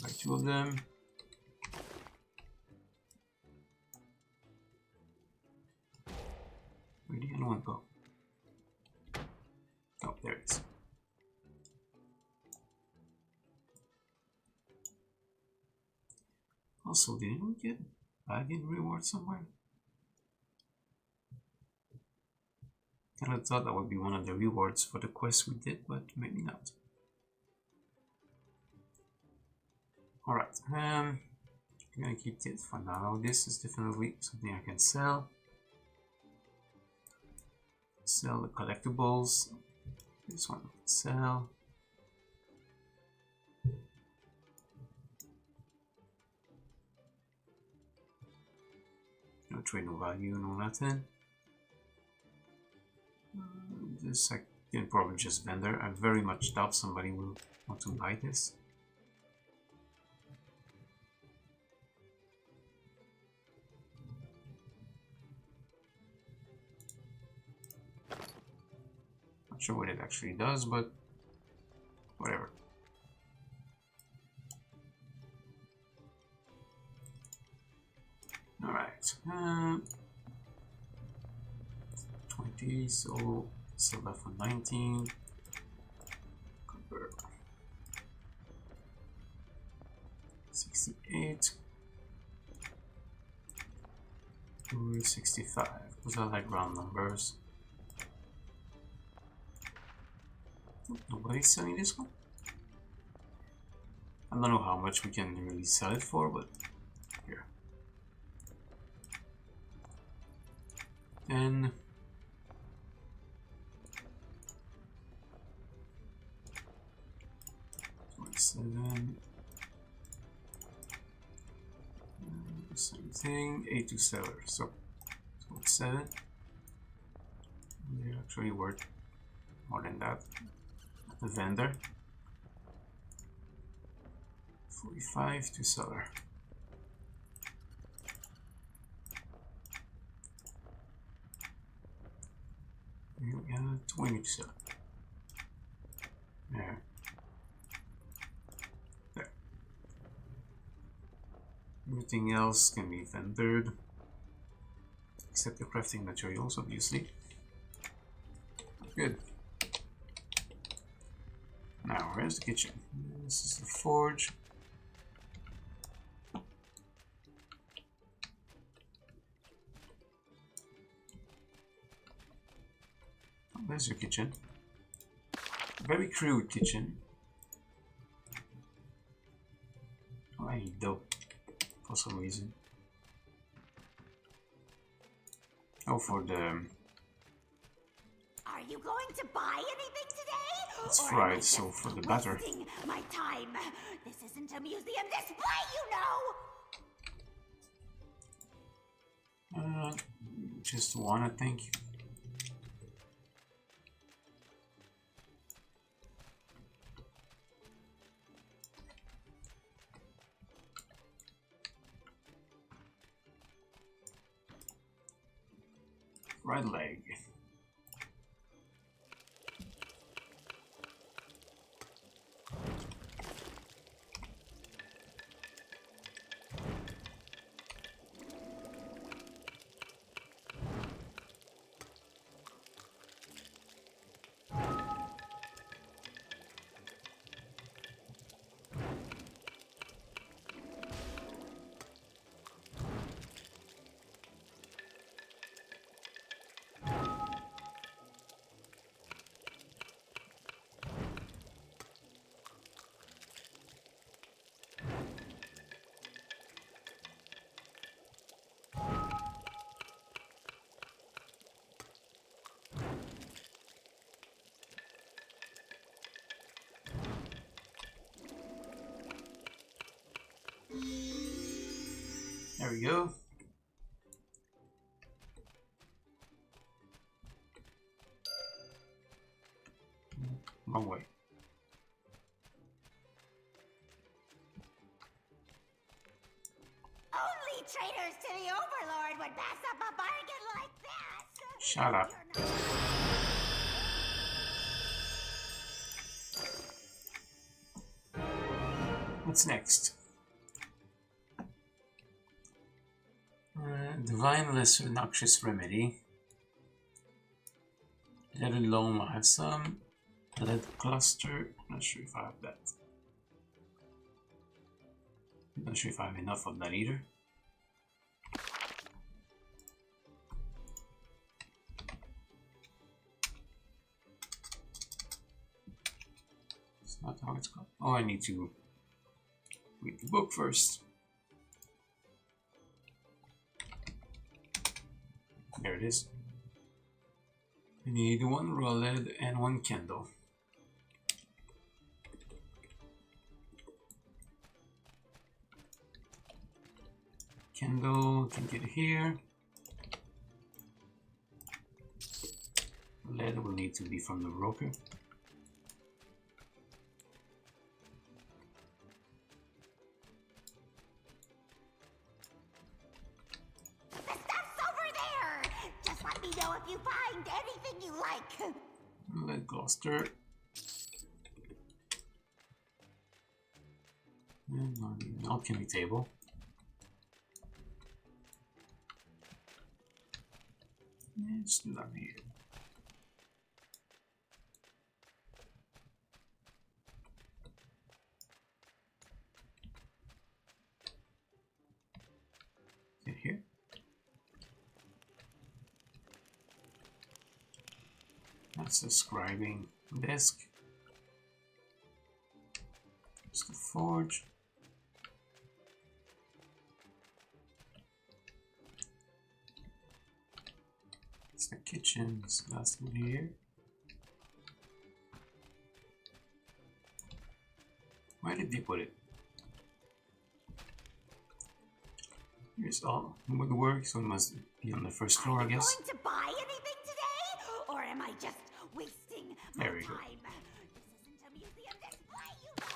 Buy 2 of them. Where did the other one go? Oh, there it is. Also, didn't we get bargain reward somewhere? Kind of thought that would be one of the rewards for the quest we did, but maybe not. Alright, I'm gonna keep this for now. This is definitely something I can sell. Sell the collectibles. This one I can sell. No trade, no value, no nothing. This I can probably just vendor. I very much doubt somebody will want to buy this. Not sure what it actually does, but whatever. Alright, 20, so sell that for 19. Copper. 68. 65. Those are like round numbers. Nobody's selling this one? I don't know how much we can really sell it for, but here. And 27. Same thing, 8 to seller. So it's 7. They're actually worth more than that. The vendor. 45 to seller. Here we have 20 to seller. There. There. Everything else can be vendored. Except the crafting materials, obviously. Good. Now, where's the kitchen? This is the forge. Oh, there's your kitchen. Very crude kitchen. Oh, I need dope for some reason. Oh, for the... Are you going to buy anything today? It's Or am I fried, just so for the batter. wasting my time. This isn't a museum display, you know. Just one, I think. Right leg. There we go. Wrong way. Only traitors to the Overlord would pass up a bargain like that. Shut up. What's next? Divine Lesser Noxious Remedy. Lead Loam, I have some. Lead Cluster, not sure if I have that. Not sure if I have enough of that either. It's not how it's called. Oh, I need to read the book first. There it is. We need one raw lead and one candle. Candle can get here. Lead will need to be from the broker. Know if you find anything you like. Lead cluster. And on the alchemy table. Let's do that here. Here. That's the scribing desk. It's the forge. It's the kitchen. It's the last one here. Where did they put it? Here's all woodwork, so it must be on the first floor, I guess. Going to buy anything today, or am I just wasting my There we go. time? This isn't a museum display, you know.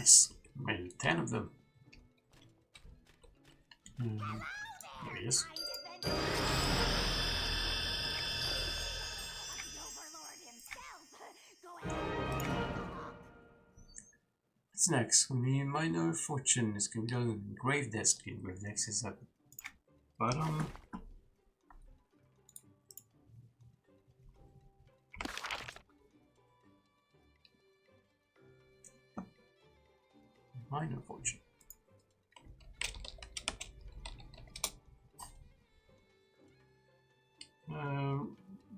Nice. Made 10 of them. There he is. What's next? We need minor fortune. It's going to go to the grave desk. The grave desk is at the bottom. Minor fortune.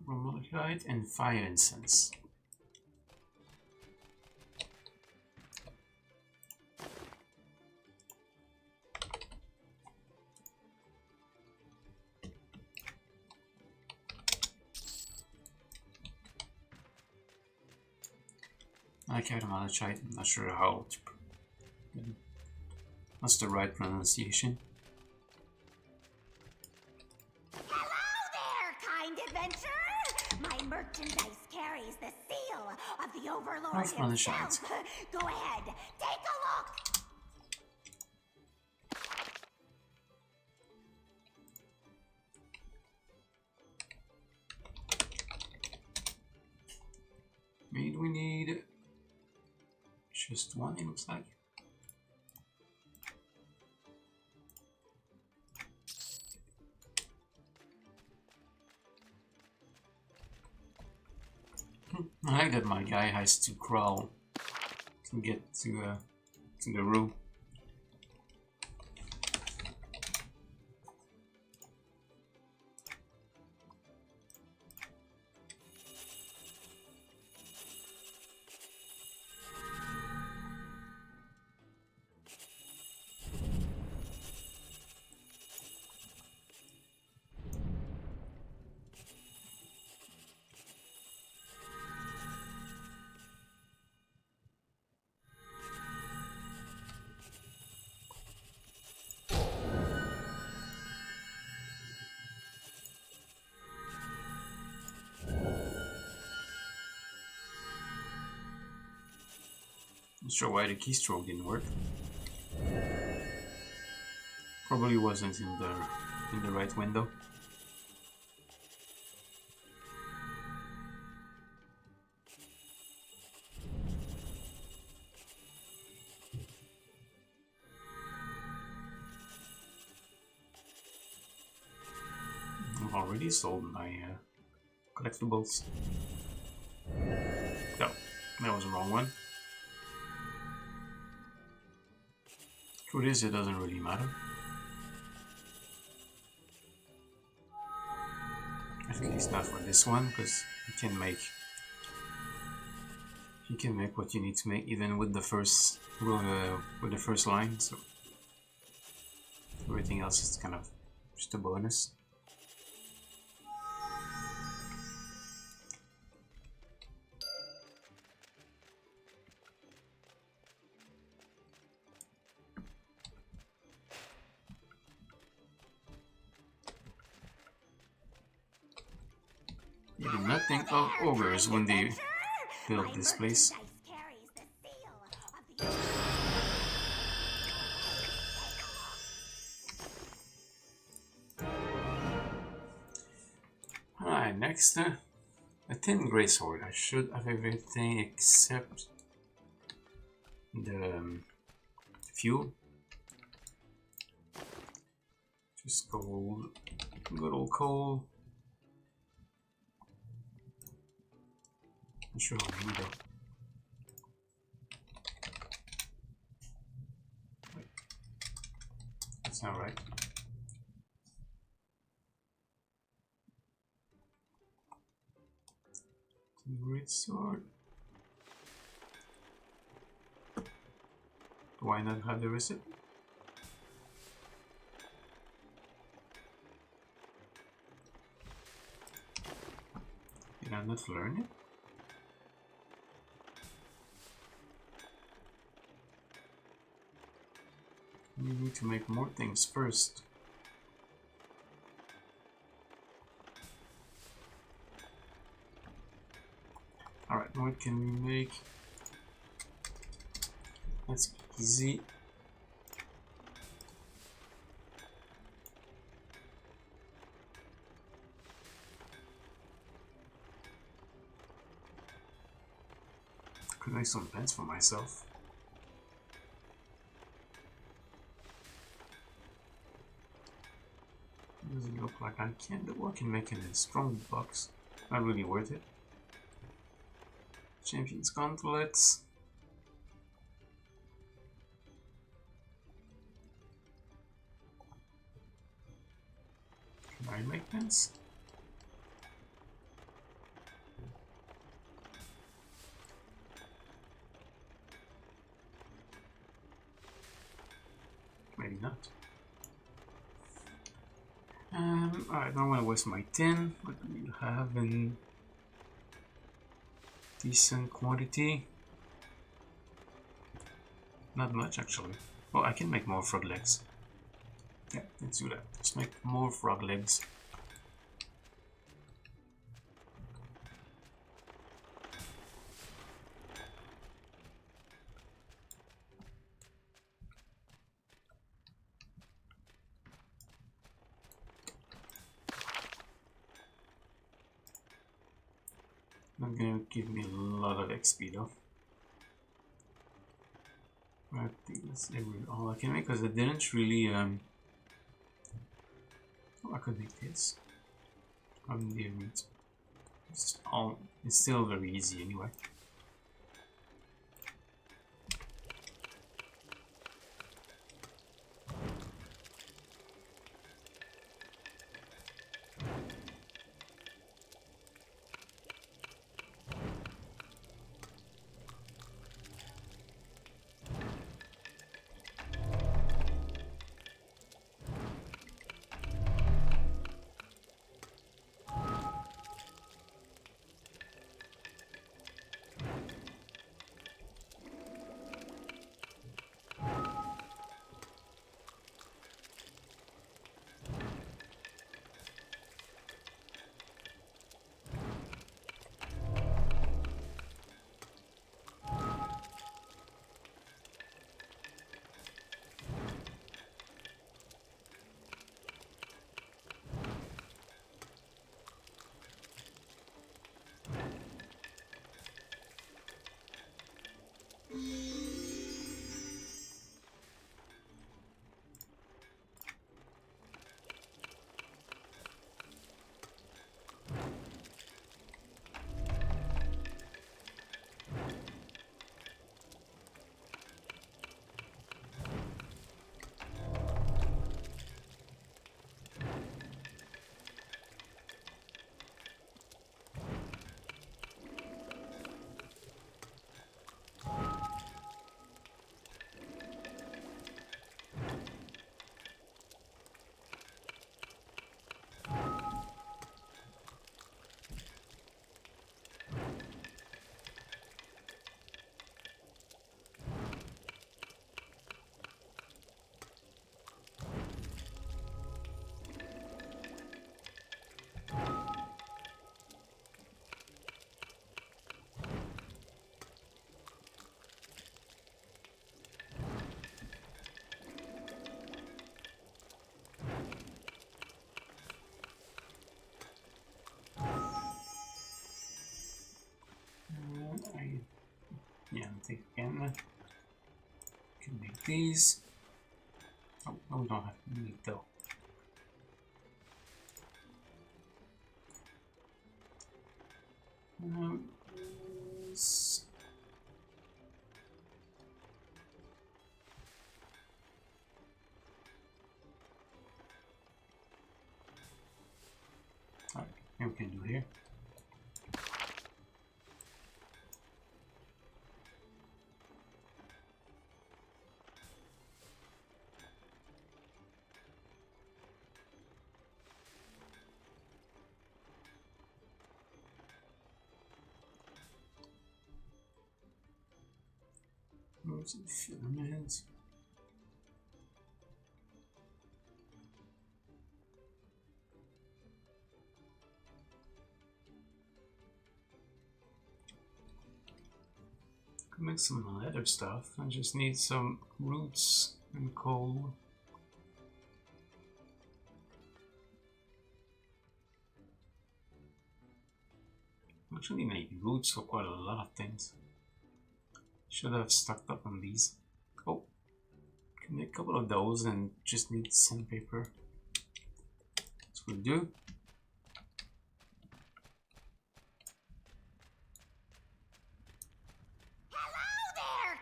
Bromolyte and fire incense. I can't malachite. I'm not sure how to. What's the right pronunciation? Hello there, kind adventurer! My merchandise carries the seal of the Overlord himself. Go ahead, take a look! We need just one, it looks like. I like that my guy has to crawl to get to the room. Not sure why the keystroke didn't work. Probably wasn't in the right window. I've already sold my collectibles. No, that was the wrong one. Truth is, it doesn't really matter. At least not for this one, because you can make what you need to make even with the first line. So everything else is kind of just a bonus. They did not think of ogres when they built this place. Alright, next, a thin grey sword. I should have everything except the fuel. Just gold, good old coal. Not sure how many though. Wait. That's not right. Great sword. Do I not have the recipe? Did I not learn it? We need to make more things first. Alright, what can we make? That's easy. Could make some pens for myself. Doesn't look like I can do. I can make it in strong box. Not really worth it. Champions gauntlets. Can I make pens? Maybe not. Alright, don't want to waste my tin. What do we have in decent quantity? Not much actually. Oh, I can make more frog legs. Yeah, let's do that. Let's make more frog legs. Not gonna give me a lot of XP though. I think that's all I can make because I didn't really oh, I could make this. It's still very easy anyway. Yeah, I think again. Can make these. Oh, no, we don't have meat though. s- Alright, we can do here. Oops, filaments. Could make some leather stuff. I just need some roots and coal. Actually, maybe roots for quite a lot of things. Should have stocked up on these. Oh, can make a couple of those and just need sandpaper. This will do.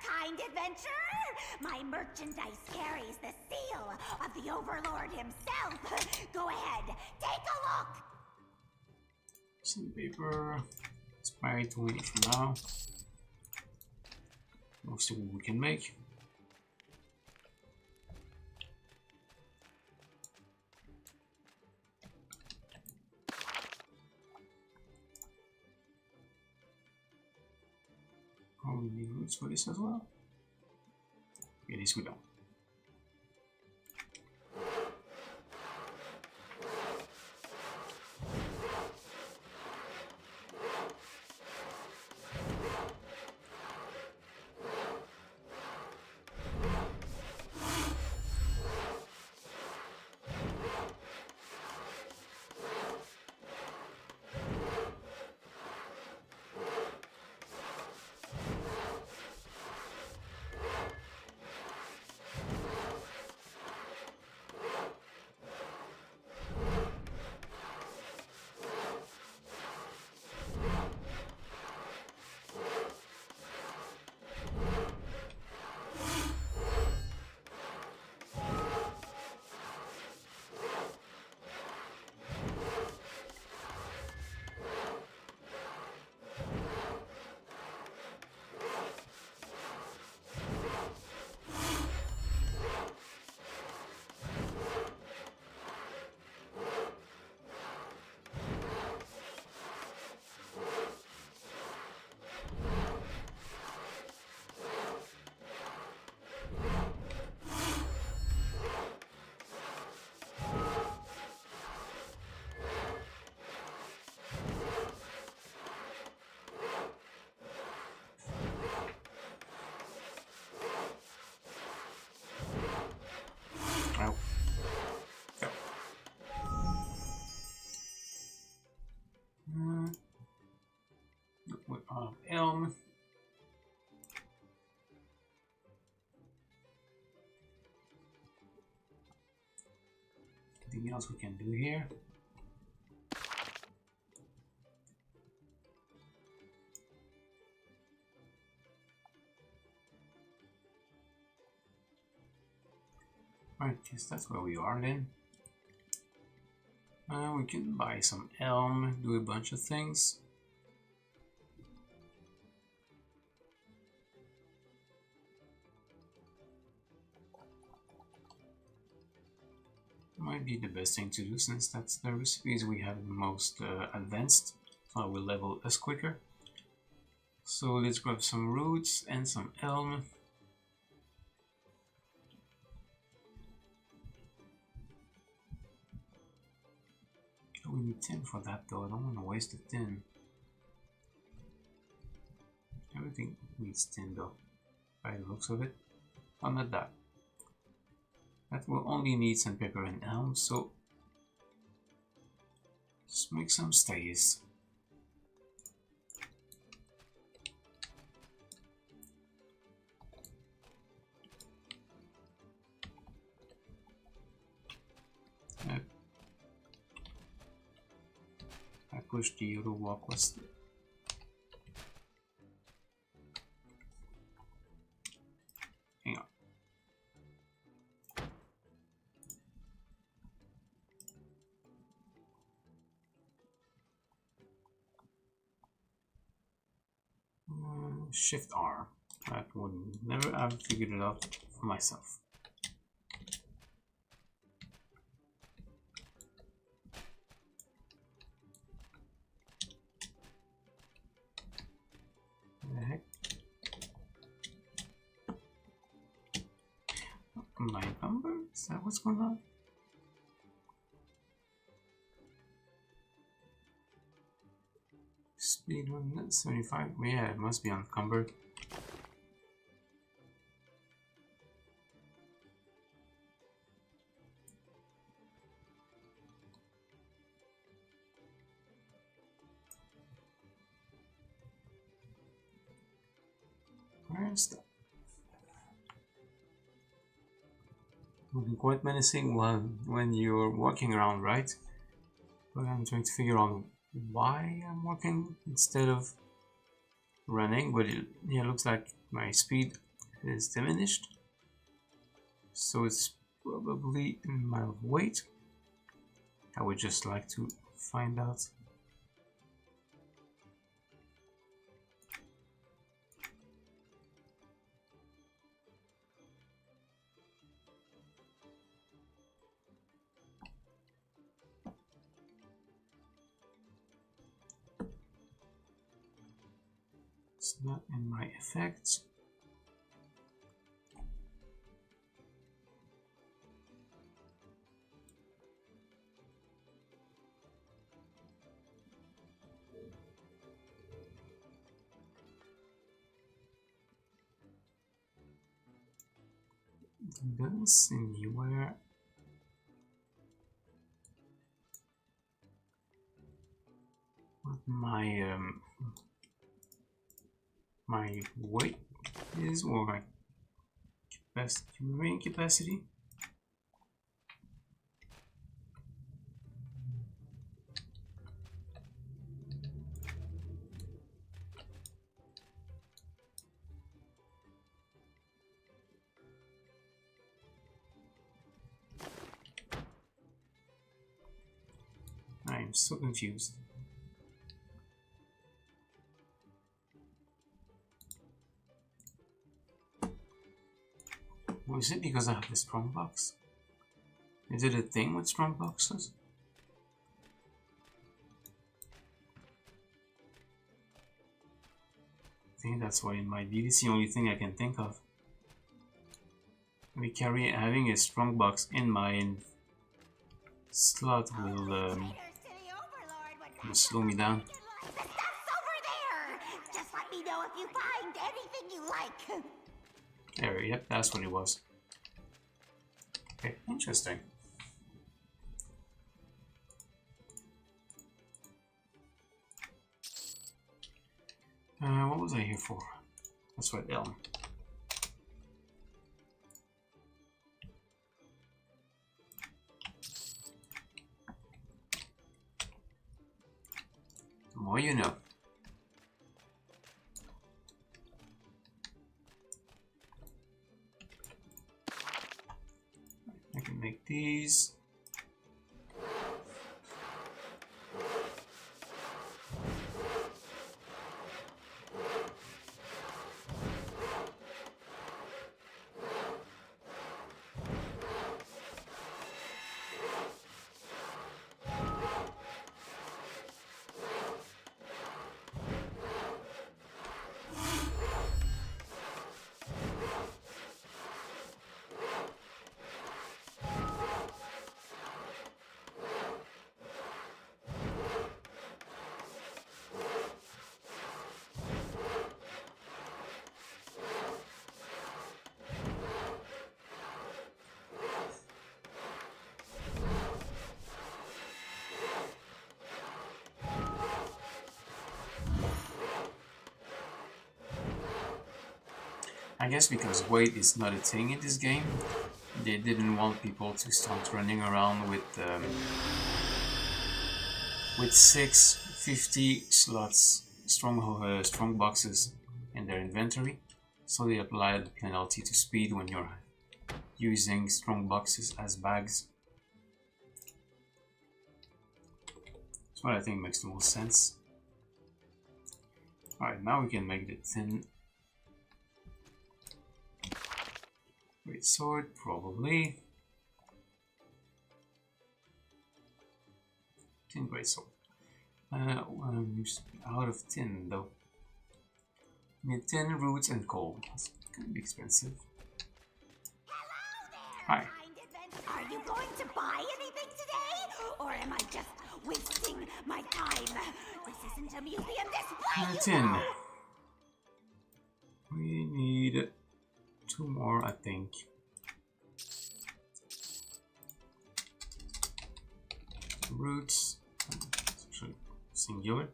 Kind adventurer! My merchandise carries the seal of the Overlord himself. Go ahead, take a look! Sandpaper. It's probably too many for now. We'll see what we can make. Oh, we need roots for this as well. At least we don't. Elm. Anything else we can do here? Right, guess that's where we are then. We can buy some elm, do a bunch of things. Might be the best thing to do since that's the recipes we have most advanced, so will level us quicker. So let's grab some roots and some elm. We need 10 for that though, I don't want to waste the 10. Everything needs 10 though, by the looks of it. Oh, not that. That will only need sandpaper and elm, so just make some stays. I pushed the other walk was. Hang on. Shift R. That would never have figured it out for myself. What the heck? My number? Is that what's going on? Speed 175. Yeah, it must be unencumbered. stop. Looking quite menacing when you're walking around, right? But I'm trying to figure out why I'm walking instead of running. But it looks like my speed is diminished, so it's probably in my weight. I would just like to find out. It's not in my effects. It doesn't seem anywhere. What my weight is, or my carrying capacity. I am so confused. Was it because I have the strong box? Is it a thing with strong boxes? I think that's what it might be. It's the only thing I can think of. Having a strong box in my slot will slow me down. The stuff's over there! Just let me know if you find anything you like. There, yep, that's what it was. Okay, interesting. What was I here for? That's right, Elm. The more you know. I can make these. I guess because weight is not a thing in this game, they didn't want people to start running around with 650 slots strong boxes in their inventory, so they applied the penalty to speed when you're using strong boxes as bags. That's what I think makes the most sense. Alright, now we can make the thin great sword, probably. Tin great sword. Out of tin though. Need tin, roots, and coal. That's gonna be expensive. Hi. Are you going to buy anything today? Or am I just wasting my time? This isn't a museum display, Tin. We need 2 more, I think. Roots. It's actually singular.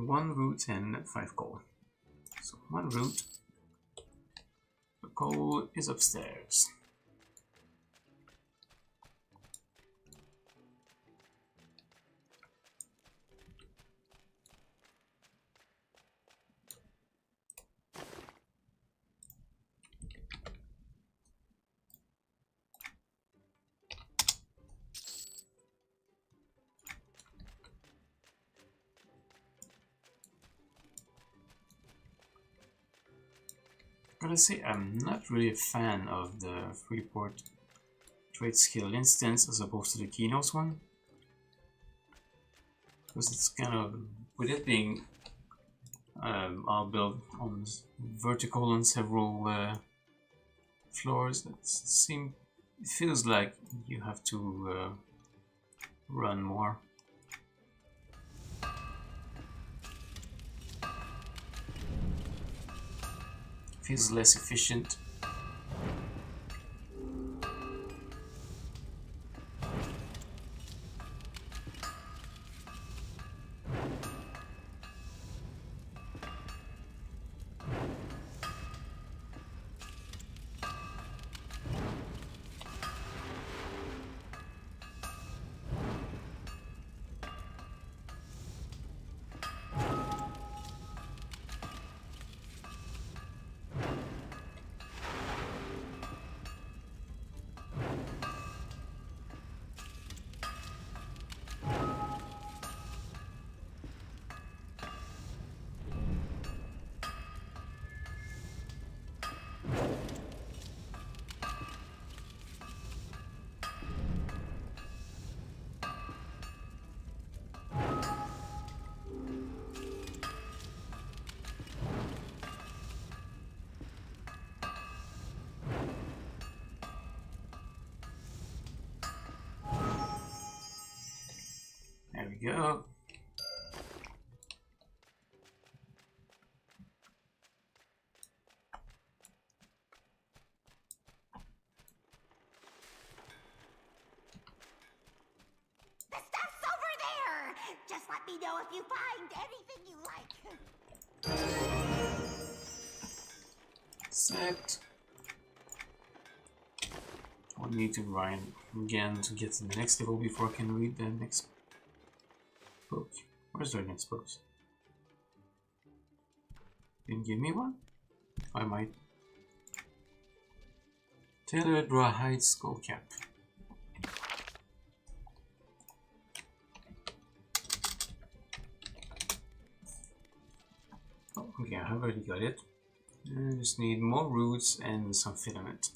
1 root and 5 coal. So 1 root. The coal is upstairs. Gotta say, I'm not really a fan of the Freeport trade skill instance as opposed to the Keynotes one. Because it's kind of, with it being, I'll build on vertical on several floors, it feels like you have to run more. Feels less efficient. There we go. The stuff's over there! Just let me know if you find anything you like. Set. I'll need to grind again to get to the next level before I can read the next book. Where's the next book? Didn't give me one? I might. Tailored Rawhide Skull Cap. Oh, okay, I've already got it. I just need more roots and some filament.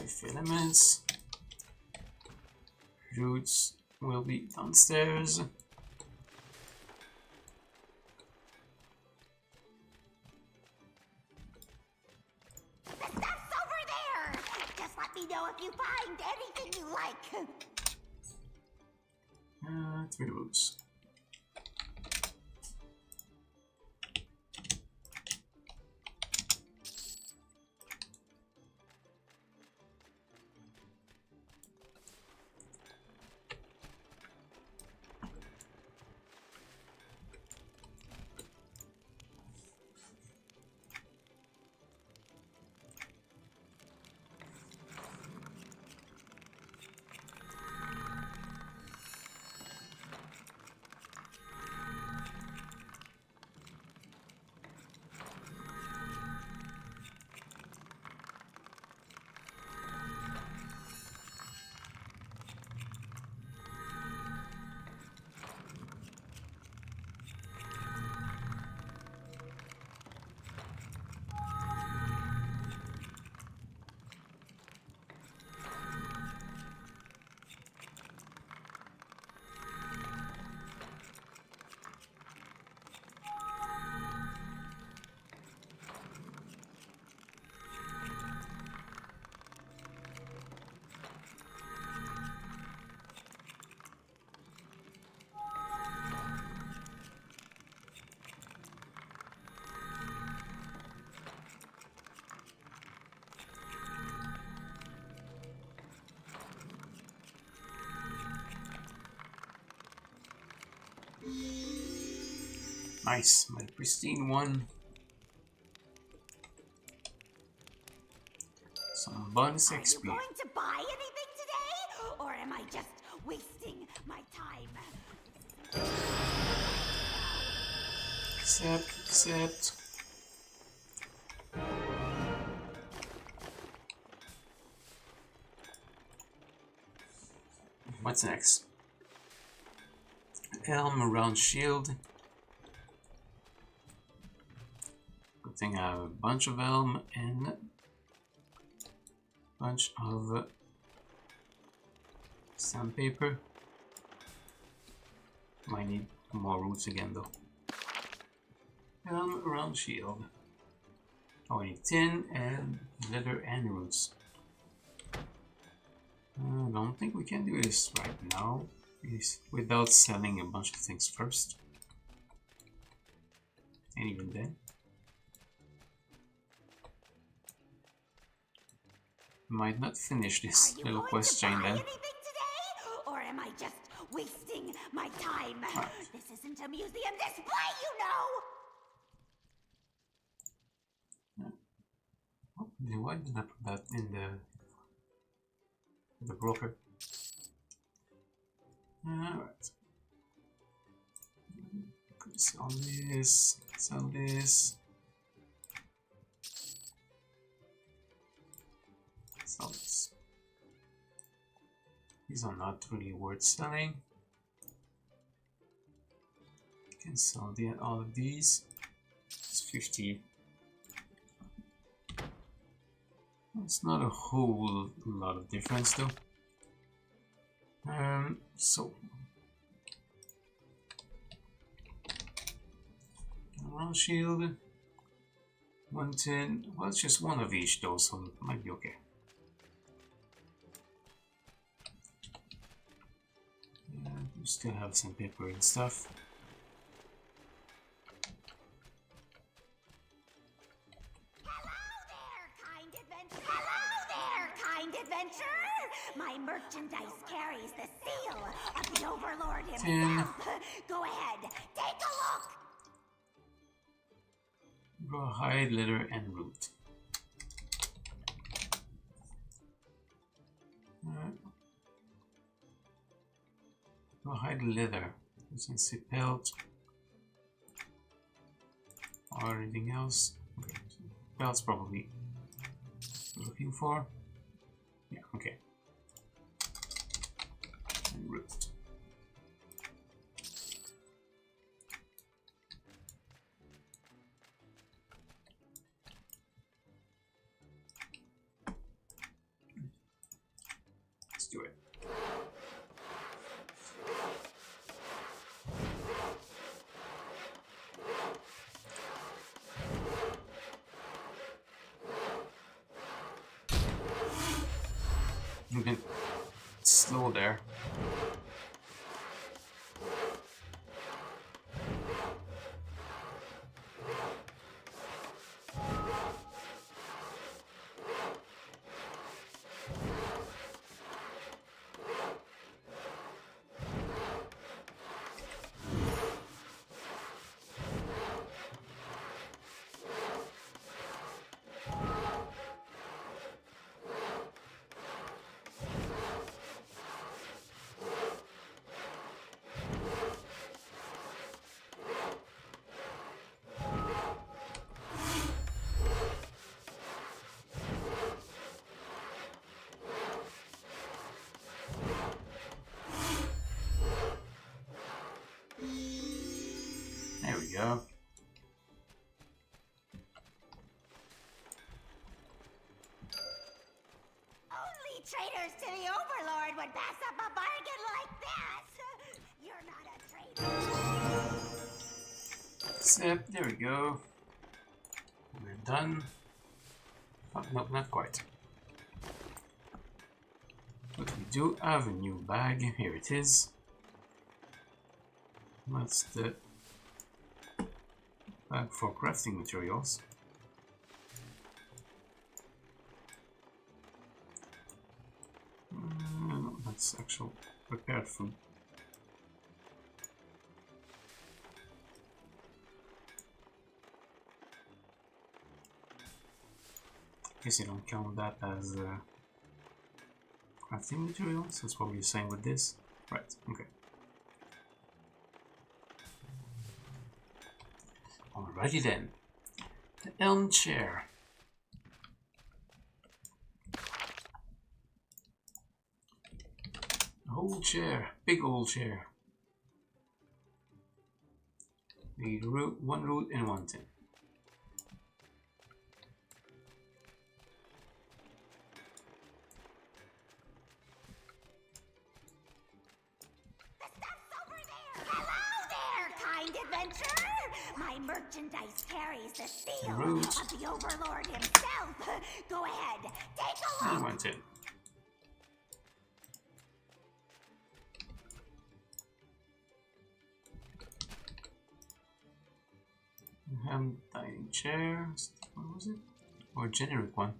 Filaments. Roots will be downstairs. The stuff's over there! Just let me know if you find anything you like. 3 roots. Nice, my pristine one. Some bonus XP. Are you going to buy anything today? Or am I just wasting my time? Accept. What's next? Helm, round shield. Good thing I have a bunch of helm and a bunch of sandpaper. Might need more roots again though. Helm, round shield. Oh, I need tin and leather and roots. I don't think we can do this right now without selling a bunch of things first. And even then. Might not finish this little quest chain then. Or am I just wasting my time? Right. This isn't a museum display, you know! Why did I put that in the broker? Alright. Sell this, sell this. Sell this. These are not really worth selling. You can sell all of these. It's 50. It's not a whole lot of difference though. So round shield, 110. Well, it's just one of each though, so it might be okay. We still have some paper and stuff. My merchandise carries the seal of the Overlord himself. Go ahead, take a look. Rawhide, leather, and root. Rawhide, leather. You can see pelt or anything else. Okay, so pelt's probably what we're looking for. Yeah, okay. And root. Let's do it. You can slow there. There we go. Only traitors to the Overlord would pass up a bargain like this. You're not a traitor. Except, there we go. We're done. Oh, no, not quite. But we do have a new bag. Here it is. That's the bag for crafting materials. No, that's actual prepared food. guess you don't count that as crafting materials. That's what we're saying with this. Right, okay. Alrighty then. The elm chair. A whole chair. Big old chair. Need root, 1 root and 1 tin. Adventure! My merchandise carries the seal Root. of the Overlord himself. Go ahead, take a look. And 1 tin. Dining chairs. What was it? Or generic one?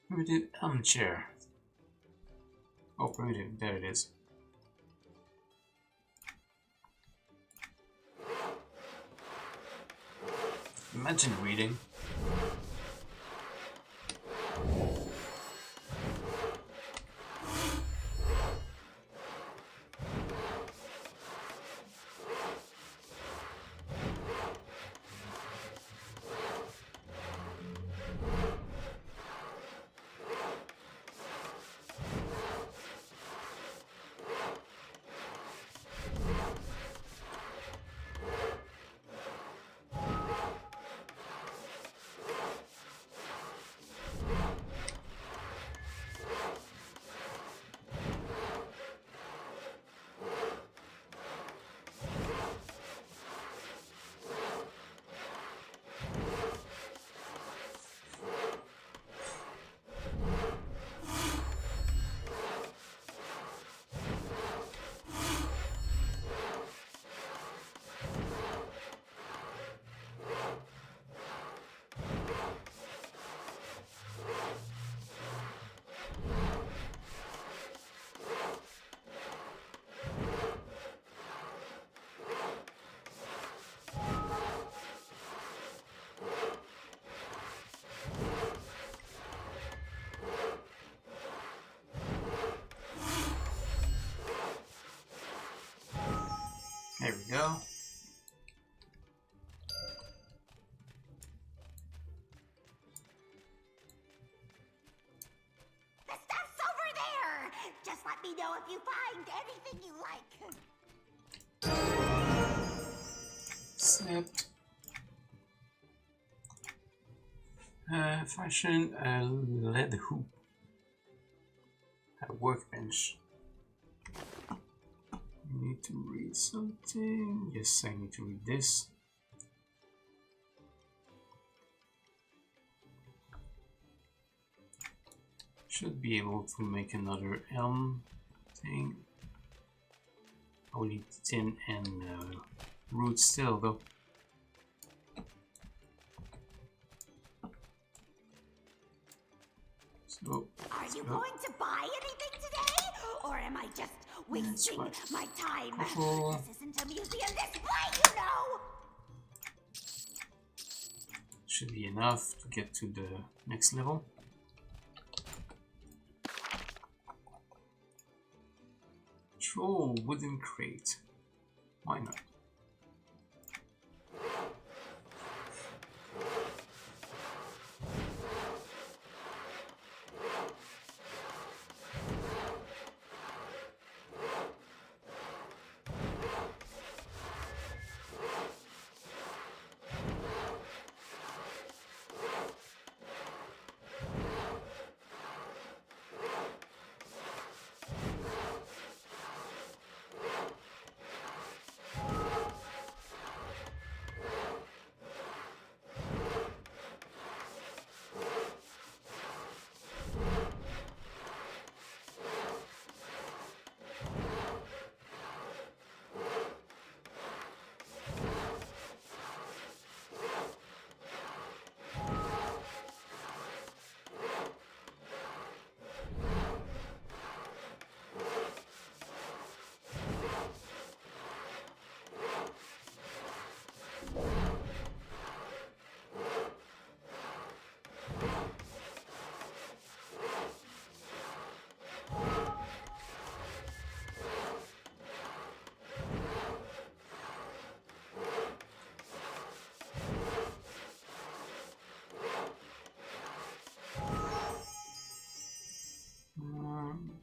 Primitive elm chair. Oh, primitive. There it is. Imagine reading. There we go. The stuff's over there! Just let me know if you find anything you like. Except fashion a lead hoop. A workbench. I need to read something. Yes, I need to read this. Should be able to make another elm thing. I will need tin and root still though. So, are you going to buy anything today? Or am I just wasting my time? This isn't a museum display, you know! Should be enough to get to the next level. Troll wooden crate. Why not?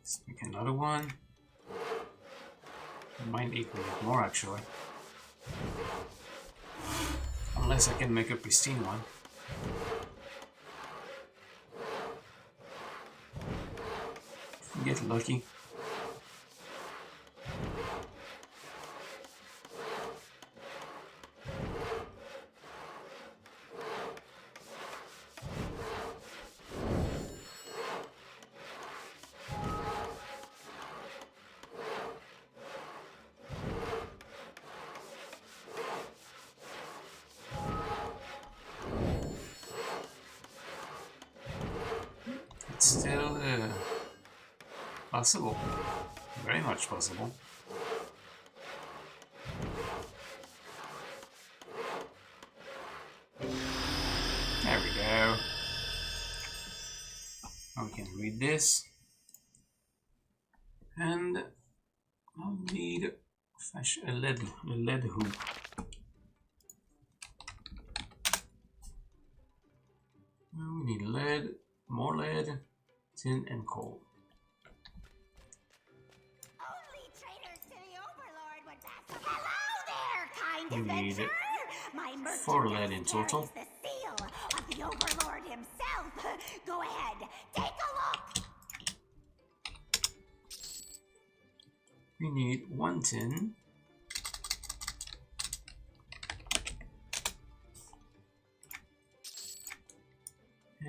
Let's make another one. I might even make more actually. Unless I can make a pristine one. Get lucky. It's still possible. Very much possible. There we go. Now we can read this. And I'll need a lead hoop. We need lead, more lead, tin and coal. Only traitors to the Overlord would pass. Hello there, kind We need adventurer. My 4 lead in merchandise total. carries the seal of the Overlord himself. Go ahead, take a look. We need 1 tin.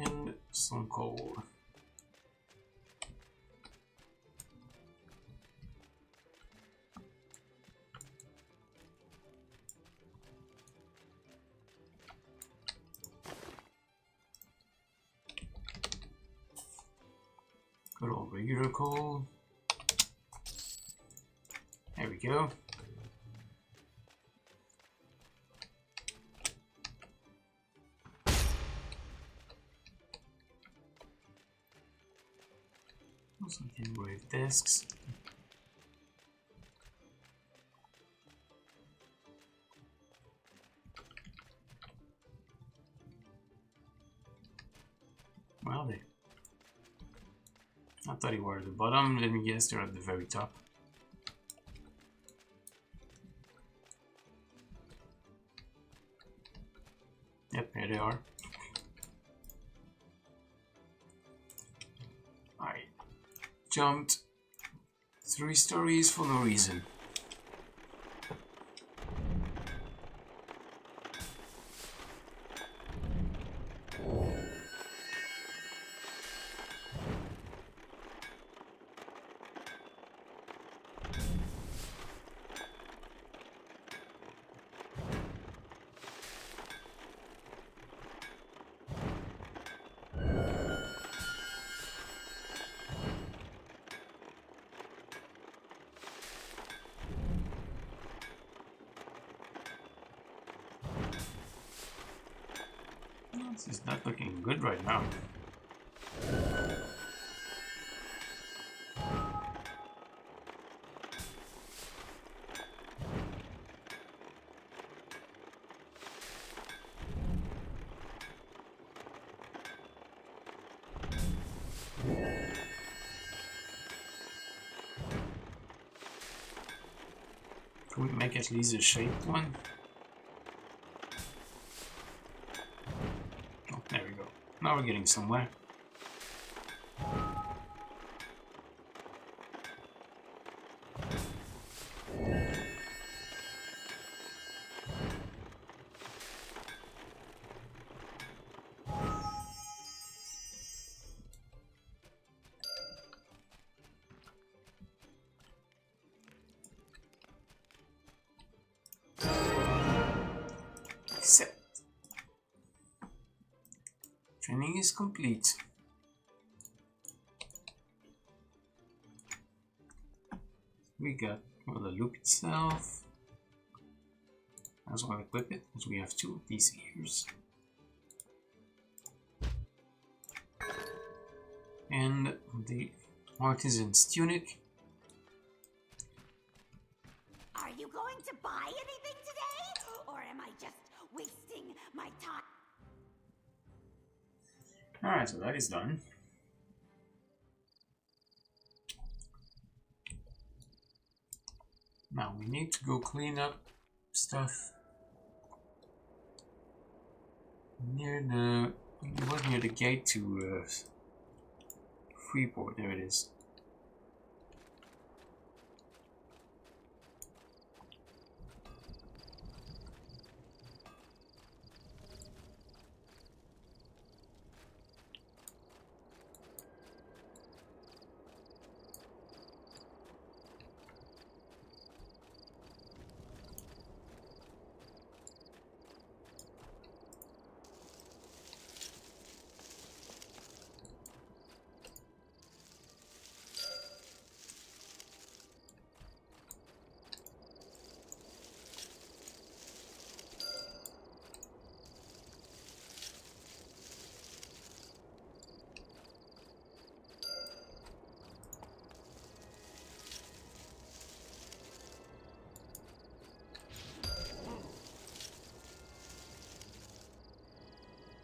And some coal. Good old regular coal. There we go. Also can engrave discs. Well, I thought they were at the bottom, let me guess they're at the very top. Yep, here they are. I jumped 3 stories for no reason. This is not looking good right now. Can we make at least a shaped one? Oh, there we go. Now we're getting somewhere. Set. Training is complete. We got the loop itself. As well equip it, as we have 2 of these ears. And the artisan's tunic. Are you going to buy anything today? Or am I just wasting my time? Alright, so that is done. Now we need to go clean up stuff near the... It was near the gate to Freeport. There it is.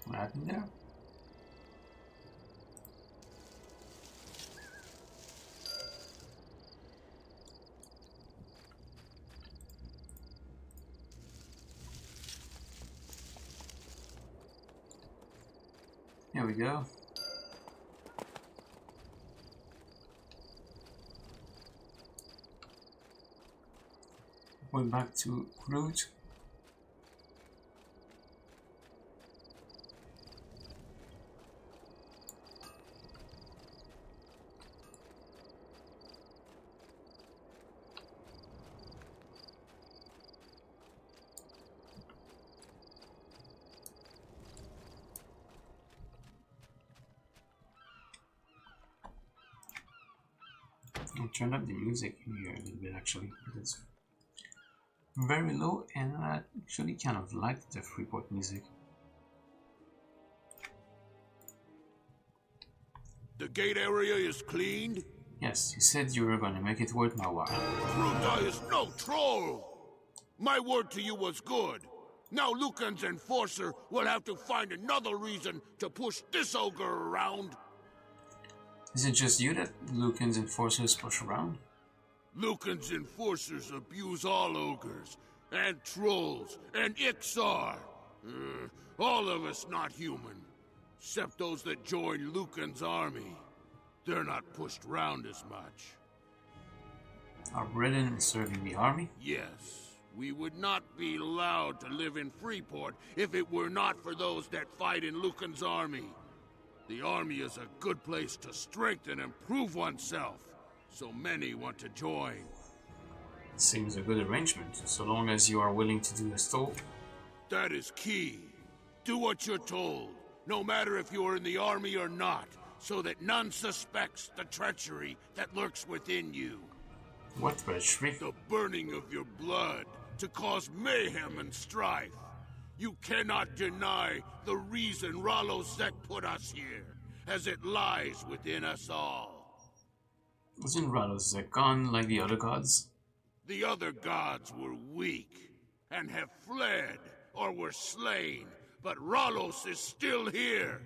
What happened there? Here we go. Going back to route. I'll turn up the music here a little bit actually. It's very low and I actually kind of like the Freeport music. The gate area is cleaned? Yes, you said you were gonna make it worth my while. Kruta is no troll! My word to you was good. Now Lucan's enforcer will have to find another reason to push this ogre around. Is it just you that Lucan's enforcers push around? Lucan's enforcers abuse all ogres, and trolls, and Ixar. All of us not human, except those that join Lucan's army. They're not pushed round as much. Are Brethren serving the army? Yes, we would not be allowed to live in Freeport if it were not for those that fight in Lucan's army. The army is a good place to strengthen and prove oneself, so many want to join. Seems a good arrangement, so long as you are willing to do as told. That is key. Do what you're told, no matter if you are in the army or not, so that none suspects the treachery that lurks within you. What treachery? The burning of your blood to cause mayhem and strife. You cannot deny the reason Rallo-Zek put us here, as it lies within us all. Wasn't Rallo-Zek gone like the other gods? The other gods were weak, and have fled, or were slain, but Rallos is still here.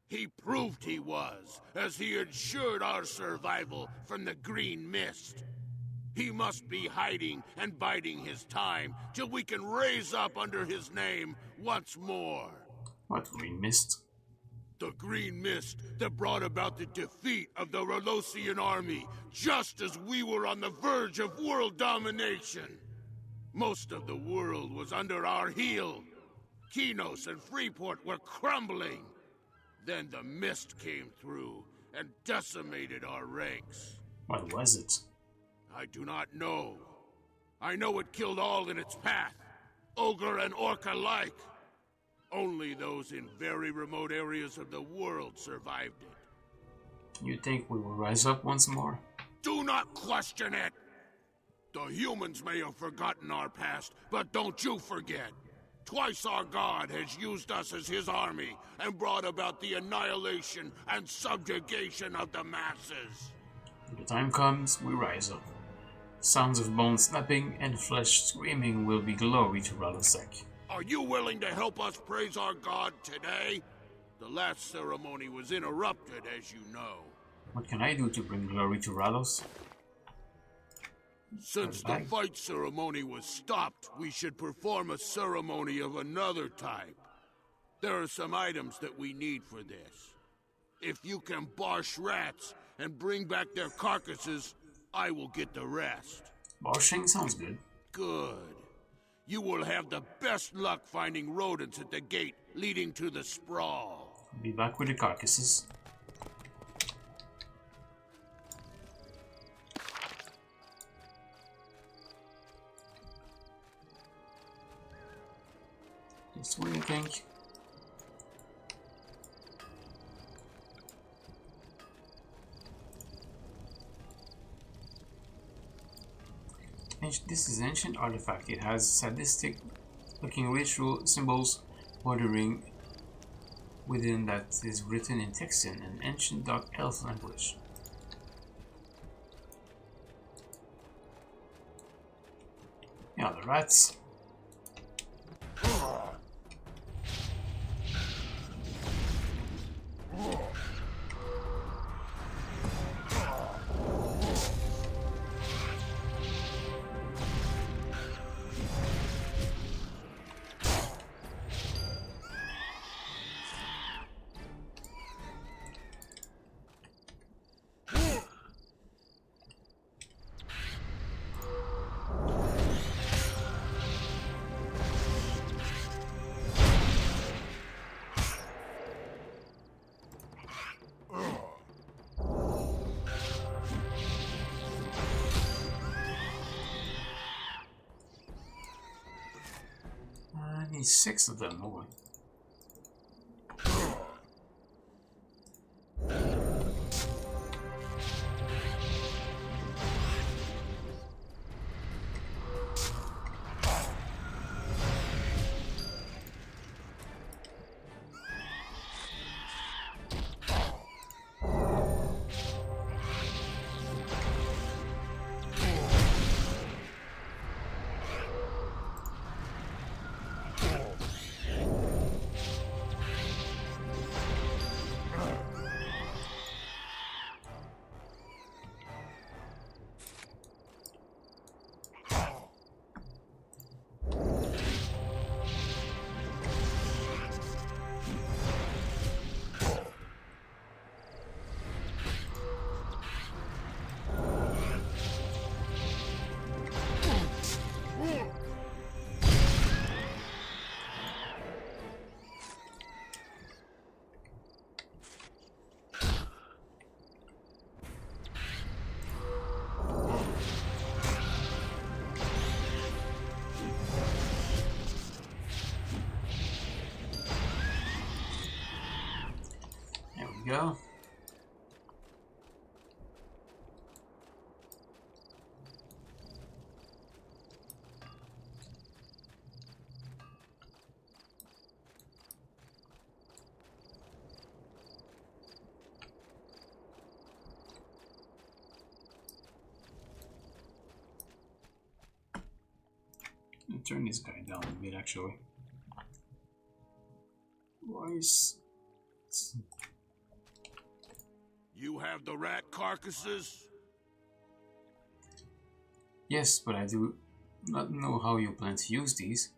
He proved he was, as he ensured our survival from the green mist. He must be hiding and biding his time till we can raise up under his name once more. What green mist? The green mist that brought about the defeat of the Ralosian army, just as we were on the verge of world domination. Most of the world was under our heel. Kinos and Freeport were crumbling. Then the mist came through and decimated our ranks. What was it? I do not know. I know it killed all in its path, ogre and orc alike. Only those in very remote areas of the world survived it. You think we will rise up once more? Do not question it! The humans may have forgotten our past, but don't you forget. Twice our god has used us as his army and brought about the annihilation and subjugation of the masses. When the time comes, we rise up. Sounds of bones snapping and flesh screaming will be glory to Rallo-Zek. Are you willing to help us praise our god today? The last ceremony was interrupted, as you know. What can I do to bring glory to Rallos? Since the fight ceremony was stopped, we should perform a ceremony of another type. There are some items that we need for this. If you can bosh rats and bring back their carcasses, I will get the rest. Boshing sounds good. Good. You will have the best luck finding rodents at the gate leading to the sprawl. Be back with the carcasses. This way, I think. This is an ancient artifact. It has sadistic looking ritual symbols bordering within that is written in Texan, an ancient dark elf language. Yeah, the rats. I need 6 of them, oh boy. Go. I'll turn this guy down a bit actually. Why is... You have the rat carcasses? Yes, but I do not know how you plan to use these.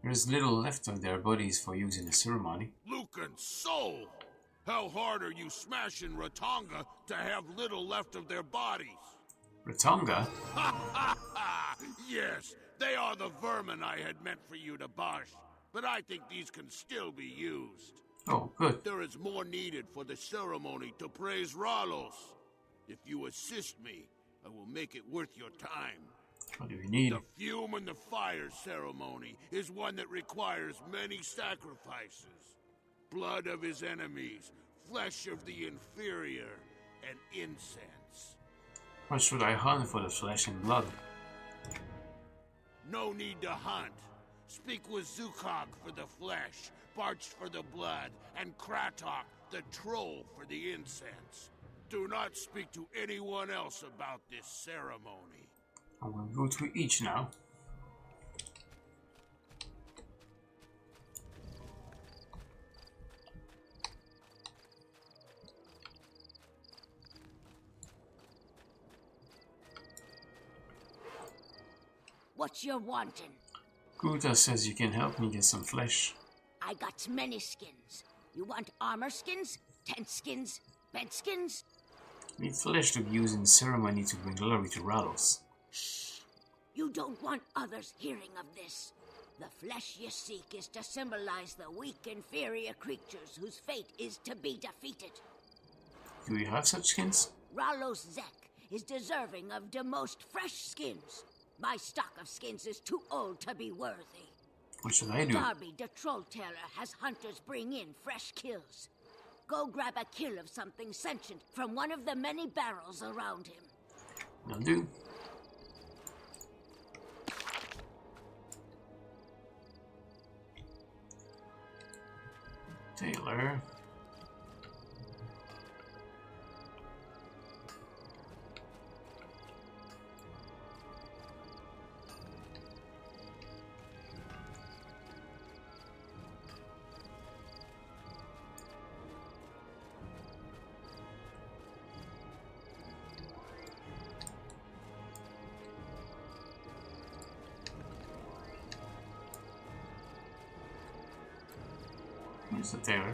There is little left of their bodies for use in the ceremony. Lucan soul! How hard are you smashing Ratonga to have little left of their bodies? Ratonga? Ha ha ha! Yes, they are the vermin I had meant for you to bosh. But I think these can still be used. Oh, good. There is more needed for the ceremony to praise Ralos. If you assist me, I will make it worth your time. What do we need? The Fume and the Fire ceremony is one that requires many sacrifices. Blood of his enemies, flesh of the inferior, and incense. What should I hunt for the flesh and blood? No need to hunt. Speak with Zukog for the flesh, Barch for the blood, and Kratok, the troll, for the incense. Do not speak to anyone else about this ceremony. I will go to each now. What you wantin'? Kuta says you can help me get some flesh. I got many skins. You want armor skins? Tent skins? Bed skins? Need flesh to be used in ceremony to bring glory to Ralos. Shh! You don't want others hearing of this. The flesh you seek is to symbolize the weak, inferior creatures whose fate is to be defeated. Do we have such skins? Ralos Zek is deserving of the most fresh skins. My stock of skins is too old to be worthy. What should I do? Darby, the troll teller, has hunters bring in fresh kills. Go grab a kill of something sentient from one of the many barrels around him. Will do. Taylor. Where's the Taylor?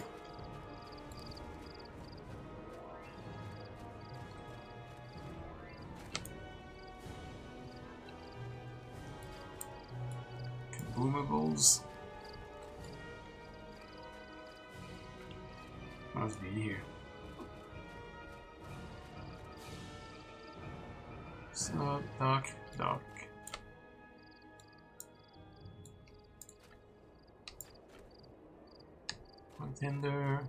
Kaboomables. Must be here. So, Doc. Contender.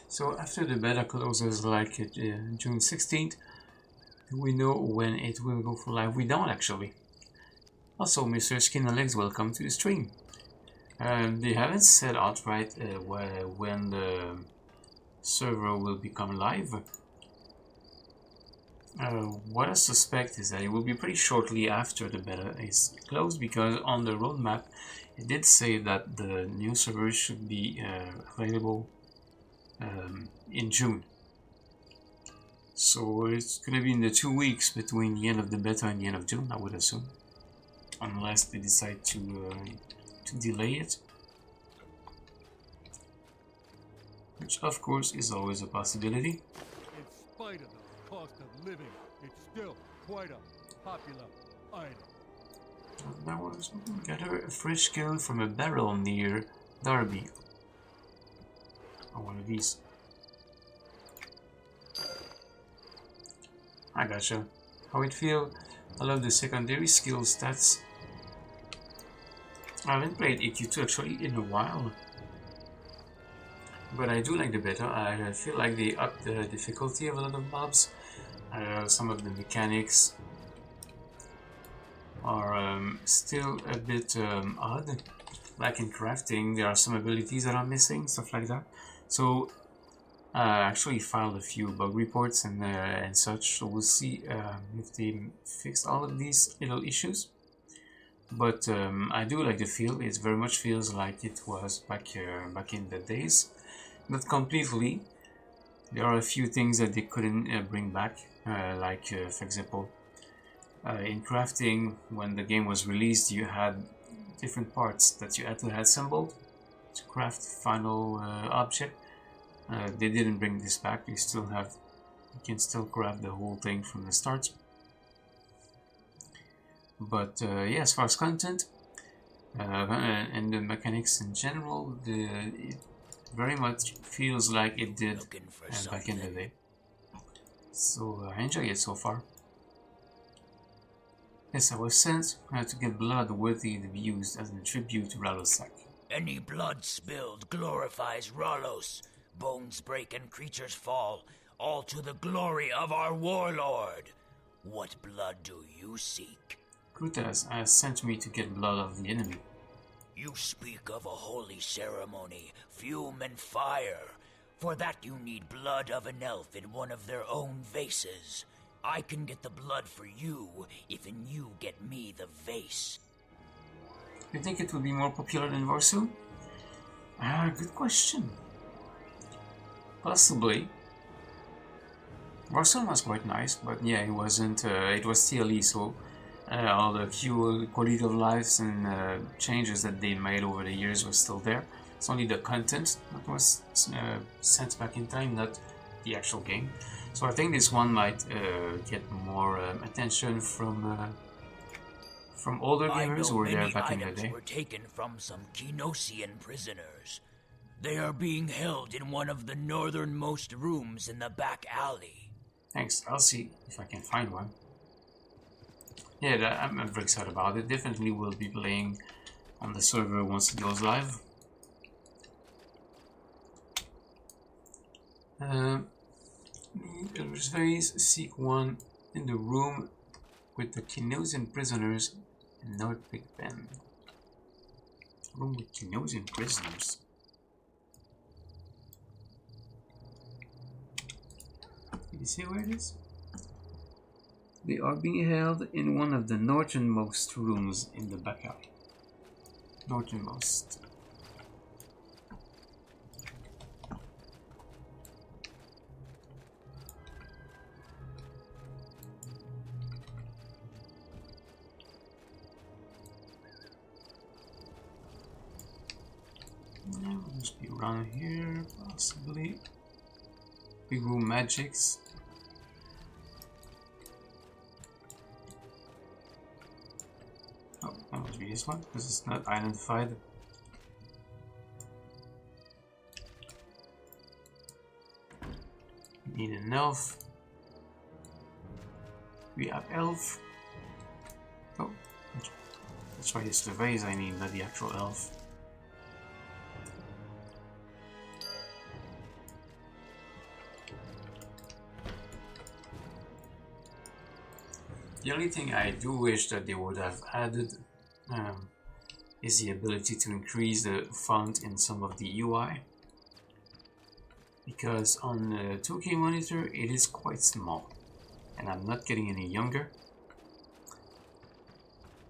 So after the beta closes, like June 16th, do we know when it will go for live? We don't actually. Also, Mr. Skin and Legs, welcome to the stream. They haven't said outright when the server will become live. What I suspect is that it will be pretty shortly after the beta is closed, because on the roadmap it did say that the new server should be available in June. So it's going to be in the 2 weeks between the end of the beta and the end of June, I would assume. Unless they decide to delay it. Which of course is always a possibility. In spite of the cost of living, it's still quite a popular item. That was gather a fresh kill from a barrel near Darby. Or one of these. I gotcha. How it feel? I love the secondary skill stats. I haven't played AQ2 actually in a while. But I do like the beta. I feel like they upped the difficulty of a lot of mobs. Some of the mechanics are still a bit odd. Like in crafting, there are some abilities that are missing, stuff like that. So I actually filed a few bug reports and such, so we'll see if they fix all of these little issues. But I do like the feel. It very much feels like it was back in the days. Not completely. There are a few things that they couldn't bring back, like for example, in crafting, when the game was released, you had different parts that you had to have assembled to craft the final object. They didn't bring this back. You can still craft the whole thing from the start. But yeah, as far as content and the mechanics in general, it very much feels like it did back in the day. So I enjoy it so far. Yes, I was sent to get blood worthy to be used as a tribute to Ralosak. Any blood spilled glorifies Ralos. Bones break and creatures fall, all to the glory of our warlord. What blood do you seek? Kutas has sent me to get blood of the enemy. You speak of a holy ceremony, fume and fire. For that you need blood of an elf in one of their own vases. I can get the blood for you, if you get me the vase. You think it would be more popular than Varsu? Good question. Possibly. Warzone was quite nice, but yeah, it wasn't. It was TLE, so all the quality of lives and changes that they made over the years was still there. It's only the content that was sent back in time, not the actual game. So I think this one might get more attention from older gamers who were there back in the day. Were taken from some Kinosian prisoners. They are being held in one of the northernmost rooms in the back alley. Thanks, I'll see if I can find one. Yeah, I'm very excited about it. Definitely will be playing on the server once it goes live. Elvis seek one in the room with the Kinosian prisoners in North Big Ben. Room with Kinosian prisoners. Can you see where it is? They are being held in one of the northernmost rooms in the back alley. Northernmost. Must be around here, possibly. Big room magics. Oh, that must be this one, because it's not identified. Need an elf. We have elf. Oh, that's why it's the vase I need, not the actual elf. The only thing I do wish that they would have added is the ability to increase the font in some of the UI, because on the 2K monitor it is quite small and I'm not getting any younger,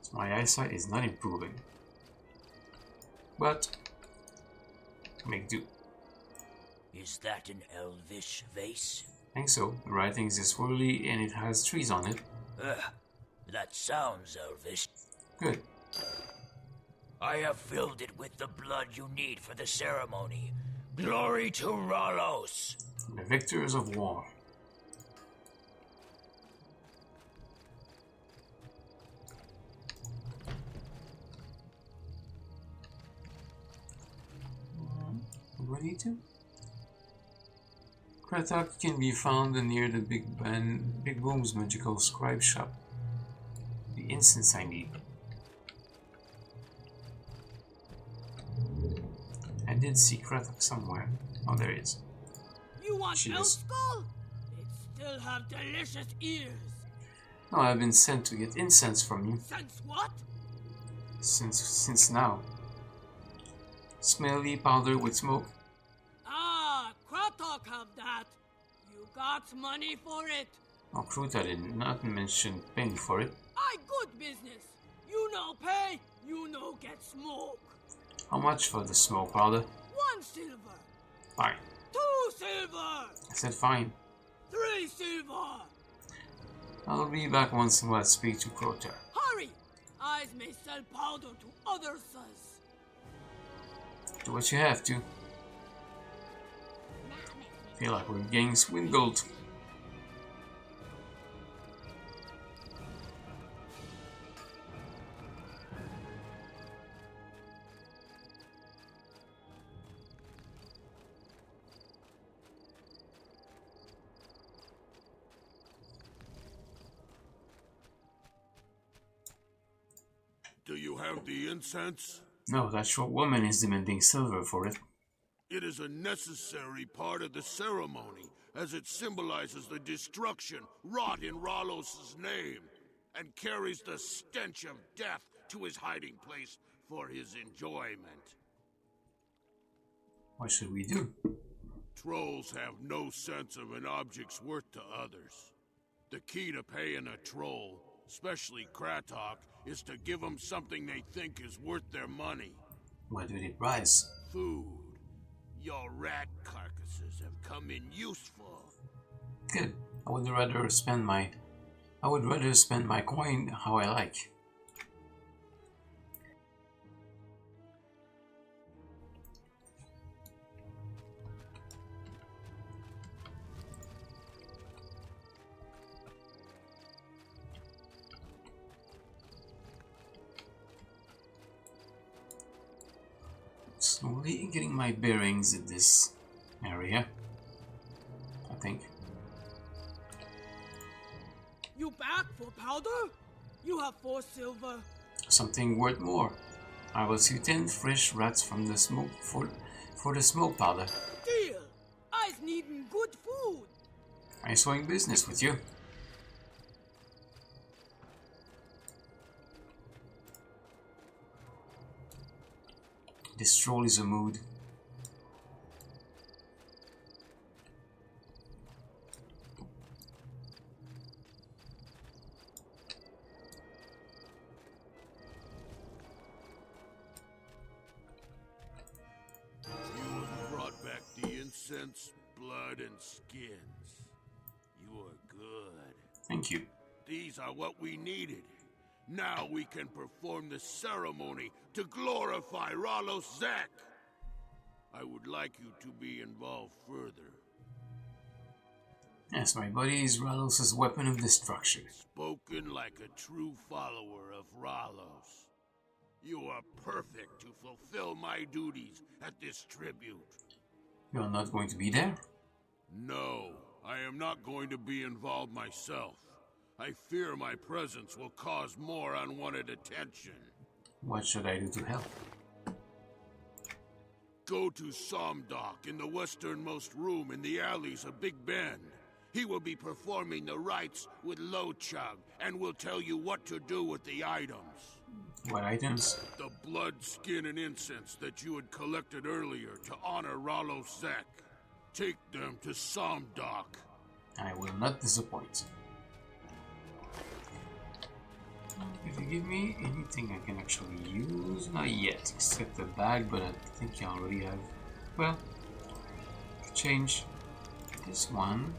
so my eyesight is not improving, but make do. Is that an elvish vase? I think so. The writing is swirly and it has trees on it. That sounds elvish. Good. I have filled it with the blood you need for the ceremony. Glory to Ralos! The victors of war. What do we need to? Kratok can be found near the Big Boom's magical scribe shop. The incense I need. I did see Kratok somewhere. Oh, there he is. You want elf skull? It still have delicious ears. No, I've been sent to get incense from you. Since what? Since now. Smelly powder with smoke. Ah, Kratok have that. You got money for it. Oh, Kruta did not mention paying for it. I good business. You know pay, you know get smoke. How much for the smoke powder? 1 silver. Fine. 2 silver. I said fine. 3 silver. I'll be back once I speak to Kruta. Hurry! I may sell powder to others. Do what you have to. Feel like we're getting swindled. Do you have the incense? No, that short woman is demanding silver for it. It is a necessary part of the ceremony, as it symbolizes the destruction wrought in Ralos' name, and carries the stench of death to his hiding place for his enjoyment. What should we do? Trolls have no sense of an object's worth to others. The key to paying a troll, especially Kratok, is to give them something they think is worth their money. What do they price? Food. Your rat carcasses have come in useful. Good. I would rather spend my coin how I like. Slowly getting my bearings at this area, I think. You back for powder? You have 4 silver. Something worth more. I will see 10 fresh rats from the smoke for the smoke powder. Deal! I's needing good food. I'm swing business with you. This troll is a mood. You have brought back the incense, blood, and skins. You are good. Thank you. These are what we needed. Now we can perform the ceremony to glorify Ralos Zek. I would like you to be involved further. Yes, my body is Ralos' weapon of destruction. Spoken like a true follower of Ralos. You are perfect to fulfill my duties at this tribute. You are not going to be there? No, I am not going to be involved myself. I fear my presence will cause more unwanted attention. What should I do to help? Go to Somdok in the westernmost room in the alleys of Big Ben. He will be performing the rites with Lochug and will tell you what to do with the items. What items? The blood, skin, and incense that you had collected earlier to honor Ralos Zek. Take them to Somdok. I will not disappoint. If you give me anything I can actually use, not yet, except the bag, but I think I already have. Well, change this one,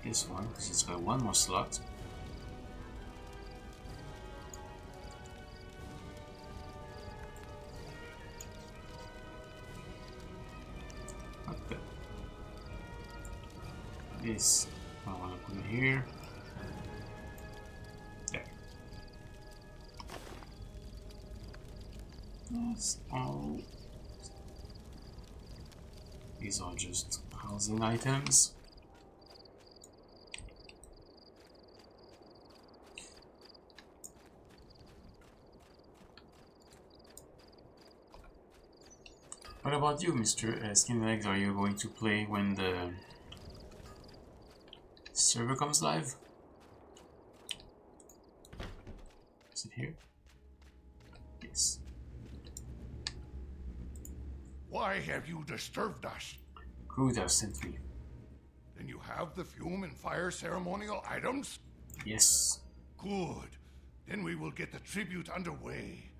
because it's got one more slot. What the? This I want to put it here. That's all. These are just housing items. What about you, Mr. Skinlegs? Are you going to play when the server comes live? Is it here? Yes. Why have you disturbed us? Kuda sent me. Then you have the fume and fire ceremonial items? Yes. Good. Then we will get the tribute underway.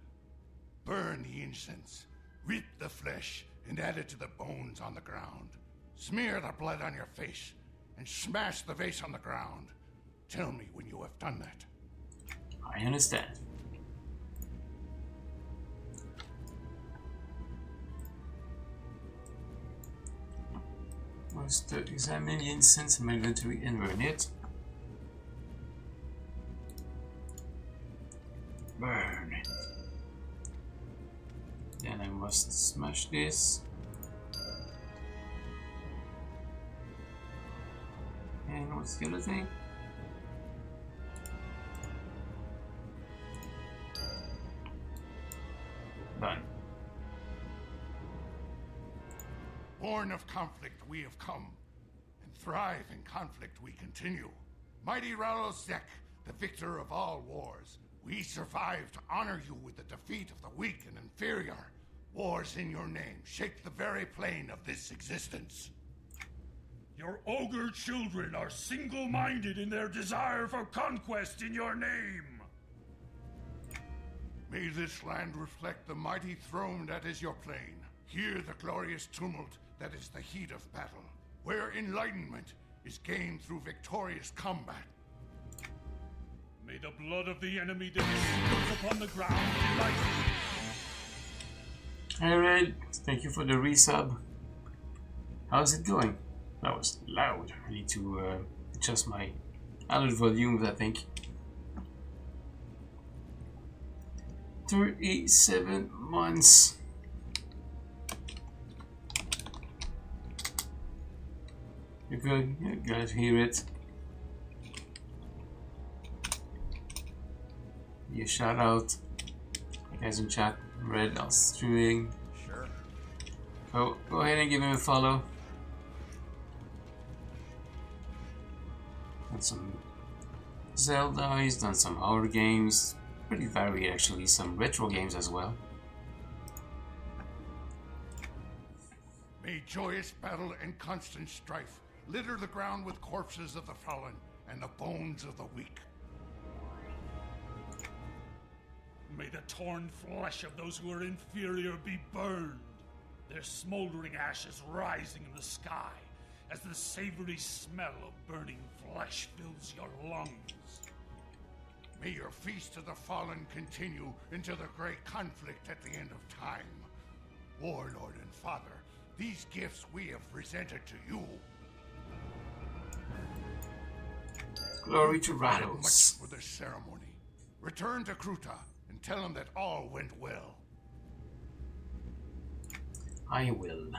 Burn the incense, rip the flesh, and add it to the bones on the ground. Smear the blood on your face, and smash the vase on the ground. Tell me when you have done that. I understand. Must examine the incense in my inventory and burn it. Burn it. Then I must smash this. And what's the other thing? Done. Born of conflict we have come, and thrive in conflict we continue. Mighty Ralos Zek, the victor of all wars, we survive to honor you with the defeat of the weak and inferior. Wars in your name shake the very plane of this existence. Your ogre children are single-minded in their desire for conquest in your name. May this land reflect the mighty throne that is your plane. Hear the glorious tumult that is the heat of battle, where enlightenment is gained through victorious combat. May the blood of the enemy that spills upon the ground delight you. Alright, thank you for the resub. How's it going? That was loud. I need to adjust my outlet volume, I think. 37 months. You're good. Yeah, glad to hear it. You shout out. You guys in chat. Red out streaming. Sure. Go ahead and give him a follow. Done some Zelda. He's done some horror games. Pretty varied actually. Some retro games as well. May joyous battle and constant strife litter the ground with corpses of the fallen and the bones of the weak. May the torn flesh of those who are inferior be burned, their smoldering ashes rising in the sky as the savory smell of burning flesh fills your lungs. May your feast of the fallen continue into the great conflict at the end of time. Warlord and Father, these gifts we have presented to you. Glory to You provided Rattles. much for this ceremony. Return to Kruta and tell him that all went well. I will.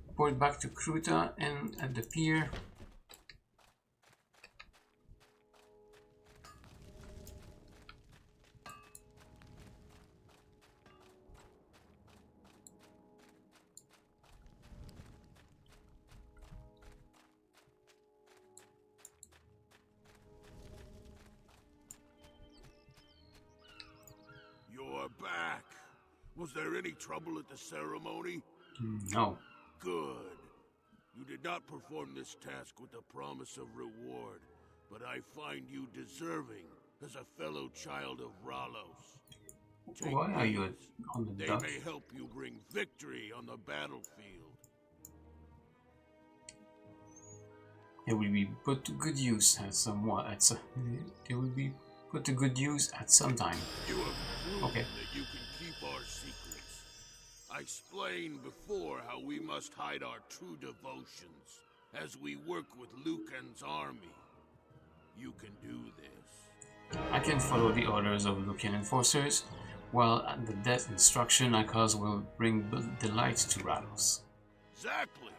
Report back to Kruta and at the pier. You're back. Was there any trouble at the ceremony? No. Good. You did not perform this task with the promise of reward, but I find you deserving as a fellow child of Ralos. Take Why are you these. on the They duck? may help you bring victory on the battlefield. It will be put to good use at it will be put to good use at some time. You have proven Okay. that you can keep our secrets. I explained before how we must hide our true devotions as we work with Lucan's army. You can do this. I can follow the orders of Lucan enforcers, while at the death instruction I cause will bring delight to Rattles. Exactly.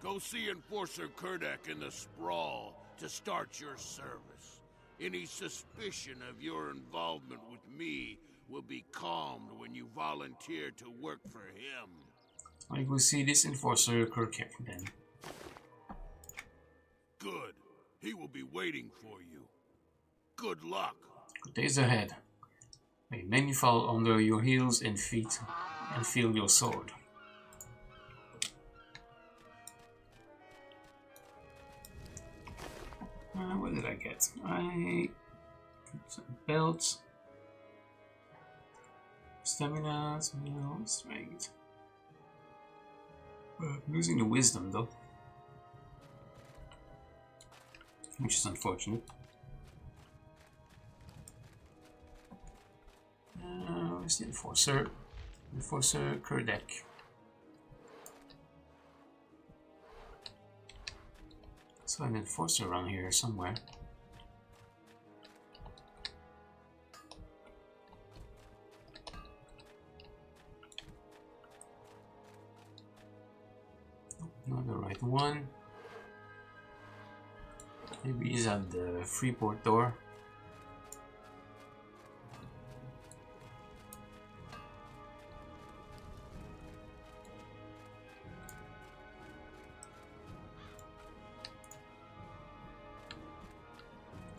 Go see Enforcer Kurdek in the Sprawl to start your service. Any suspicion of your involvement with me will be calmed when you volunteer to work for him. I will see this enforcer Kirkek then. Good. He will be waiting for you. Good luck. Good days ahead. May many fall under your heels and feet and feel your sword. What did I get? I got some belts, stamina, strength. I'm losing the wisdom though, which is unfortunate. Where's the enforcer? Enforcer Kurdek. So an enforcer around here somewhere. Nope, not the right one. Maybe he's at the Freeport door.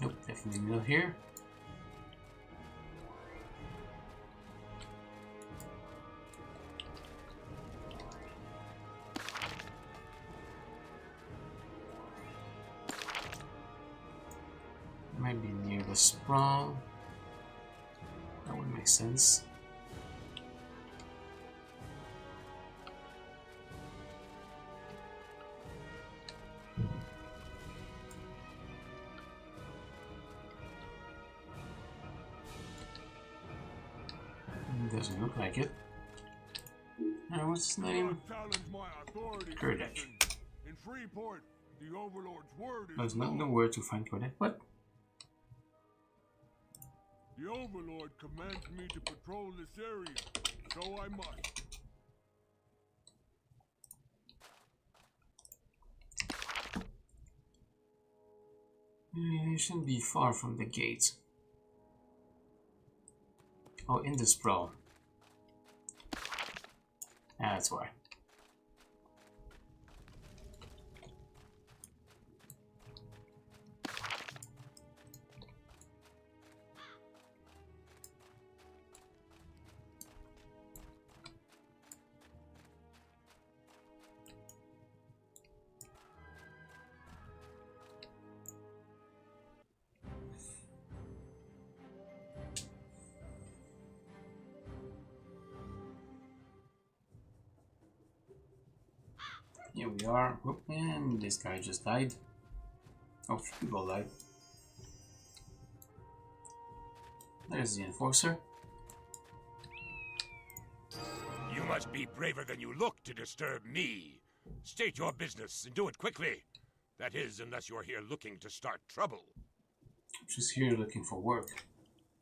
Nope, definitely not here. might be near the sprawl. That would make sense. Doesn't look like it. What's his name? Kurdek. In Freeport, the Overlord's word is There's nowhere to find Kurdek. What? The Overlord commands me to patrol this area, so I must. You shouldn't be far from the gate. Oh, in the sprawl. That's why. Here we are. Whoop, and this guy just died. Oh, people died. There's the enforcer. You must be braver than you look to disturb me. State your business and do it quickly. That is, unless you're here looking to start trouble. I'm just here looking for work.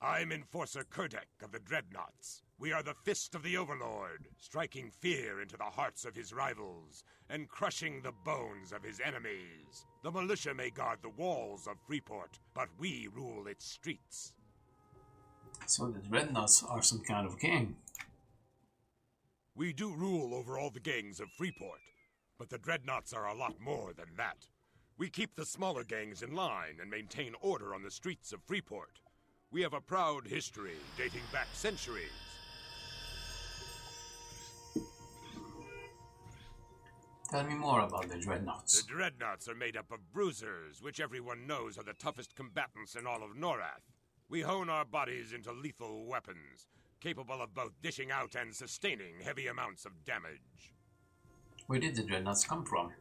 I'm Enforcer Kurdek of the Dreadnoughts. We are the fist of the Overlord, striking fear into the hearts of his rivals and crushing the bones of his enemies. The militia may guard the walls of Freeport, but we rule its streets. So the Dreadnoughts are some kind of gang. We do rule over all the gangs of Freeport, but the Dreadnoughts are a lot more than that. We keep the smaller gangs in line and maintain order on the streets of Freeport. We have a proud history dating back centuries. Tell me more about the Dreadnoughts. The Dreadnoughts are made up of bruisers, which everyone knows are the toughest combatants in all of Norath. We hone our bodies into lethal weapons, capable of both dishing out and sustaining heavy amounts of damage. Where did the Dreadnoughts come from?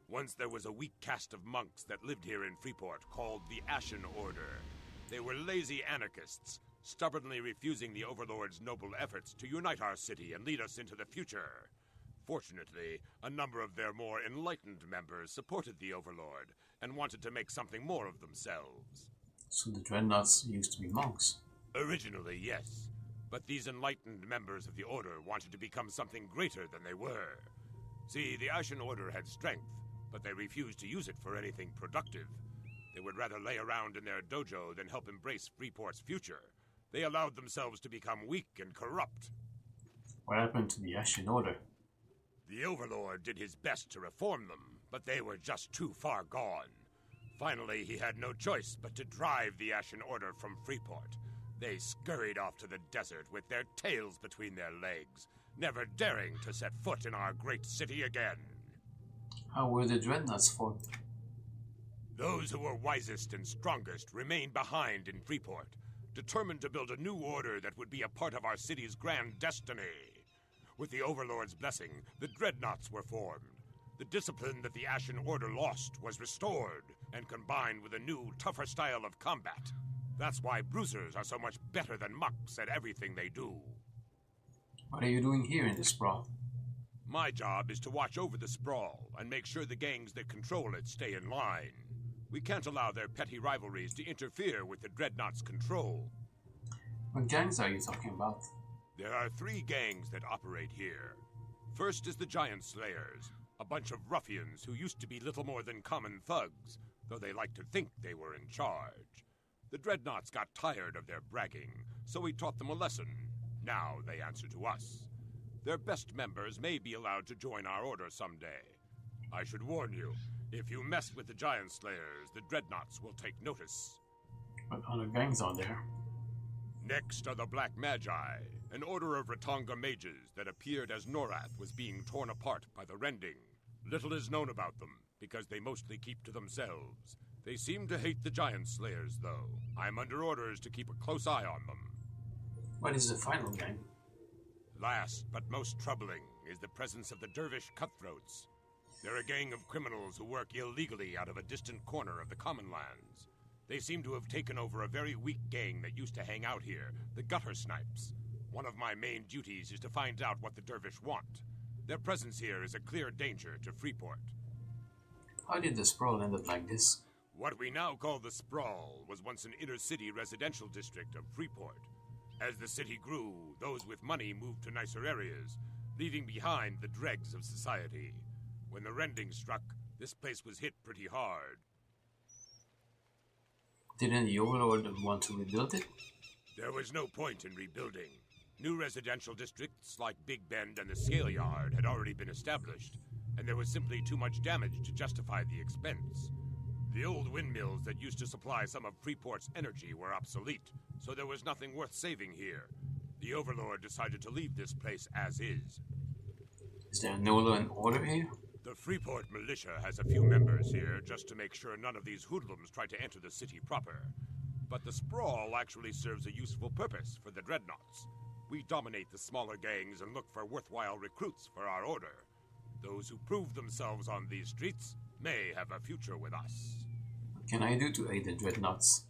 Once there was a weak caste of monks that lived here in Freeport called the Ashen Order. They were lazy anarchists, stubbornly refusing the Overlord's noble efforts to unite our city and lead us into the future. Fortunately, a number of their more enlightened members supported the Overlord and wanted to make something more of themselves. So the Dreadnoughts used to be monks? Originally, yes. But these enlightened members of the Order wanted to become something greater than they were. See, the Ashen Order had strength, but they refused to use it for anything productive. They would rather lay around in their dojo than help embrace Freeport's future. They allowed themselves to become weak and corrupt. What happened to the Ashen Order? The Overlord did his best to reform them, but they were just too far gone. Finally, he had no choice but to drive the Ashen Order from Freeport. They scurried off to the desert with their tails between their legs, never daring to set foot in our great city again. How were the Dreadnoughts fought? Those who were wisest and strongest remained behind in Freeport, determined to build a new order that would be a part of our city's grand destiny. With the Overlord's blessing, the Dreadnoughts were formed. The discipline that the Ashen Order lost was restored and combined with a new, tougher style of combat. That's why bruisers are so much better than monks at everything they do. What are you doing here in the sprawl? My job is to watch over the sprawl and make sure the gangs that control it stay in line. We can't allow their petty rivalries to interfere with the Dreadnoughts' control. What gangs are you talking about? There are 3 gangs that operate here. First is the Giant Slayers, a bunch of ruffians who used to be little more than common thugs, though they liked to think they were in charge. The Dreadnoughts got tired of their bragging, so we taught them a lesson. Now they answer to us. Their best members may be allowed to join our order someday. I should warn you, if you mess with the Giant Slayers, the Dreadnoughts will take notice. What other gangs are there? Next are the Black Magi, an order of Ratonga mages that appeared as Norath was being torn apart by the Rending. Little is known about them, because they mostly keep to themselves. They seem to hate the Giant Slayers, though. I'm under orders to keep a close eye on them. What is the final gang? Last, but most troubling, is the presence of the Dervish Cutthroats. They're a gang of criminals who work illegally out of a distant corner of the Common Lands. They seem to have taken over a very weak gang that used to hang out here, the Gutter Snipes. One of my main duties is to find out what the Dervish want. Their presence here is a clear danger to Freeport. How did the sprawl end up like this? What we now call the Sprawl was once an inner-city residential district of Freeport. As the city grew, those with money moved to nicer areas, leaving behind the dregs of society. When the rending struck, this place was hit pretty hard. Didn't the Overlord want to rebuild it? There was no point in rebuilding. New residential districts like Big Bend and the Scale Yard had already been established, and there was simply too much damage to justify the expense. The old windmills that used to supply some of Freeport's energy were obsolete, so there was nothing worth saving here. The Overlord decided to leave this place as is. Is there no law and order here? The Freeport militia has a few members here just to make sure none of these hoodlums try to enter the city proper. But the Sprawl actually serves a useful purpose for the Dreadnoughts. We dominate the smaller gangs and look for worthwhile recruits for our order. Those who prove themselves on these streets may have a future with us. What can I do to aid the Dreadnoughts?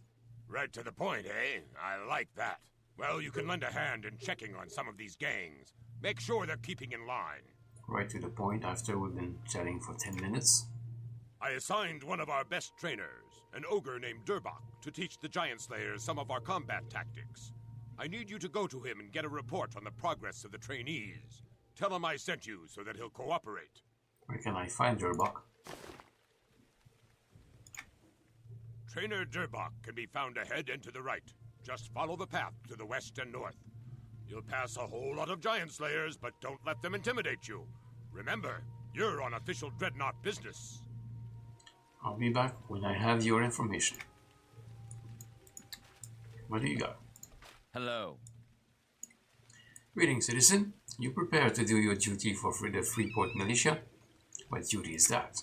Right to the point, eh? I like that. Well, you can lend a hand in checking on some of these gangs. Make sure they're keeping in line. Right to the point after we've been chatting for 10 minutes. I assigned one of our best trainers, an ogre named Durbach, to teach the Giant Slayers some of our combat tactics. I need you to go to him and get a report on the progress of the trainees. Tell him I sent you so that he'll cooperate. Where can I find Durbach? Trainer Durbach can be found ahead and to the right. Just follow the path to the west and north. You'll pass a whole lot of Giant Slayers, but don't let them intimidate you. Remember, you're on official Dreadnought business. I'll be back when I have your information. What do you got? Hello. Greetings, citizen. You prepare to do your duty for the Freeport militia? What duty is that?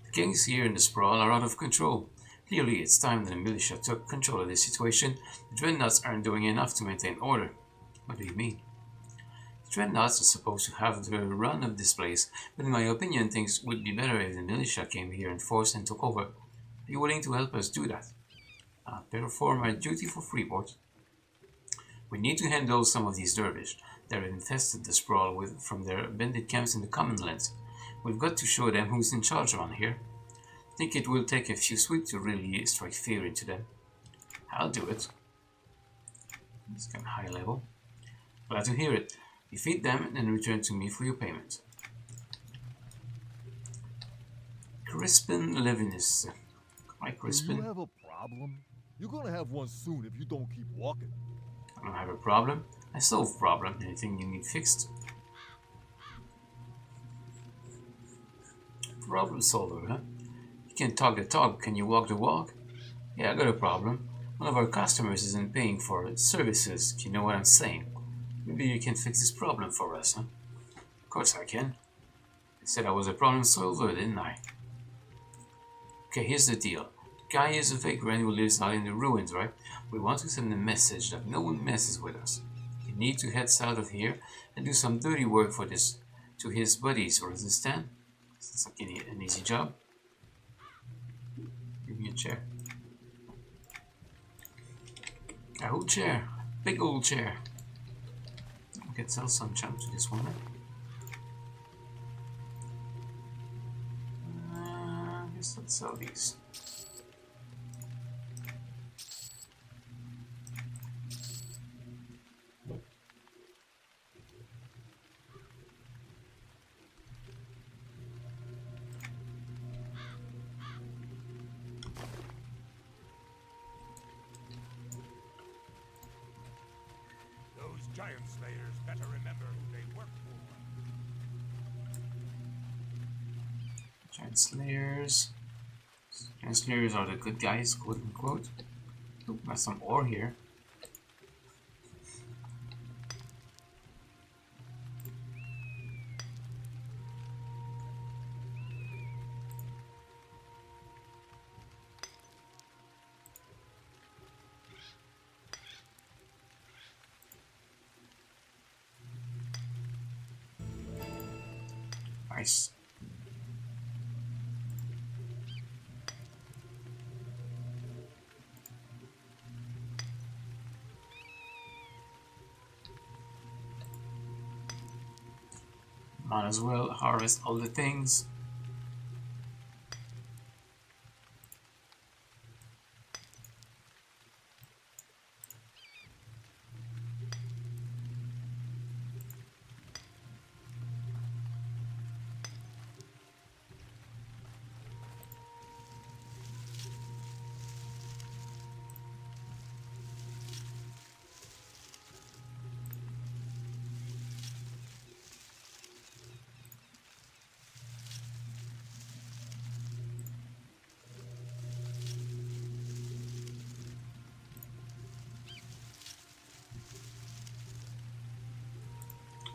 The gangs here in the Sprawl are out of control. Clearly, it's time that the militia took control of this situation. The Dreadnoughts aren't doing enough to maintain order. What do you mean? The Dreadnoughts are supposed to have the run of this place, but in my opinion, things would be better if the militia came here in force and took over. Are you willing to help us do that? I'll perform our duty for Freeport. We need to handle some of these dervish that have infested the Sprawl from their bandit camps in the Common Lands. We've got to show them who's in charge around here. I think it will take a few sweeps to really strike fear into them. I'll do it. It's kind of high level. Glad to hear it. Defeat them and then return to me for your payment. Crispin Levinus. Hi, Crispin. Do you have a problem? You're gonna have one soon if you don't keep walking. I don't have a problem. I solve problem. Anything you need fixed? Problem solver, huh? You can talk the talk, can you walk the walk? Yeah, I got a problem. One of our customers isn't paying for services, you know what I'm saying. Maybe you can fix this problem for us, huh? Of course I can. I said I was a problem solver, didn't I? Okay, here's the deal. Guy is a vagrant who lives out in the ruins, right? We want to send a message that no one messes with us. You need to head south of here and do some dirty work for this to his buddies, understand? It's like an easy job. Give me a chair. A whole chair. Big old chair. I can sell some junk to this woman. I guess let's sell these. Giant Slayers better remember who they work for. Giant Slayers. Giant Slayers are the good guys, quote unquote. Ooh, got some ore here. Nice. Might as well harvest all the things.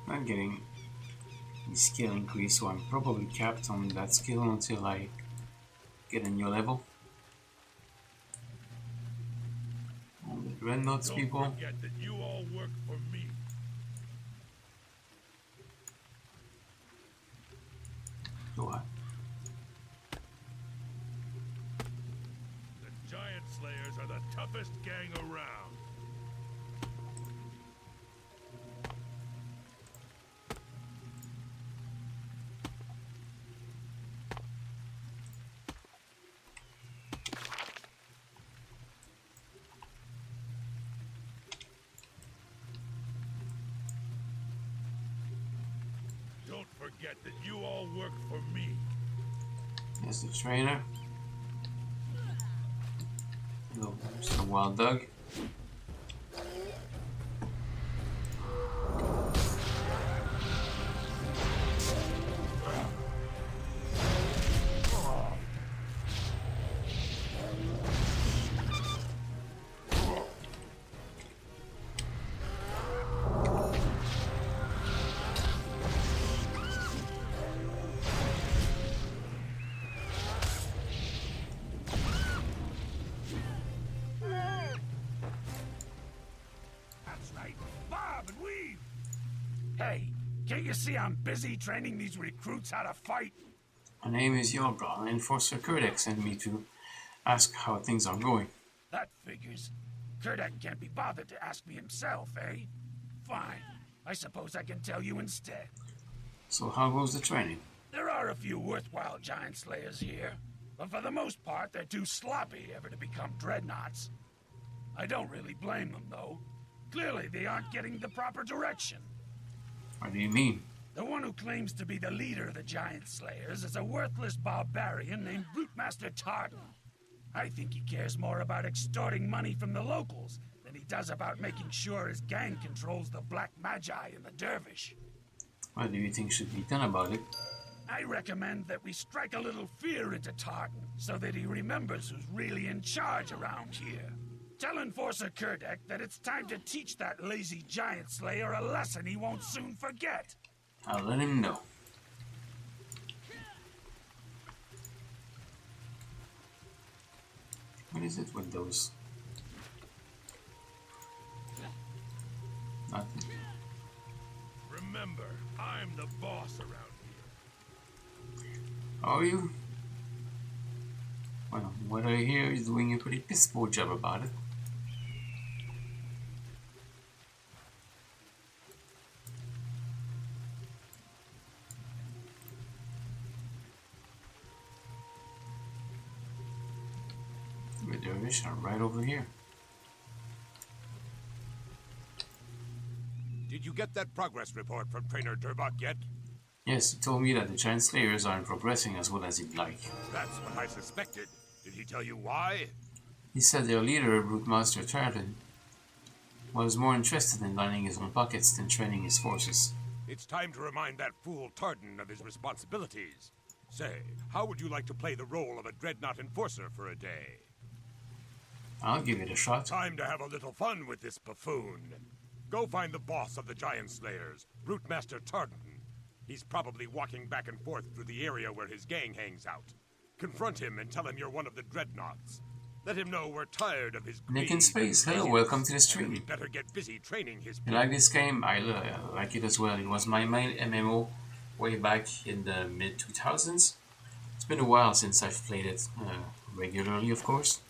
I'm getting the skill increase, so I'm probably capped on that skill until I get a new level. All the dreadnoughts, people. Don't forget that you all work for me. Do I? The Giant Slayers are the toughest gang around. Don't forget that you all work for me. There's the trainer. Hello, there's the wild dog. Hey, can't you see I'm busy training these recruits how to fight? My name is Yorga, and Enforcer Kurdek sent me to ask how things are going. That figures. Kurdek can't be bothered to ask me himself, eh? Fine. I suppose I can tell you instead. So how goes the training? There are a few worthwhile giant slayers here, but for the most part, they're too sloppy ever to become dreadnoughts. I don't really blame them, though. Clearly, they aren't getting the proper direction. What do you mean? The one who claims to be the leader of the Giant Slayers is a worthless barbarian named Rootmaster Tartan. I think he cares more about extorting money from the locals than he does about making sure his gang controls the Black Magi and the Dervish. What do you think should be done about it? I recommend that we strike a little fear into Tartan so that he remembers who's really in charge around here. Tell Enforcer Kurdek that it's time to teach that lazy Giant Slayer a lesson he won't soon forget. I'll let him know. What is it with those? Nothing. Remember, I'm the boss around here. Are you? Well, what I hear is doing a pretty piss poor job about it. The dervish are right over here. Did you get that progress report from Trainer Durbach yet? Yes, he told me that the Giant Slayers aren't progressing as well as he'd like. That's what I suspected. Did he tell you why? He said their leader, Brutemaster Tartan, was more interested in lining his own pockets than training his forces. It's time to remind that fool Tartan of his responsibilities. Say, how would you like to play the role of a Dreadnought Enforcer for a day? I'll give it a shot. Time to have a little fun with this buffoon. Go find the boss of the Giant Slayers, Rootmaster Tartan. He's probably walking back and forth through the area where his gang hangs out. Confront him and tell him you're one of the Dreadnoughts. Let him know we're tired of his greed. Nick in Space, hello, welcome to the stream. We better get busy training his You like this game? I like it as well. It was my main MMO way back in the mid-2000s. It's been a while since I've played it regularly, of course.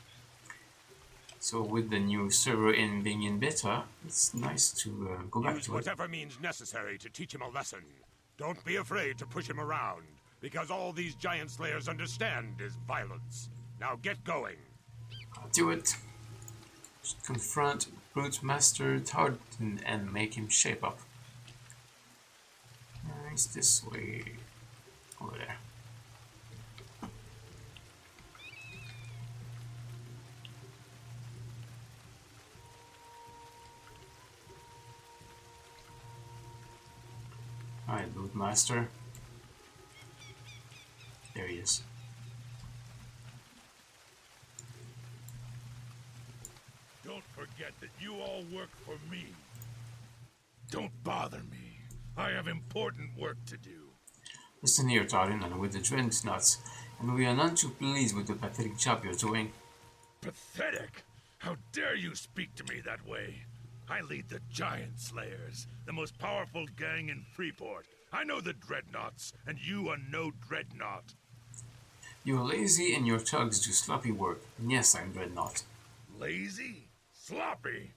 So with the new server being in beta, it's nice to go back Use to it. whatever means necessary to teach him a lesson. Don't be afraid to push him around, because all these giant slayers understand is violence. Now get going. I'll do it. Just confront Brute Master Tartan and make him shape up. It's this way. Over there. Alright, Brute Master. There he is. Don't forget that you all work for me. Don't bother me. I have important work to do. Listen here, Tartan, and with the dreadnoughts, and we are none too pleased with the pathetic job you're doing. Pathetic? How dare you speak to me that way? I lead the Giant Slayers, the most powerful gang in Freeport. I know the dreadnoughts, and you are no dreadnought. You're lazy and your thugs do sloppy work. And yes, I'm dreadnought. Lazy? Sloppy?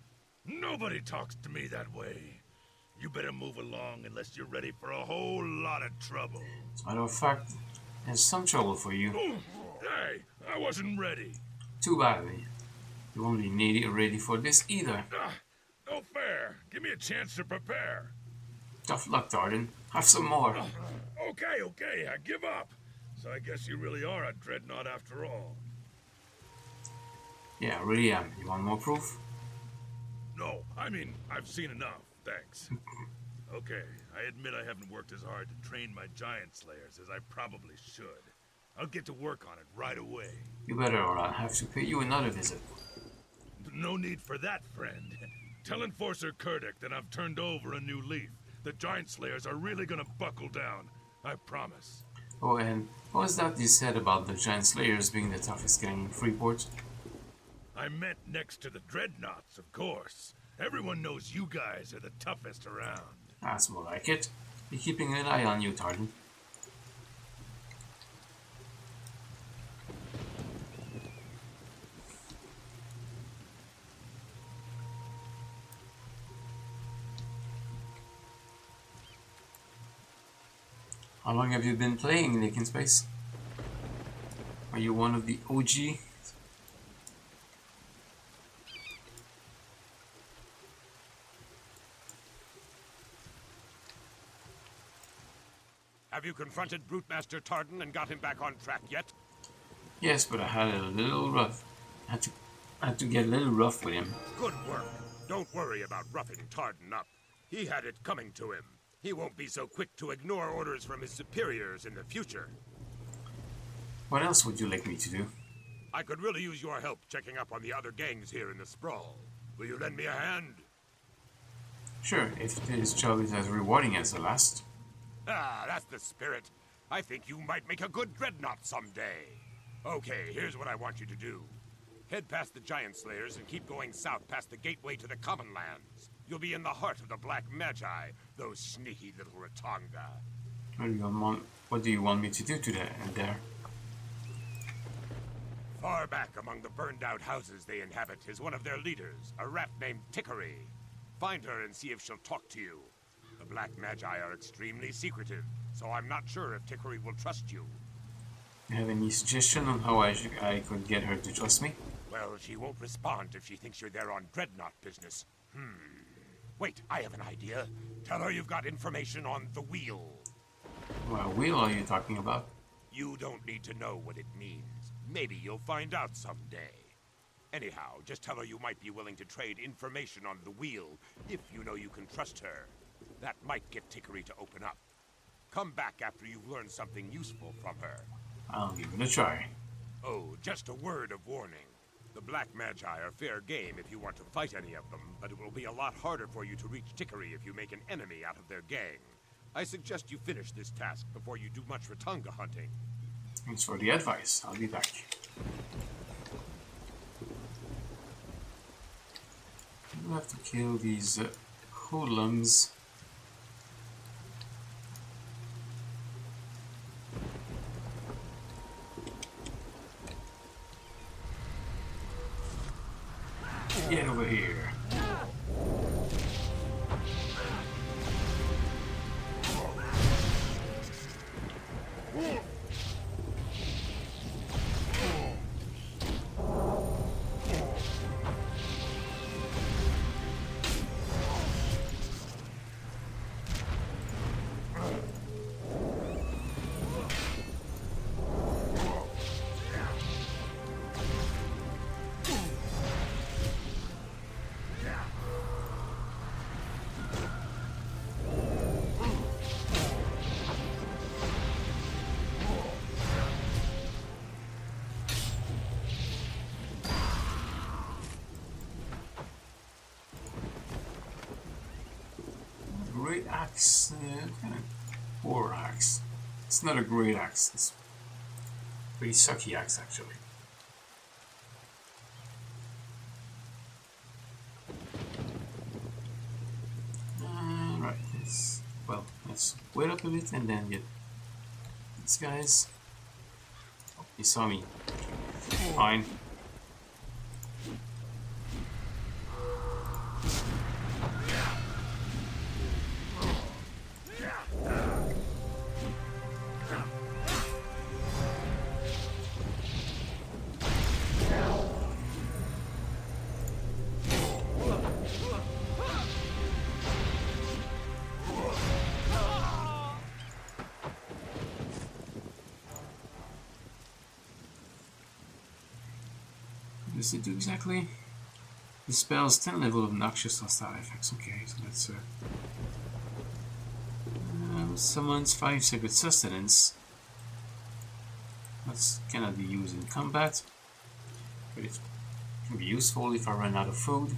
Nobody talks to me that way. You better move along unless you're ready for a whole lot of trouble. As a matter of fact, there's some trouble for you. Hey, I wasn't ready. Too bad. You won't be ready for this either. No fair. Give me a chance to prepare. Tough luck, Tartan. Have some more. Okay, I give up. So I guess you really are a dreadnought after all. Yeah, I really am. You want more proof? No, I mean, I've seen enough. Thanks. Okay, I admit I haven't worked as hard to train my Giant Slayers as I probably should. I'll get to work on it right away. You better, or I'll have to pay you another visit. No need for that, friend. Tell Enforcer Kurdik that I've turned over a new leaf. The Giant Slayers are really gonna buckle down. I promise. Oh, and what was that you said about the Giant Slayers being the toughest gang in Freeport? I meant next to the Dreadnoughts, of course. Everyone knows you guys are the toughest around. That's more like it. Be keeping an eye on you, Tartan. How long have you been playing Nick in Space? Are you one of the OG? Have you confronted Brute Master Tartan and got him back on track yet? Yes, but I had a little rough. I had to get a little rough with him. Good work. Don't worry about roughing Tartan up. He had it coming to him. He won't be so quick to ignore orders from his superiors in the future. What else would you like me to do? I could really use your help checking up on the other gangs here in the Sprawl. Will you lend me a hand? Sure, if this job is as rewarding as the last. Ah, that's the spirit. I think you might make a good dreadnought someday. Okay, here's what I want you to do. Head past the Giant Slayers and keep going south past the gateway to the Common Lands. You'll be in the heart of the Black Magi, those sneaky little Ratanga. What do you want me to do there? Far back among the burned-out houses they inhabit is one of their leaders, a rat named Tickery. Find her and see if she'll talk to you. The Black Magi are extremely secretive, so I'm not sure if Tickery will trust you. You have any suggestion on how I could get her to trust me? Well, she won't respond if she thinks you're there on dreadnought business. Wait, I have an idea. Tell her you've got information on the wheel. What wheel are you talking about? You don't need to know what it means. Maybe you'll find out someday. Anyhow, just tell her you might be willing to trade information on the wheel if you know you can trust her. That might get Tickery to open up. Come back after you've learned something useful from her. I'll give it a try. Oh, just a word of warning. The Black Magi are fair game if you want to fight any of them, but it will be a lot harder for you to reach Tickery if you make an enemy out of their gang. I suggest you finish this task before you do much Ratanga hunting. Thanks for the advice. I'll be back. We'll have to kill these hoodlums. Get over here. Great axe, kind of poor axe. It's not a great axe. It's a pretty sucky axe, actually. Right, let's wait up a bit and then get these guys. Oh, he saw me. Fine. What does it do exactly? Dispels 10 level of noxious hostile effects. Okay, so that's summons 5 sacred sustenance. That cannot be used in combat, but it can be useful if I run out of food.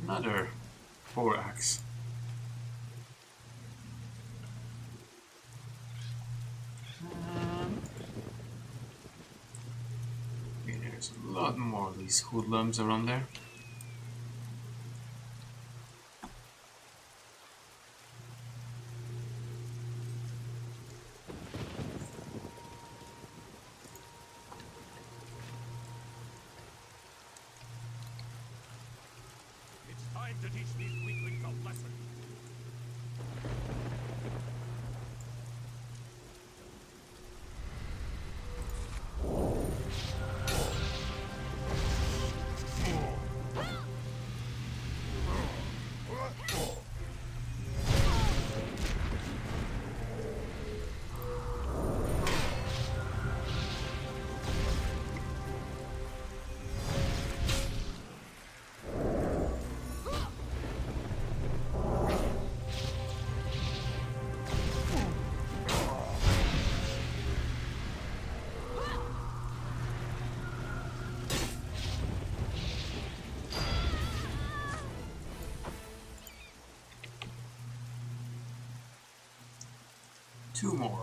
Another 4 axe. Okay, there's a lot more of these hoodlums around there. Time to teach these weaklings a lesson. Two more.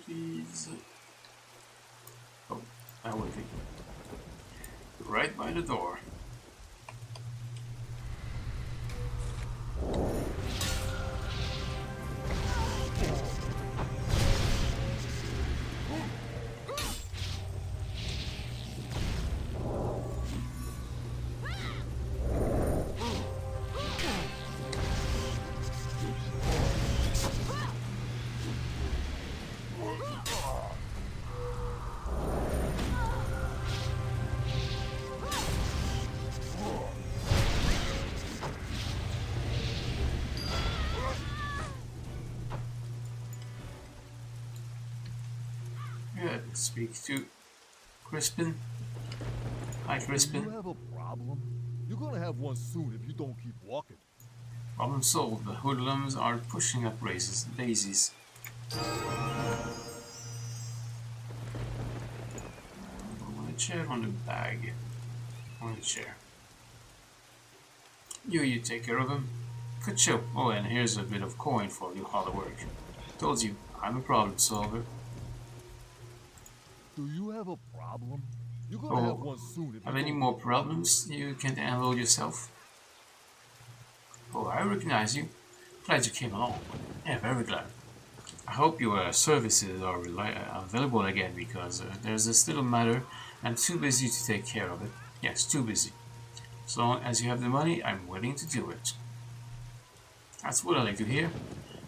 please. Oh, that would be right by the door. Yeah, speak to Crispin. Hi, Crispin. Do you have a problem? You're gonna have one soon if you don't keep walking. Problem solved. The hoodlums are pushing up daisies. On a chair, on the bag. On a chair. You take care of him. Good show. Oh, and here's a bit of coin for your hard work. Told you, I'm a problem solver. Do you have a problem? You're gonna have one soon if have you any don't more keep problems you can handle yourself? Oh, I recognize you. Glad you came along. Yeah, very glad. I hope your services are available again, because there's this little matter. I'm too busy to take care of it. Yes, too busy. As long as you have the money, I'm willing to do it. That's what I like to hear.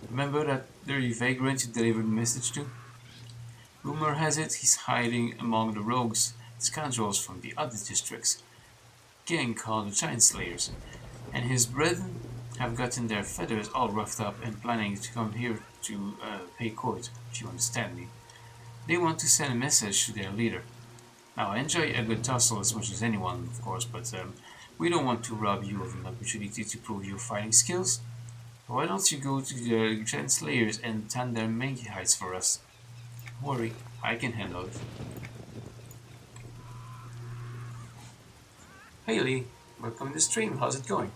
Remember that dirty vagrant you delivered the message to? Rumor has it he's hiding among the rogues, scoundrels from the other districts. Gang called the Giant Slayers, and his brethren have gotten their feathers all roughed up and planning to come here to pay court, if you understand me. They want to send a message to their leader. Now, I enjoy a good tussle as much as anyone, of course, but we don't want to rob you of an opportunity to prove your fighting skills. Why don't you go to the Giant Slayers and tan their mangy hides for us? Don't worry, I can handle it. Hey Lee, welcome to the stream, how's it going?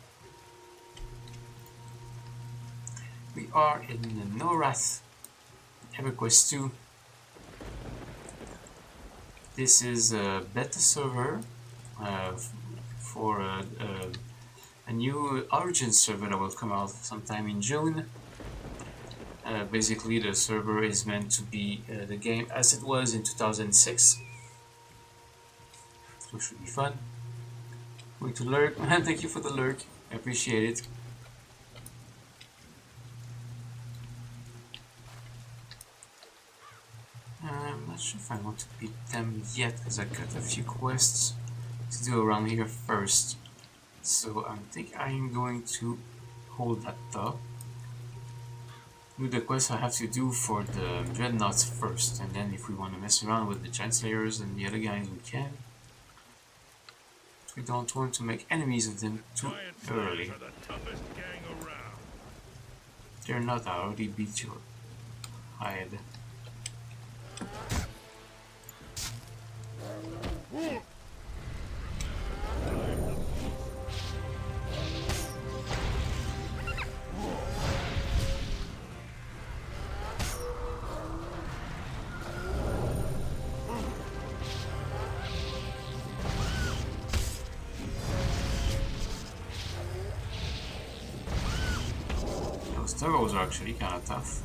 We are in the Norath EverQuest 2. This is a beta server for a new Origin server that will come out sometime in June. Basically, the server is meant to be the game as it was in 2006. So it should be fun. Going to lurk, man. Thank you for the lurk. I appreciate it. I'm not sure if I want to beat them yet, because I got a few quests to do around here first. So I think I'm going to hold that thought. Do the quest I have to do for the Dreadnoughts first, and then if we want to mess around with the Giant Slayers and the other guys, we can. We don't want to make enemies of them too early. They're not, I already beat your hide. Those turbos are actually kind of tough.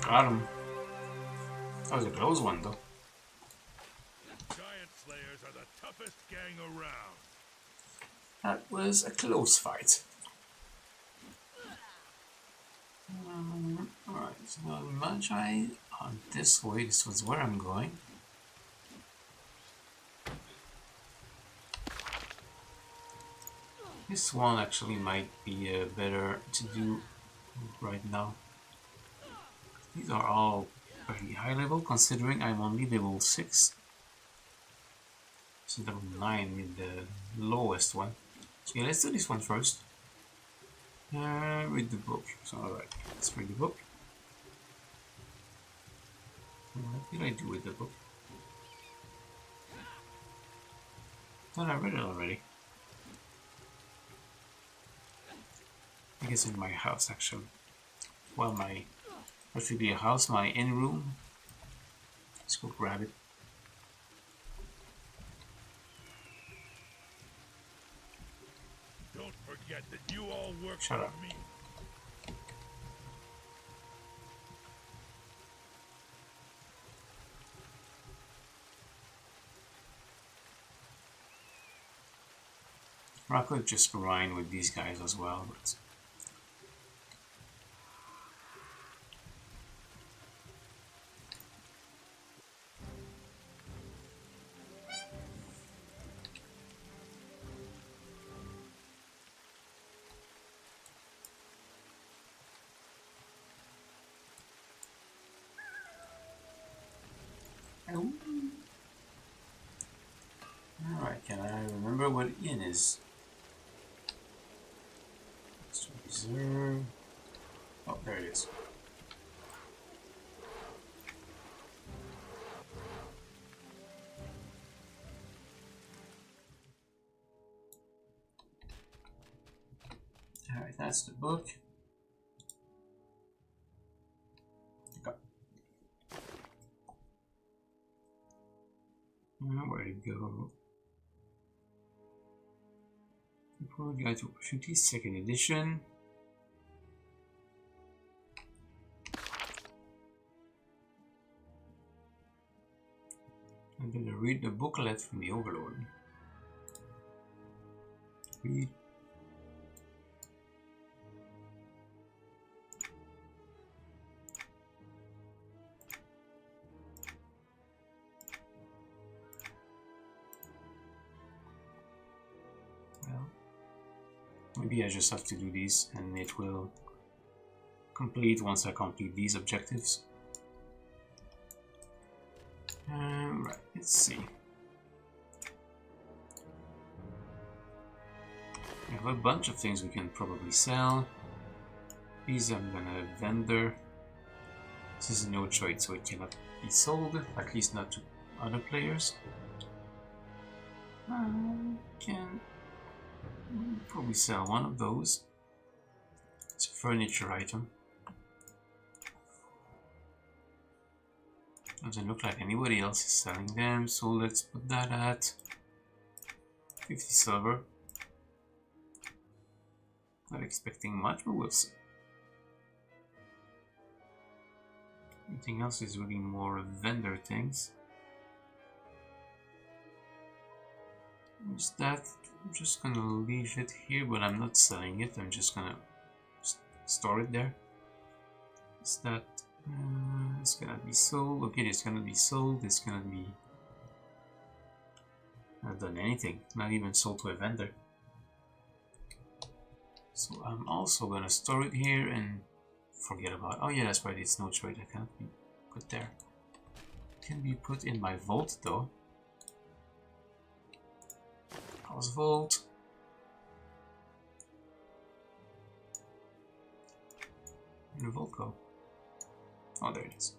Got him. That was a close one, though. Giant Slayers are the toughest gang around. That was a close fight. Alright, so Magi on this way. This was where I'm going. This one actually might be better to do right now. These are all pretty high level, considering I'm only level 6. So level 9 with the lowest one. So yeah, let's do this one first. Read the book. So alright, let's read the book. What did I do with the book? Thought I read it already. I guess in my house actually. Well, what should be a house, my in room. Let's go grab it. Don't forget that you all work Shut for up. me. Or I could just grind with these guys as well, but alright, can I remember what inn is? Let's reserve. Oh, there it is. Alright, that's the book. Go. Where to go? Freeport Guide to Opportunities, 2nd edition. I'm gonna read the booklet from the Overlord. Read. Well, maybe I just have to do these and it will complete once I complete these objectives. Right, let's see. We have a bunch of things we can probably sell. These I'm gonna vendor. This is no trade, so it cannot be sold, at least not to other players. I can probably sell one of those. It's a furniture item. Doesn't look like anybody else is selling them, so let's put that at 50 silver. Not expecting much, but we'll see. Anything else is really more vendor things. Is that? I'm just gonna leave it here, but I'm not selling it. I'm just gonna store it there. Is that? It's gonna be sold. Okay, it's gonna be sold. It's gonna be. Not done anything. Not even sold to a vendor. So I'm also gonna store it here and forget about. Oh yeah, that's right. It's no trade. I cannot be put there. Can be put in my vault though. House vault. Where did the vault go? Oh, there it is.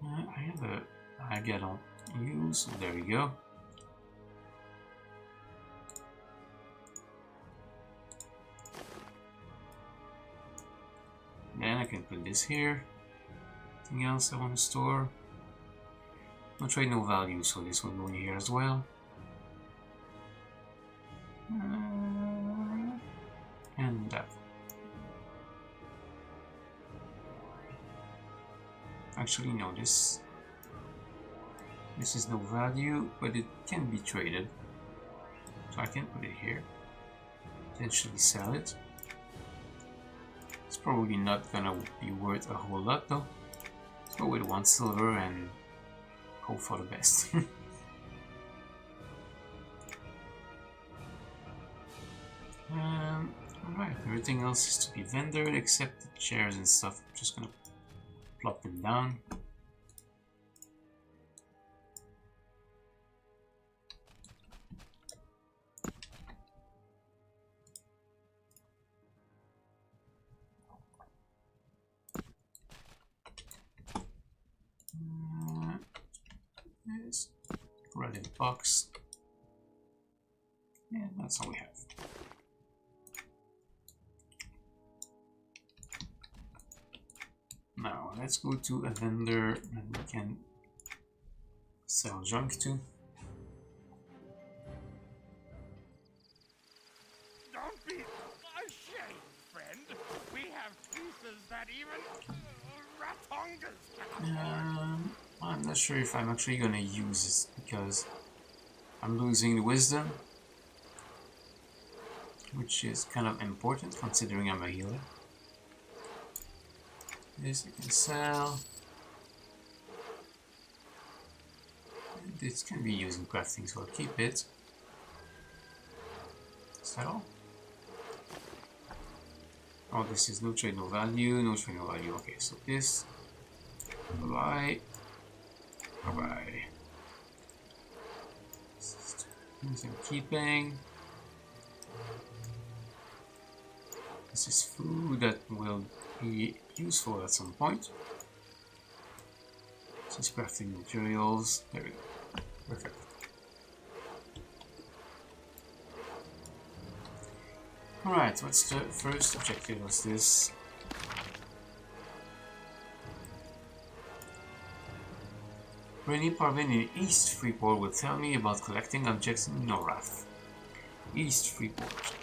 I have a I get on use. There we go. Then I can put this here. Anything else I want to store? No trade, no value, so this will go in here as well. And that. Actually, no, this is no value, but it can be traded. So I can put it here. Potentially sell it. It's probably not gonna be worth a whole lot though. Let's go with 1 silver and hope for the best. Alright, everything else is to be vendored except the chairs and stuff. I'm just gonna plop them down. Yes. Red box. Yeah, that's all we have. Now let's go to a vendor that we can sell junk to. Don't be ashamed, friend. We have pieces that even Ratongas cannot. I'm not sure if I'm actually gonna use it because I'm losing the wisdom, which is kind of important considering I'm a healer. This I can sell. And this can be used in crafting, so I'll keep it. Is that all? Oh, this is no trade, no value, no trade, no value. Okay, so this. Bye bye. Bye bye. Things I'm keeping. This is food that will be useful at some point. This is crafting materials. There we go. Perfect. Alright, what's the first objective? What's this? Rainy Parvin in East Freeport will tell me about collecting objects in Norath. East Freeport.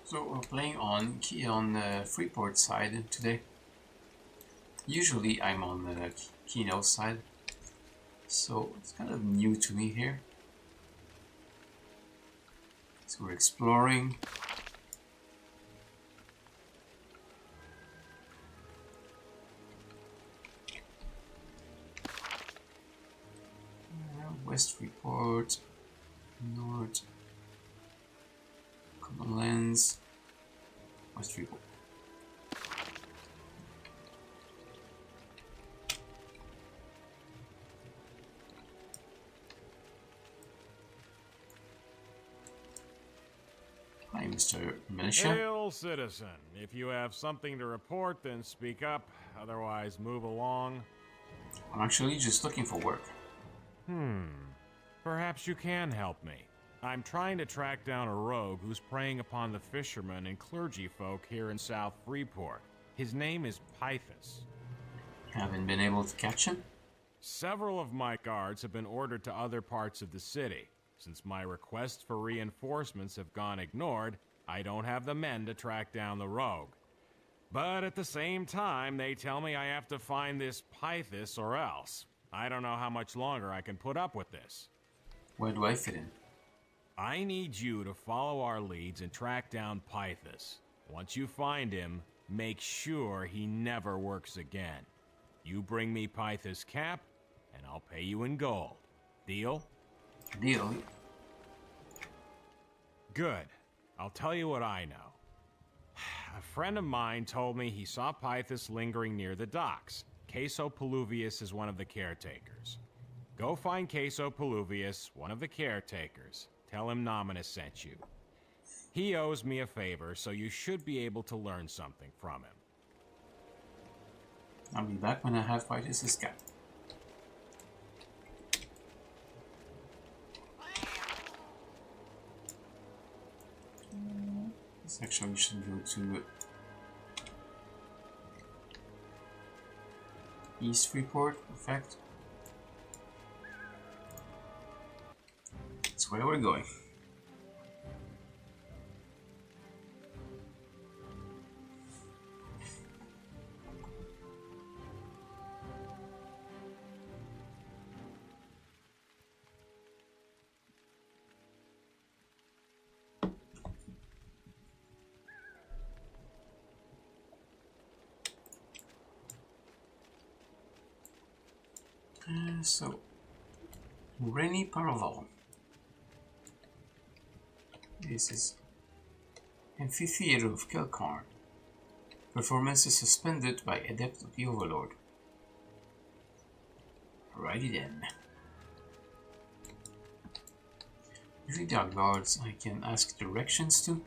So we're playing on Freeport side today. Usually I'm on the Kino side, so it's kind of new to me here. So we're exploring. West Freeport, North, Common Lands, West Freeport. Hi, Mr. Militia. Hail, citizen. If you have something to report, then speak up. Otherwise, move along. I'm actually just looking for work. Perhaps you can help me. I'm trying to track down a rogue who's preying upon the fishermen and clergy folk here in South Freeport. His name is Pythus. Haven't been able to catch him? Several of my guards have been ordered to other parts of the city. Since my requests for reinforcements have gone ignored, I don't have the men to track down the rogue. But at the same time, they tell me I have to find this Pythus or else. I don't know how much longer I can put up with this. Where do I fit in? I need you to follow our leads and track down Pythus. Once you find him, make sure he never works again. You bring me Pythus' cap, and I'll pay you in gold. Deal? Deal. Good. I'll tell you what I know. A friend of mine told me he saw Pythus lingering near the docks. Queso Peluvius is one of the caretakers. Go find Queso Peluvius, one of the caretakers. Tell him Nominus sent you. He owes me a favor, so you should be able to learn something from him. I'll be back when I have Pythus' cap. Actually, we should go to East Freeport, in fact. That's where we're going. So, Rennie Paraval. This is Amphitheater of Kelkarn. Performance is suspended by Adept of the Overlord. Alrighty then. Usually there are guards I can ask directions to.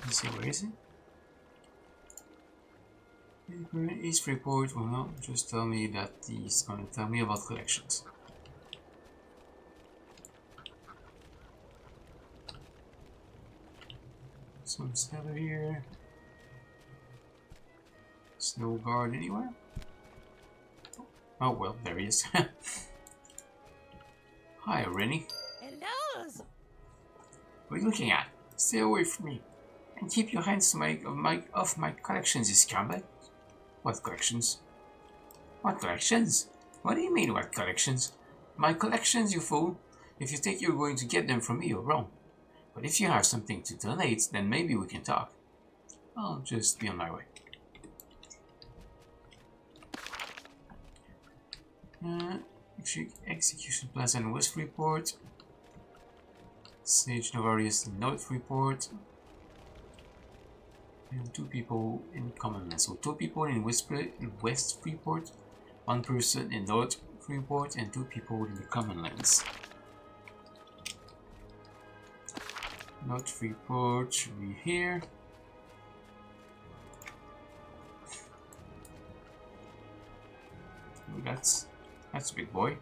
Let's see, where is it? East Freeport will not just tell me that he's going to tell me about collections. Some cellar here. Snow guard anywhere? Oh well, there he is. Hi, Rennie. Hello. What are you looking at? Stay away from me. And keep your hands off my collections, you scumbag. What collections? What collections? What do you mean, what collections? My collections, you fool. If you think you're going to get them from me, you're wrong. But if you have something to donate, then maybe we can talk. I'll just be on my way. Execution Plaza in West Freeport. Sage Novarius in North Freeport. And 2 people in Commonland. So 2 people in West Freeport, 1 person in North Freeport, and 2 people in the Commonlands. North Freeport should be here. Oh, that's a big boy.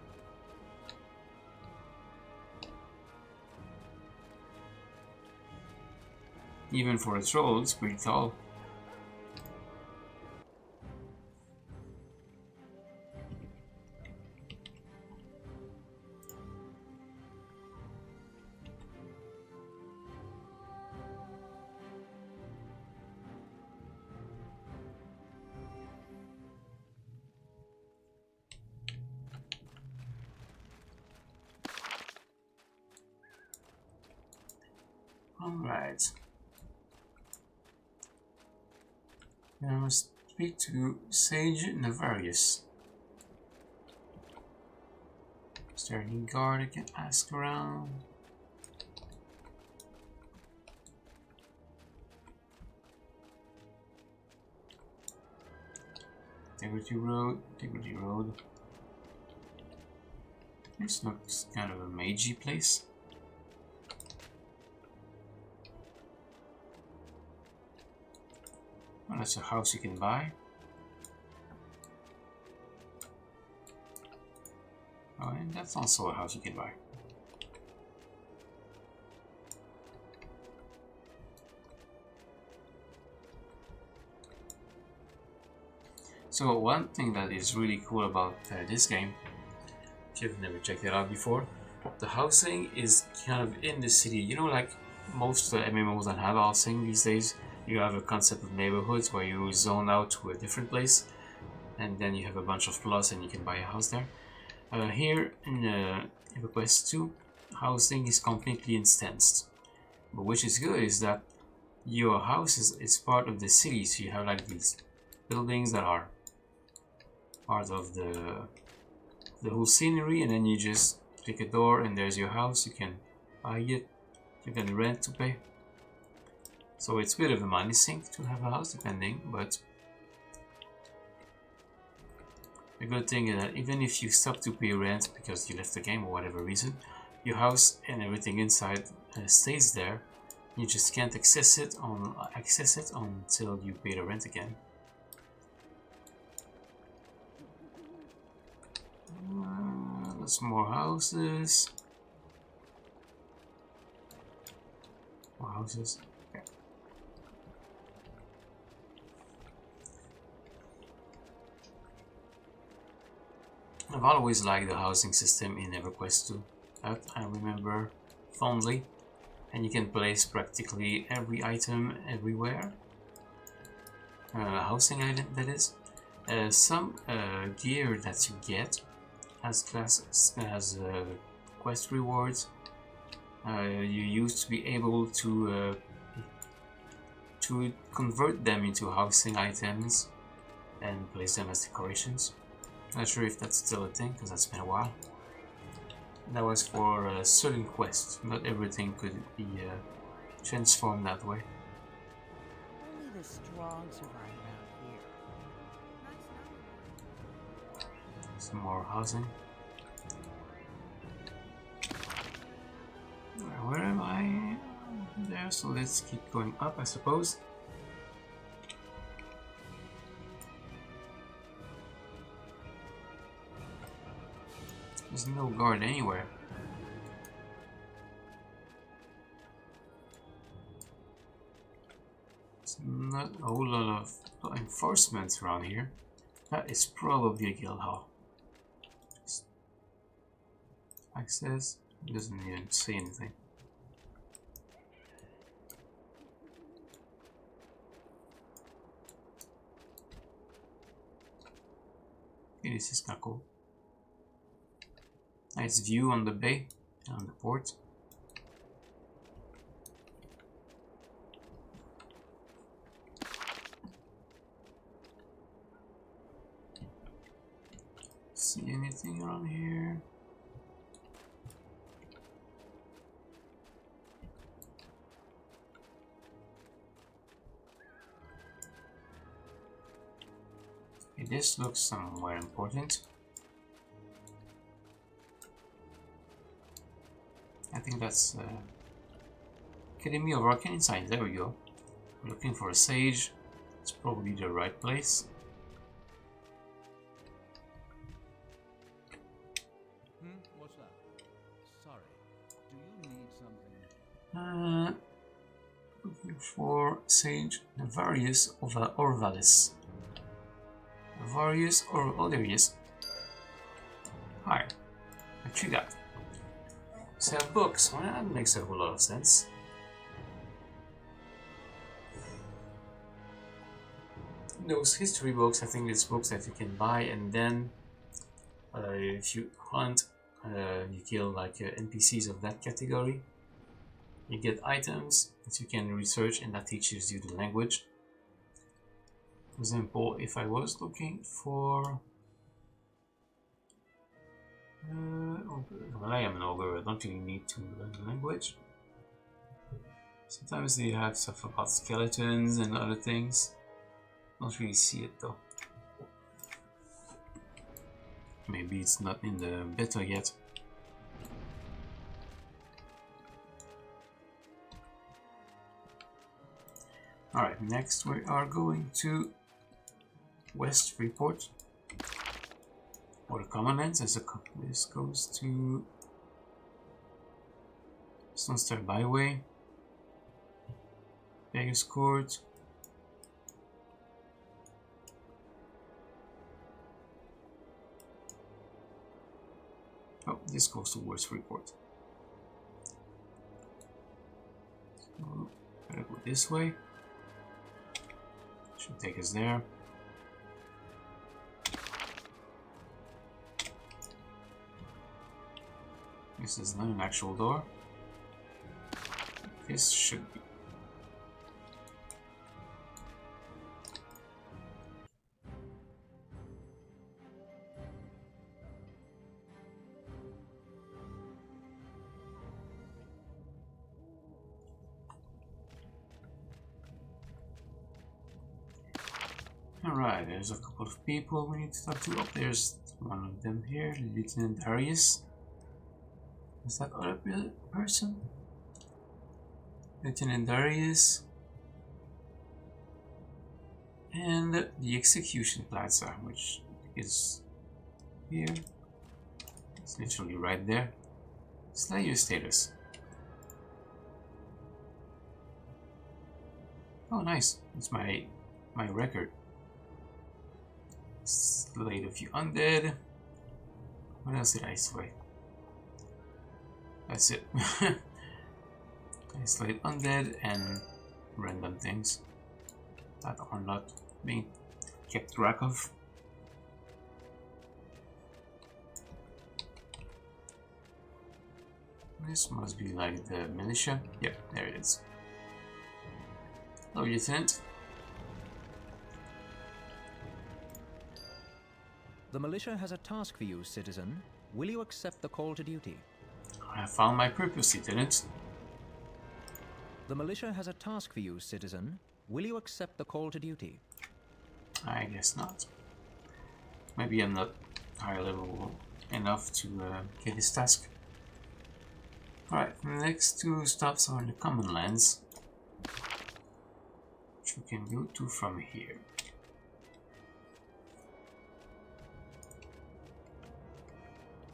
Even for a troll, it's pretty tall. All right. Now speak to Sage Navarius. Is there any guard I can ask around? Integrity Road. This looks kind of a magey place. Oh, that's a house you can buy. Oh, and that's also a house you can buy. So one thing that is really cool about this game, if you've never checked it out before, the housing is kind of in the city. You know, like most MMOs don't have housing these days. You have a concept of neighborhoods where you zone out to a different place, and then you have a bunch of plots and you can buy a house there. Here in EverQuest 2, housing is completely instanced. But which is good is that your house is part of the city, so you have like these buildings that are part of the whole scenery, and then you just click a door and there's your house. You can buy it, you can rent to pay. So it's a bit of a money sink to have a house, depending, but the good thing is that even if you stop to pay rent because you left the game or whatever reason, your house and everything inside stays there. You just can't access it until you pay the rent again. There's more houses. More houses. Okay. I've always liked the housing system in EverQuest 2. That I remember fondly. And you can place practically every item everywhere. Housing item, that is. Some gear that you get as quest rewards, you used to be able to convert them into housing items and place them as decorations. Not sure if that's still a thing, because that's been a while. That was for certain quests, not everything could be transformed that way. Only the strong survive out here. Some more housing. Where am I? There, so let's keep going up, I suppose. There's no guard anywhere. There's not a whole lot of enforcement around here. That is probably a guild hall. Just access. It doesn't even say anything. Okay, this is kinda cool. Nice view on the bay, on the port. See anything around here? Okay, this looks somewhere important. I think that's Academy of Arcane Science. There we go. We're looking for a sage. It's probably the right place. What's that? Sorry. Do you need something? Looking for sage Various Orvalis. Various or Olerius. Hi. What you got? Sell books. Well, that makes a whole lot of sense. Those history books, I think it's books that you can buy, and then if you hunt, you kill like NPCs of that category. You get items that you can research, and that teaches you the language. For example, if I was looking for well, I am an ogre, I don't really need to learn the language. Sometimes they have stuff about skeletons and other things. Don't really see it though. Maybe it's not in the beta yet. Alright, next we are going to West Freeport. Or the common lands, as this goes to Sunstar Byway, Vegas Court, oh, this goes towards Freeport. So, gotta go this way. Should take us there. This is not an actual door. This should be. Alright, there's a couple of people we need to talk to. Oh, there's one of them here, Lieutenant Darius. Is that other person? Lieutenant Darius. And the execution plaza, which is here. It's literally right there. Slayer status. Oh, nice. It's my record. Slayed a few undead. What else did I slay? That's it. I slayed undead and random things that are not being kept track of. This must be like the militia. Yep, there it is. Hello, Lieutenant. The militia has a task for you, citizen. Will you accept the call to duty? I have found my purpose, Lieutenant. The militia has a task for you, citizen. Will you accept the call to duty? I guess not. Maybe I'm not high level enough to get this task. Alright, the next two stops are in the common lands, which we can go to from here.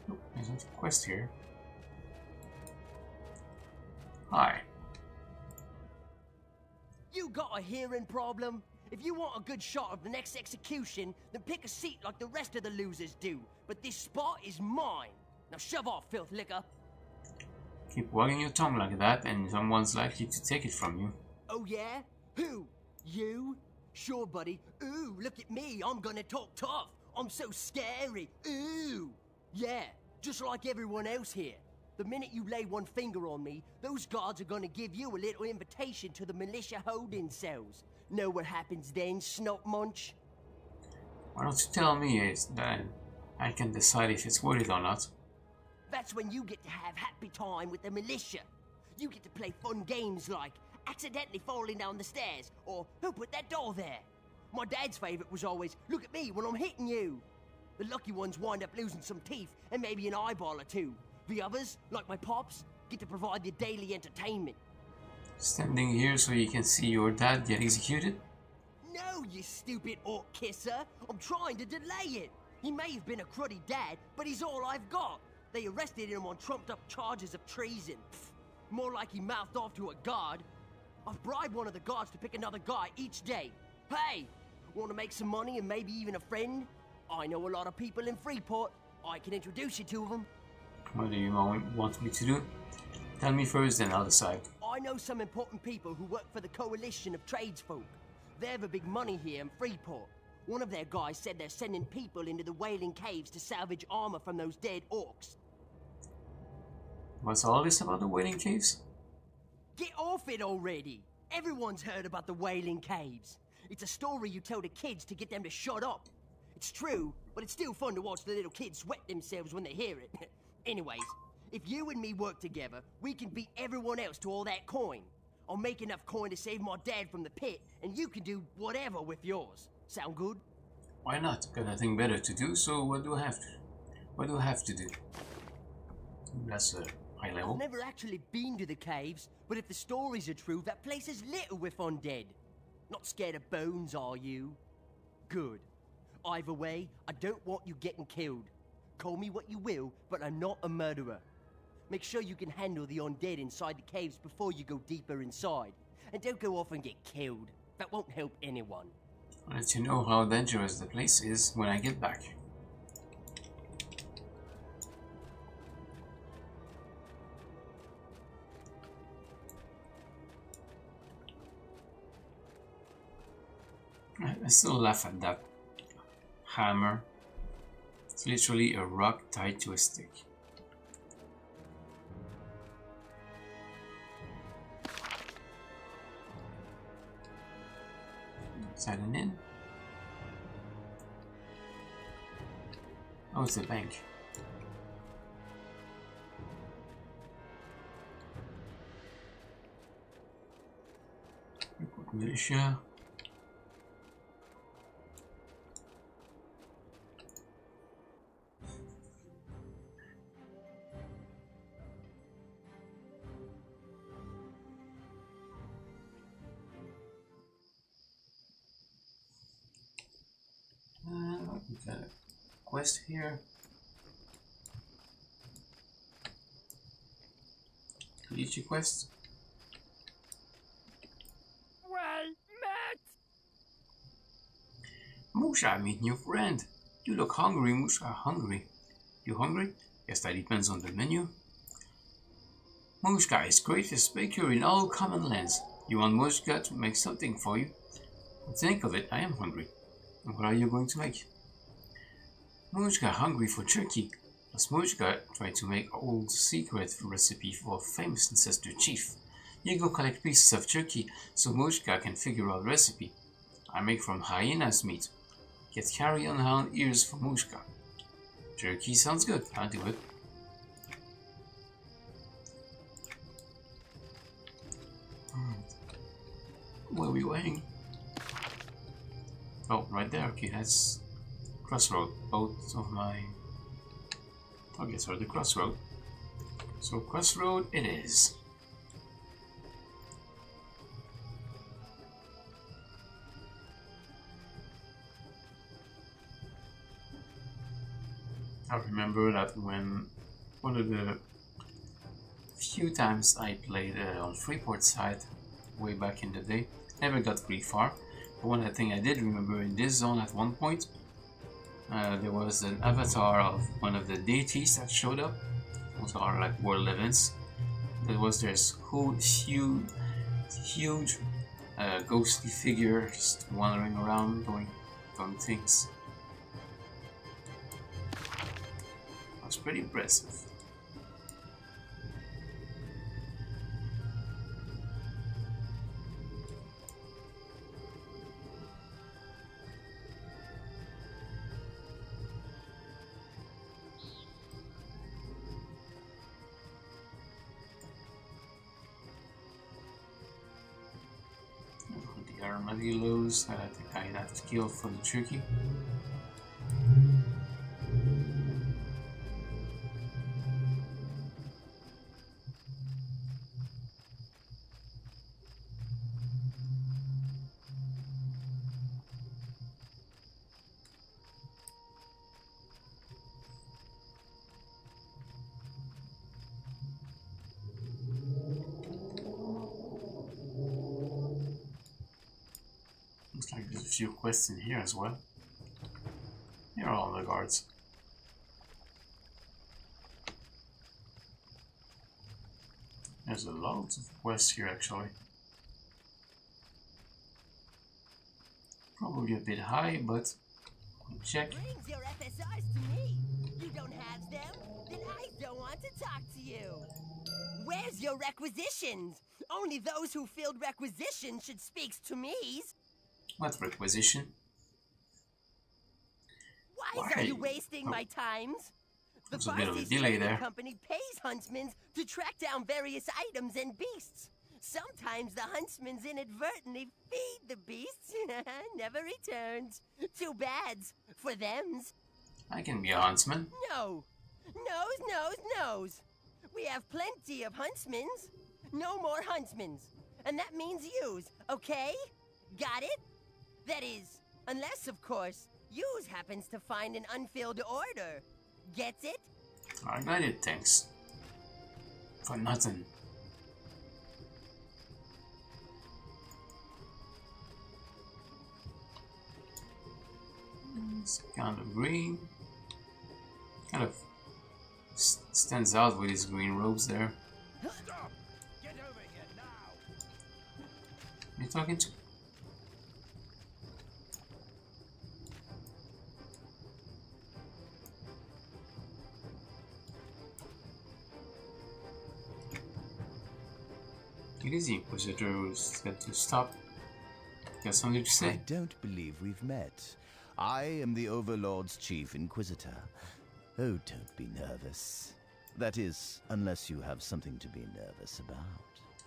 Oh, there's a quest here. Hi. You got a hearing problem? If you want a good shot of the next execution, then pick a seat like the rest of the losers do. But this spot is mine. Now shove off, filth liquor. Keep wagging your tongue like that and someone's likely to take it from you. Oh yeah? Who? You? Sure, buddy. Ooh, look at me. I'm gonna talk tough. I'm so scary. Ooh. Yeah, just like everyone else here. The minute you lay one finger on me, those guards are gonna give you a little invitation to the militia holding cells. Know what happens then, snot munch? Why don't you tell me is that I can decide if it's worth it or not? That's when you get to have happy time with the militia. You get to play fun games like accidentally falling down the stairs or who put that door there. My dad's favorite was always, look at me when I'm hitting you. The lucky ones wind up losing some teeth and maybe an eyeball or two. The others, like my pops, get to provide the daily entertainment. Standing here so you can see your dad get executed? No, you stupid orc kisser. I'm trying to delay it. He may have been a cruddy dad, but he's all I've got. They arrested him on trumped-up charges of treason. Pfft, more like he mouthed off to a guard. I've bribed one of the guards to pick another guy each day. Hey, want to make some money and maybe even a friend? I know a lot of people in Freeport. I can introduce you to them. What do you want me to do? Tell me first, then I'll decide. I know some important people who work for the coalition of tradesfolk. They have a big money here in Freeport. One of their guys said they're sending people into the Wailing Caves to salvage armor from those dead orcs. What's all this about the Wailing Caves? Get off it already! Everyone's heard about the Wailing Caves. It's a story you tell the kids to get them to shut up. It's true, but it's still fun to watch the little kids sweat themselves when they hear it. Anyways, if you and me work together, we can beat everyone else to all that coin. I'll make enough coin to save my dad from the pit, and you can do whatever with yours. Sound good? Why not? Got nothing better to do, so what do I have to do? That's a high level. I've never actually been to the caves, but if the stories are true, that place is littered with undead. Not scared of bones, are you? Good. Either way, I don't want you getting killed. Call me what you will, but I'm not a murderer. Make sure you can handle the undead inside the caves before you go deeper inside. And don't go off and get killed. That won't help anyone. I'll let you know how dangerous the place is when I get back. I still laugh at that hammer. It's literally a rock tied to a stick. Signing in. Oh, it's a bank. Militia. quest here. Lychee quest. Well met! Musha, meet new friend. You look hungry, Musha. Hungry. You hungry? Yes, that depends on the menu. Mushka is greatest baker in all common lands. You want Mushka to make something for you? Think of it, I am hungry. And what are you going to make? Mushka hungry for turkey. As Mushka tried to make old secret recipe for a famous ancestor chief. You go collect pieces of turkey so Mushka can figure out recipe. I make from hyena's meat. Get carrion hound ears for Mushka. Turkey sounds good, I'll do it. Where are we going? Oh, right there. Okay, that's crossroad. Both of my targets are the crossroad. So crossroad it is. I remember that when one of the few times I played on Freeport side way back in the day, never got pretty far. But one thing I did remember in this zone at one point, there was an avatar of one of the deities that showed up. Those are like world events. There was this whole huge ghostly figure just wandering around doing things. That's pretty impressive. The armadillos that I think I have to kill for the turkey. Looks like there's a few quests in here as well. Here are all the guards. There's a lot of quests here actually. Probably a bit high, but we'll check. Brings your FSRs to me. You don't have them? Then I don't want to talk to you. Where's your requisitions? Only those who filled requisitions should speak to me's. What requisition? Why are you wasting my times? The There's a bit of a Farsi delay Slaving there. Company pays huntsmen to track down various items and beasts. Sometimes the huntsmen inadvertently feed the beasts. Never returns. Too bad for thems. I can be a huntsman. No. No's. We have plenty of huntsmen. No more huntsmen. And that means yous, okay? Got it? That is, unless, of course, yous happens to find an unfilled order. Gets it? I got it, thanks. For nothing. It's kind of green. Kind of stands out with his green robes there. Stop! Get over here now! Are you talking to? It is the Inquisitor who said to stop. Got something to say? I don't believe we've met. I am the Overlord's Chief Inquisitor. Oh, don't be nervous. That is, unless you have something to be nervous about.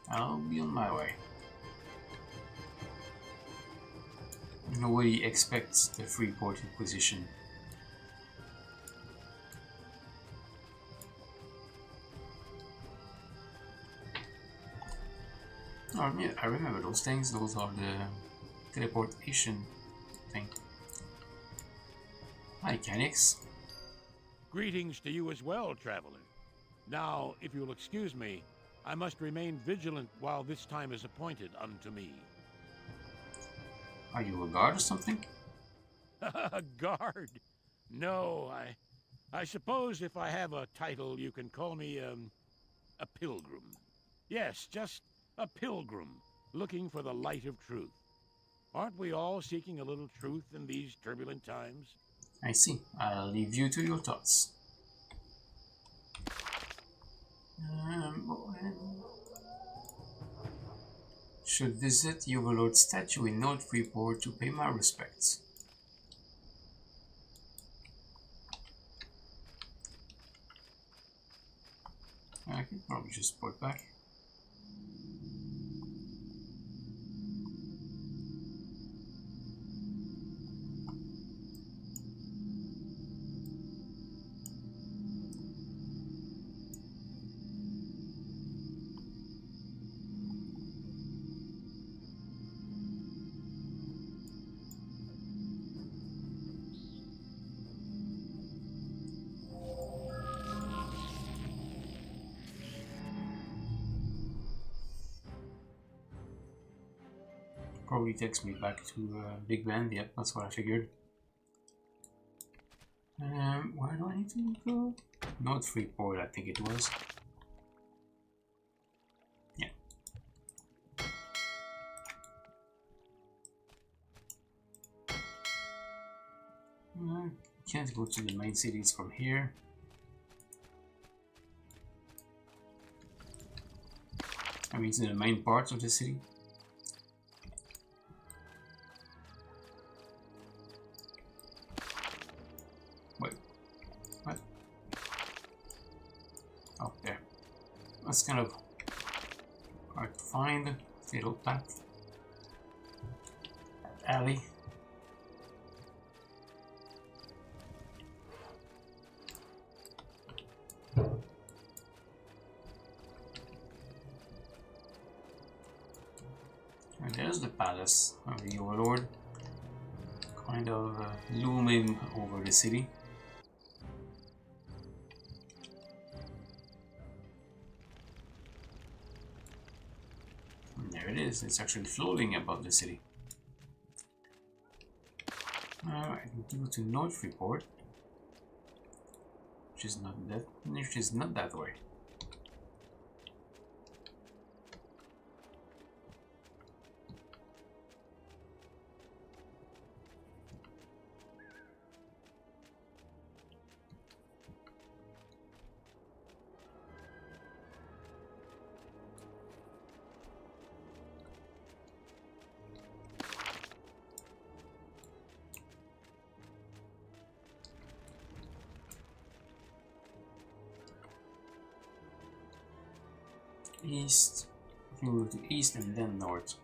I'll be on my way. Nobody expects the Freeport Inquisition. Oh, yeah, I remember those things. Those are the teleportation thing. Hi, Canix. Greetings to you as well, traveler. Now, if you'll excuse me, I must remain vigilant while this time is appointed unto me. Are you a guard or something? A guard? No, I suppose if I have a title, you can call me, a pilgrim. Yes, just a pilgrim, looking for the light of truth. Aren't we all seeking a little truth in these turbulent times? I see. I'll leave you to your thoughts. Should visit the Overlord statue in North Freeport to pay my respects. I could probably just port back. Probably takes me back to Big Bend. Yep, that's what I figured. Where do I need to go? North Freeport, I think it was. Yeah. Can't go to the main cities from here. I mean, to the main parts of the city. Oh, there. That's kind of hard to find. Little path. Alley. And there's the palace of the Overlord. Kind of looming over the city. There it is, it's actually floating above the city. Alright, we go to North Freeport, which is not that way. East, we move to east and then north.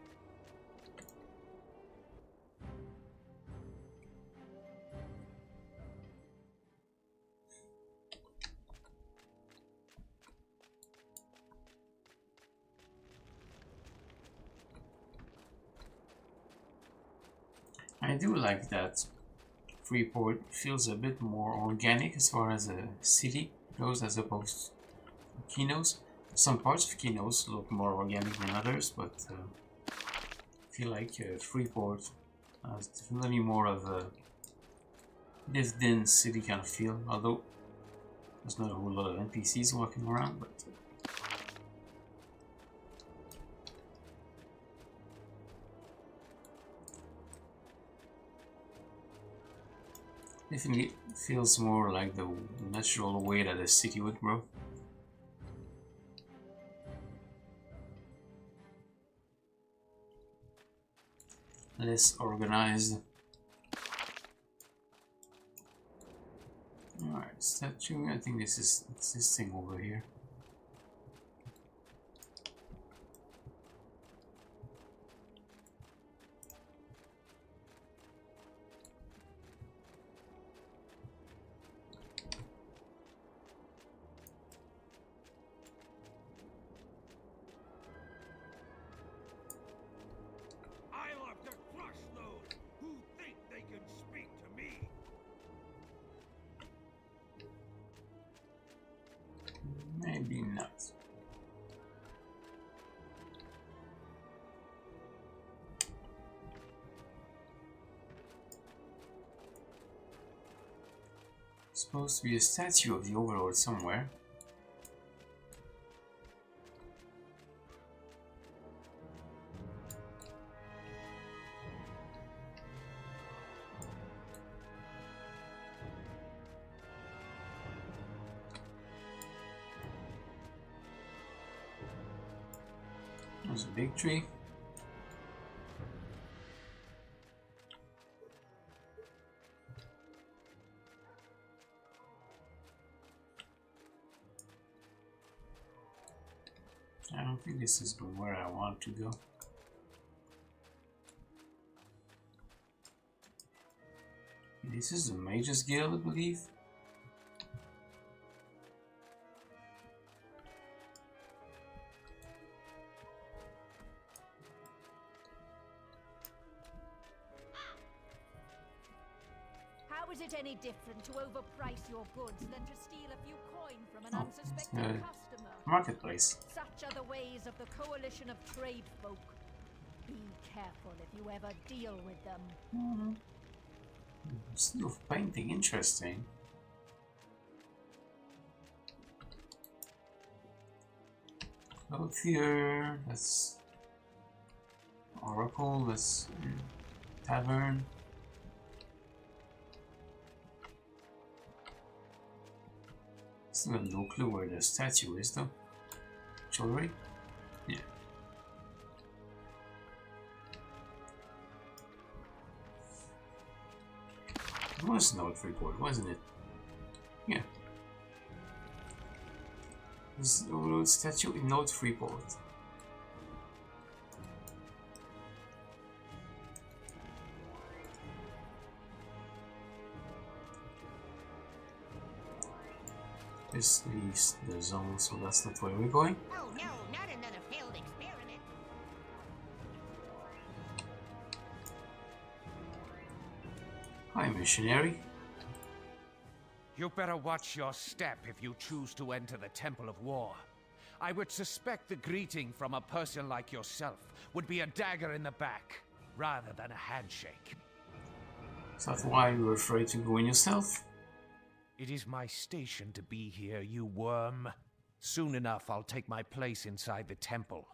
I do like that Freeport feels a bit more organic as far as a city goes as opposed to Kinos. Some parts of Kinos look more organic than others, but I feel like Freeport has definitely more of a lived-in city kind of feel, although there's not a whole lot of NPCs walking around, but definitely feels more like the natural way that a city would grow. Less organized. Alright, statue. I think this is this thing over here. Supposed to be a statue of the Overlord somewhere. There's a big tree. I don't think this is where I want to go. This is the Mage's Guild, I believe. How is it any different to overprice your goods than to steal a few coin from an unsuspecting customer? Marketplace. Such are the ways of the coalition of trade folk. Be careful if you ever deal with them. Steel of painting, interesting. Clothier, that's Oracle, that's Tavern. Still have no clue where the statue is though. Jewelry? Yeah. It was Note Freeport, wasn't it? Yeah. There's the Overlord statue in Note Freeport. This leaves the zone, so that's not where we're going. Oh no, not another failed experiment. Hi, missionary. You better watch your step if you choose to enter the Temple of War. I would suspect the greeting from a person like yourself would be a dagger in the back, rather than a handshake. Is that why you were afraid to go in yourself? It is my station to be here, you worm. Soon enough, I'll take my place inside the temple.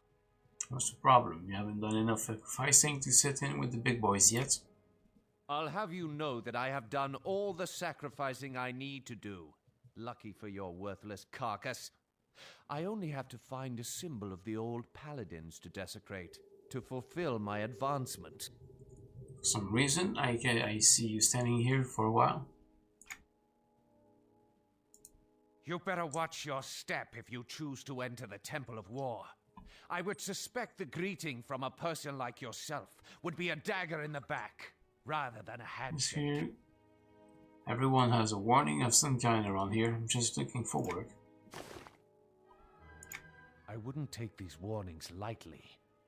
What's the problem? You haven't done enough sacrificing to sit in with the big boys yet? I'll have you know that I have done all the sacrificing I need to do. Lucky for your worthless carcass. I only have to find a symbol of the old paladins to desecrate, to fulfill my advancement. For some reason, I see you standing here for a while. You better watch your step if you choose to enter the Temple of War. I would suspect the greeting from a person like yourself would be a dagger in the back, rather than a handshake. Everyone has a warning of some kind around here. I'm just looking for work. I wouldn't take these warnings lightly.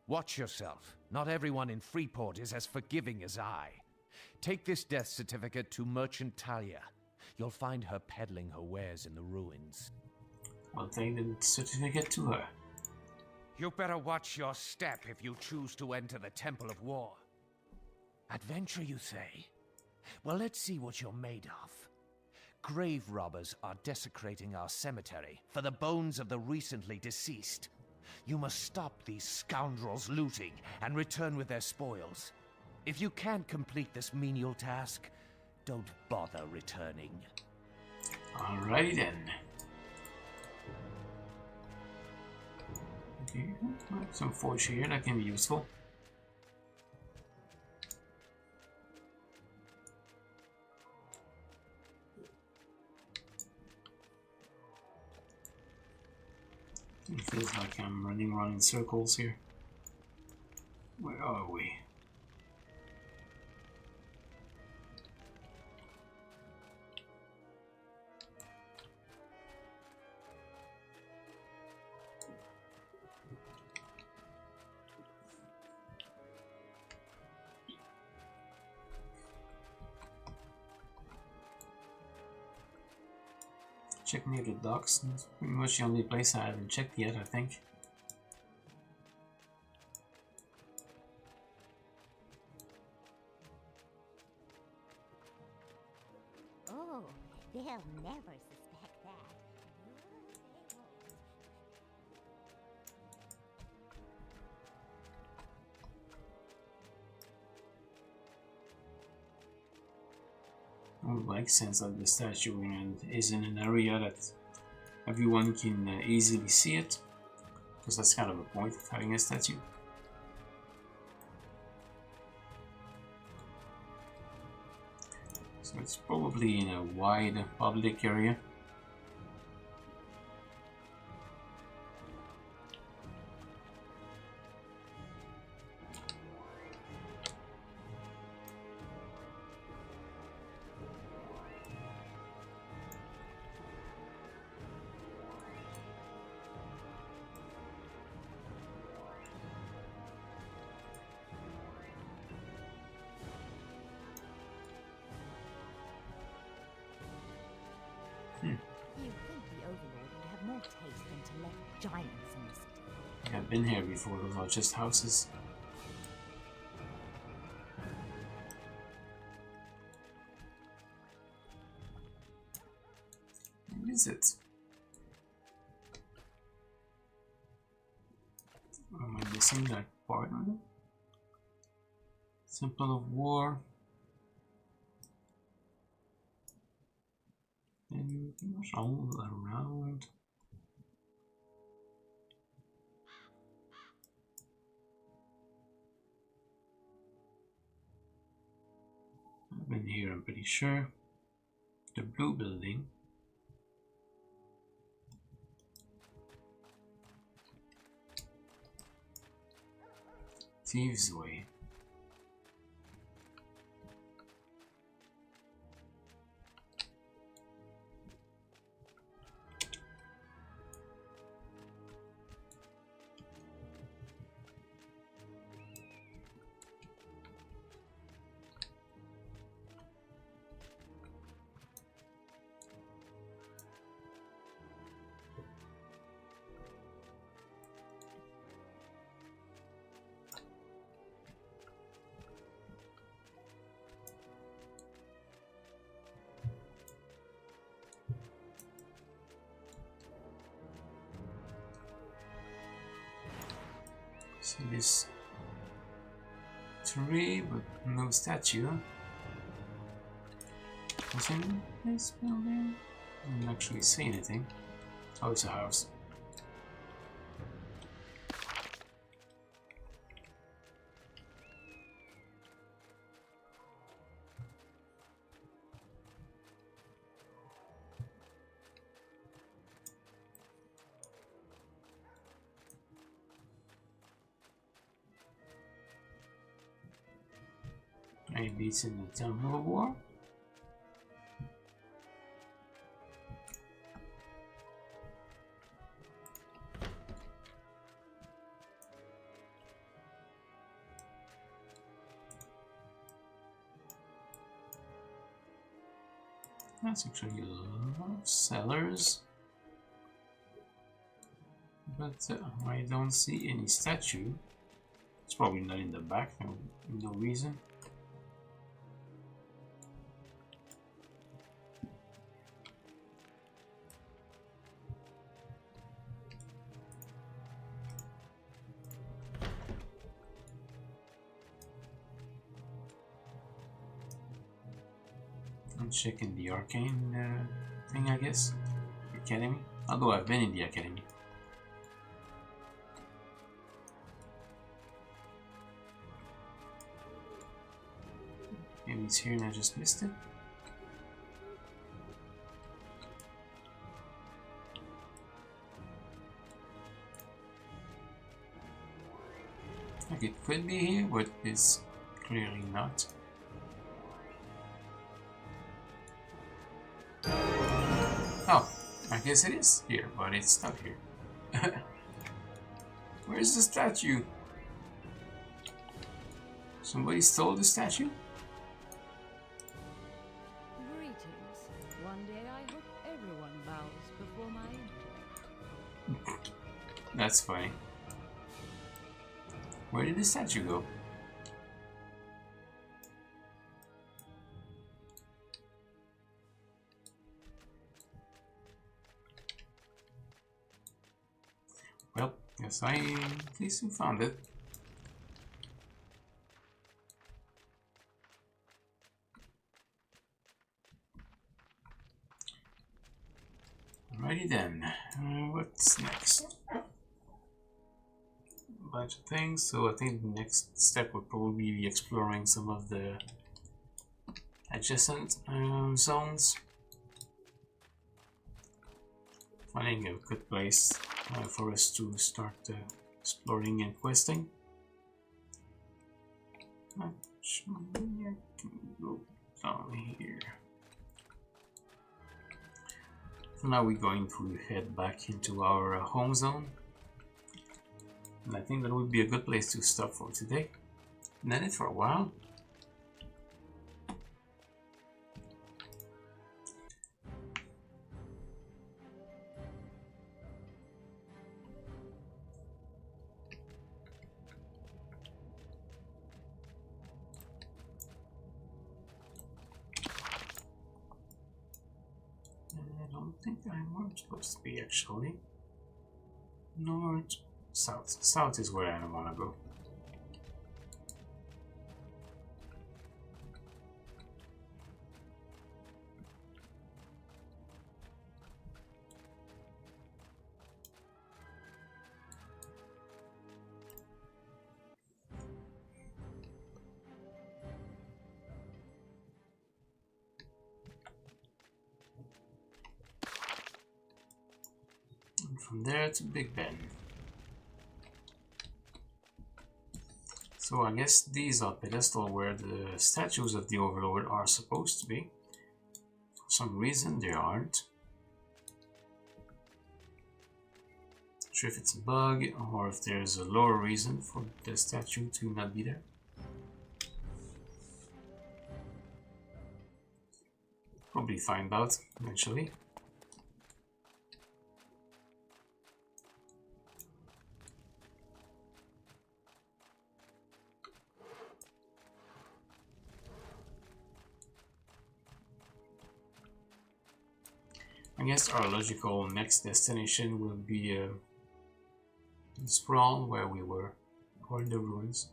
Watch yourself. Not everyone in Freeport is as forgiving as I. Take this death certificate to Merchant Talia. You'll find her peddling her wares in the ruins. I'll take the certificate to her. You better watch your step if you choose to enter the Temple of War. Adventure, you say? Well, let's see what you're made of. Grave robbers are desecrating our cemetery for the bones of the recently deceased. You must stop these scoundrels looting and return with their spoils. If you can't complete this menial task, don't bother returning. Alrighty then. Okay, some forge here that can be useful. It feels like I'm running around in circles here. Where are we? Check near the docks. That's pretty much the only place I haven't checked yet, I think. Oh, They'll never suspect that. It would make sense that the statue is in an area that everyone can easily see it, because that's kind of a point of having a statue. So it's probably in a wide public area. You'd think the Overlord would have more taste than to let giants in the city. I've been here before, those are just houses. What is it? Am I missing that part of it? Symbol of war. And all around. I've been here, I'm pretty sure. The blue building. Thieves' Way. See this tree, but no statue. What's in this building? I didn't actually see anything. Oh, it's a house. Maybe it's in the Temple of War. That's actually a lot of cellars, but I don't see any statue. It's probably not in the back, no reason. I'm checking the arcane thing, I guess. Academy. Although I've been in the academy. Maybe it's here and I just missed it. Like it could be here, but it's clearly not. Oh, I guess it is here, but it's not here. Where's the statue? Somebody stole the statue? Greetings. One day I hope everyone bows before my intellect. That's funny. Where did the statue go? Yes, I at least we found it. Alrighty then, what's next? A bunch of things, so I think the next step would probably be exploring some of the adjacent zones. Finding a good place for us to start exploring and questing. Actually, I can go down here. So now we're going to head back into our home zone. And I think that would be a good place to stop for today. And then it for a while. I don't think I'm where I'm supposed to be actually. North, south. South is where I don't want to go. And from there to Big Ben. So I guess these are pedestals where the statues of the Overlord are supposed to be. For some reason they aren't. Not sure if it's a bug or if there's a lower reason for the statue to not be there. Probably find out eventually. I guess our logical next destination will be the sprawl where we were, or in the ruins.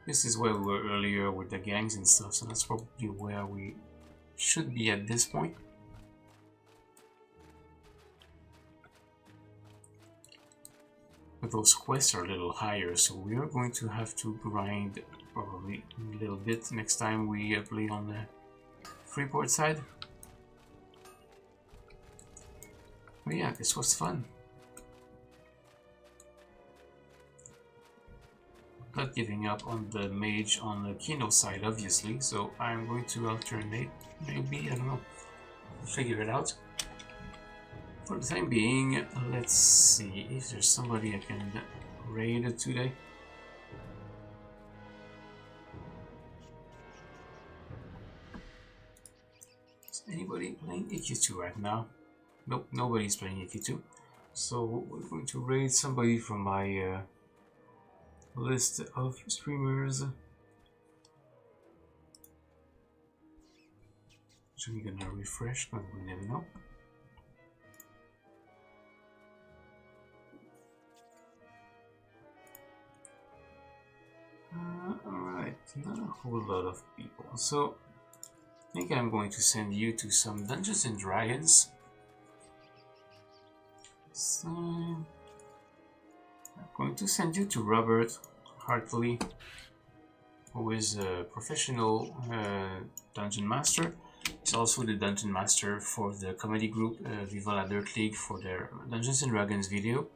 This is where we were earlier with the gangs and stuff, so that's probably where we should be at this point. But those quests are a little higher, so we are going to have to grind probably a little bit next time we play on the Freeport side. But yeah, this was fun. Not giving up on the mage on the Kino side, obviously, so I'm going to alternate. Maybe, I don't know, figure it out. For the time being, let's see if there's somebody I can raid today. Is anybody playing EQ2 right now? Nope, nobody's playing EQ2. So we're going to raid somebody from my list of streamers. So I'm gonna refresh, but we never know. Alright, not a whole lot of people. So I think I'm going to send you to some Dungeons and Dragons. So I'm going to send you to Robert Hartley, who is a professional dungeon master. He's also the dungeon master for the comedy group Viva la Dirt League for their Dungeons and Dragons video.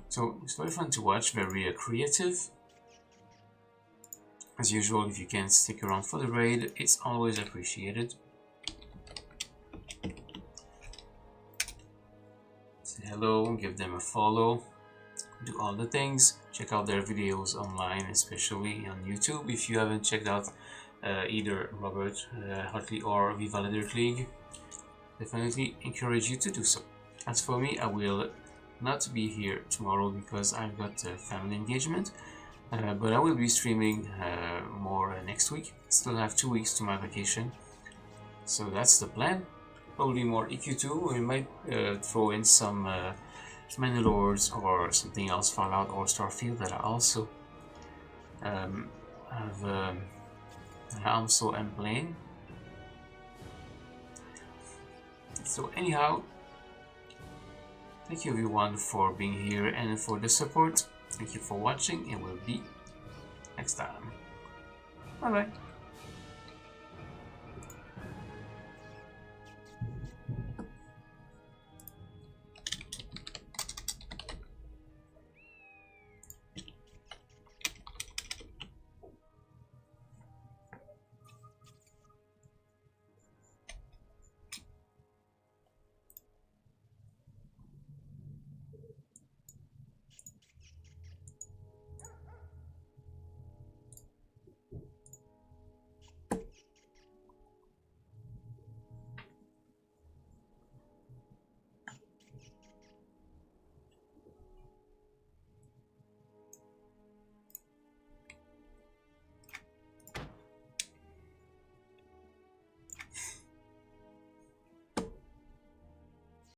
So it's very fun to watch, very creative. As usual, if you can stick around for the raid, it's always appreciated. Say hello, give them a follow, do all the things. Check out their videos online, especially on YouTube. If you haven't checked out either Robert Hartley or Viva la Dirt League, definitely encourage you to do so. As for me, I will not be here tomorrow because I've got a family engagement, but I will be streaming more next week. Still have 2 weeks to my vacation, so that's the plan. probably more EQ2. We might throw in some Many Lords or something else, Fallout or Starfield, that I also also am playing. So anyhow, thank you everyone for being here and for the support. Thank you for watching, and we'll be next time. Bye bye.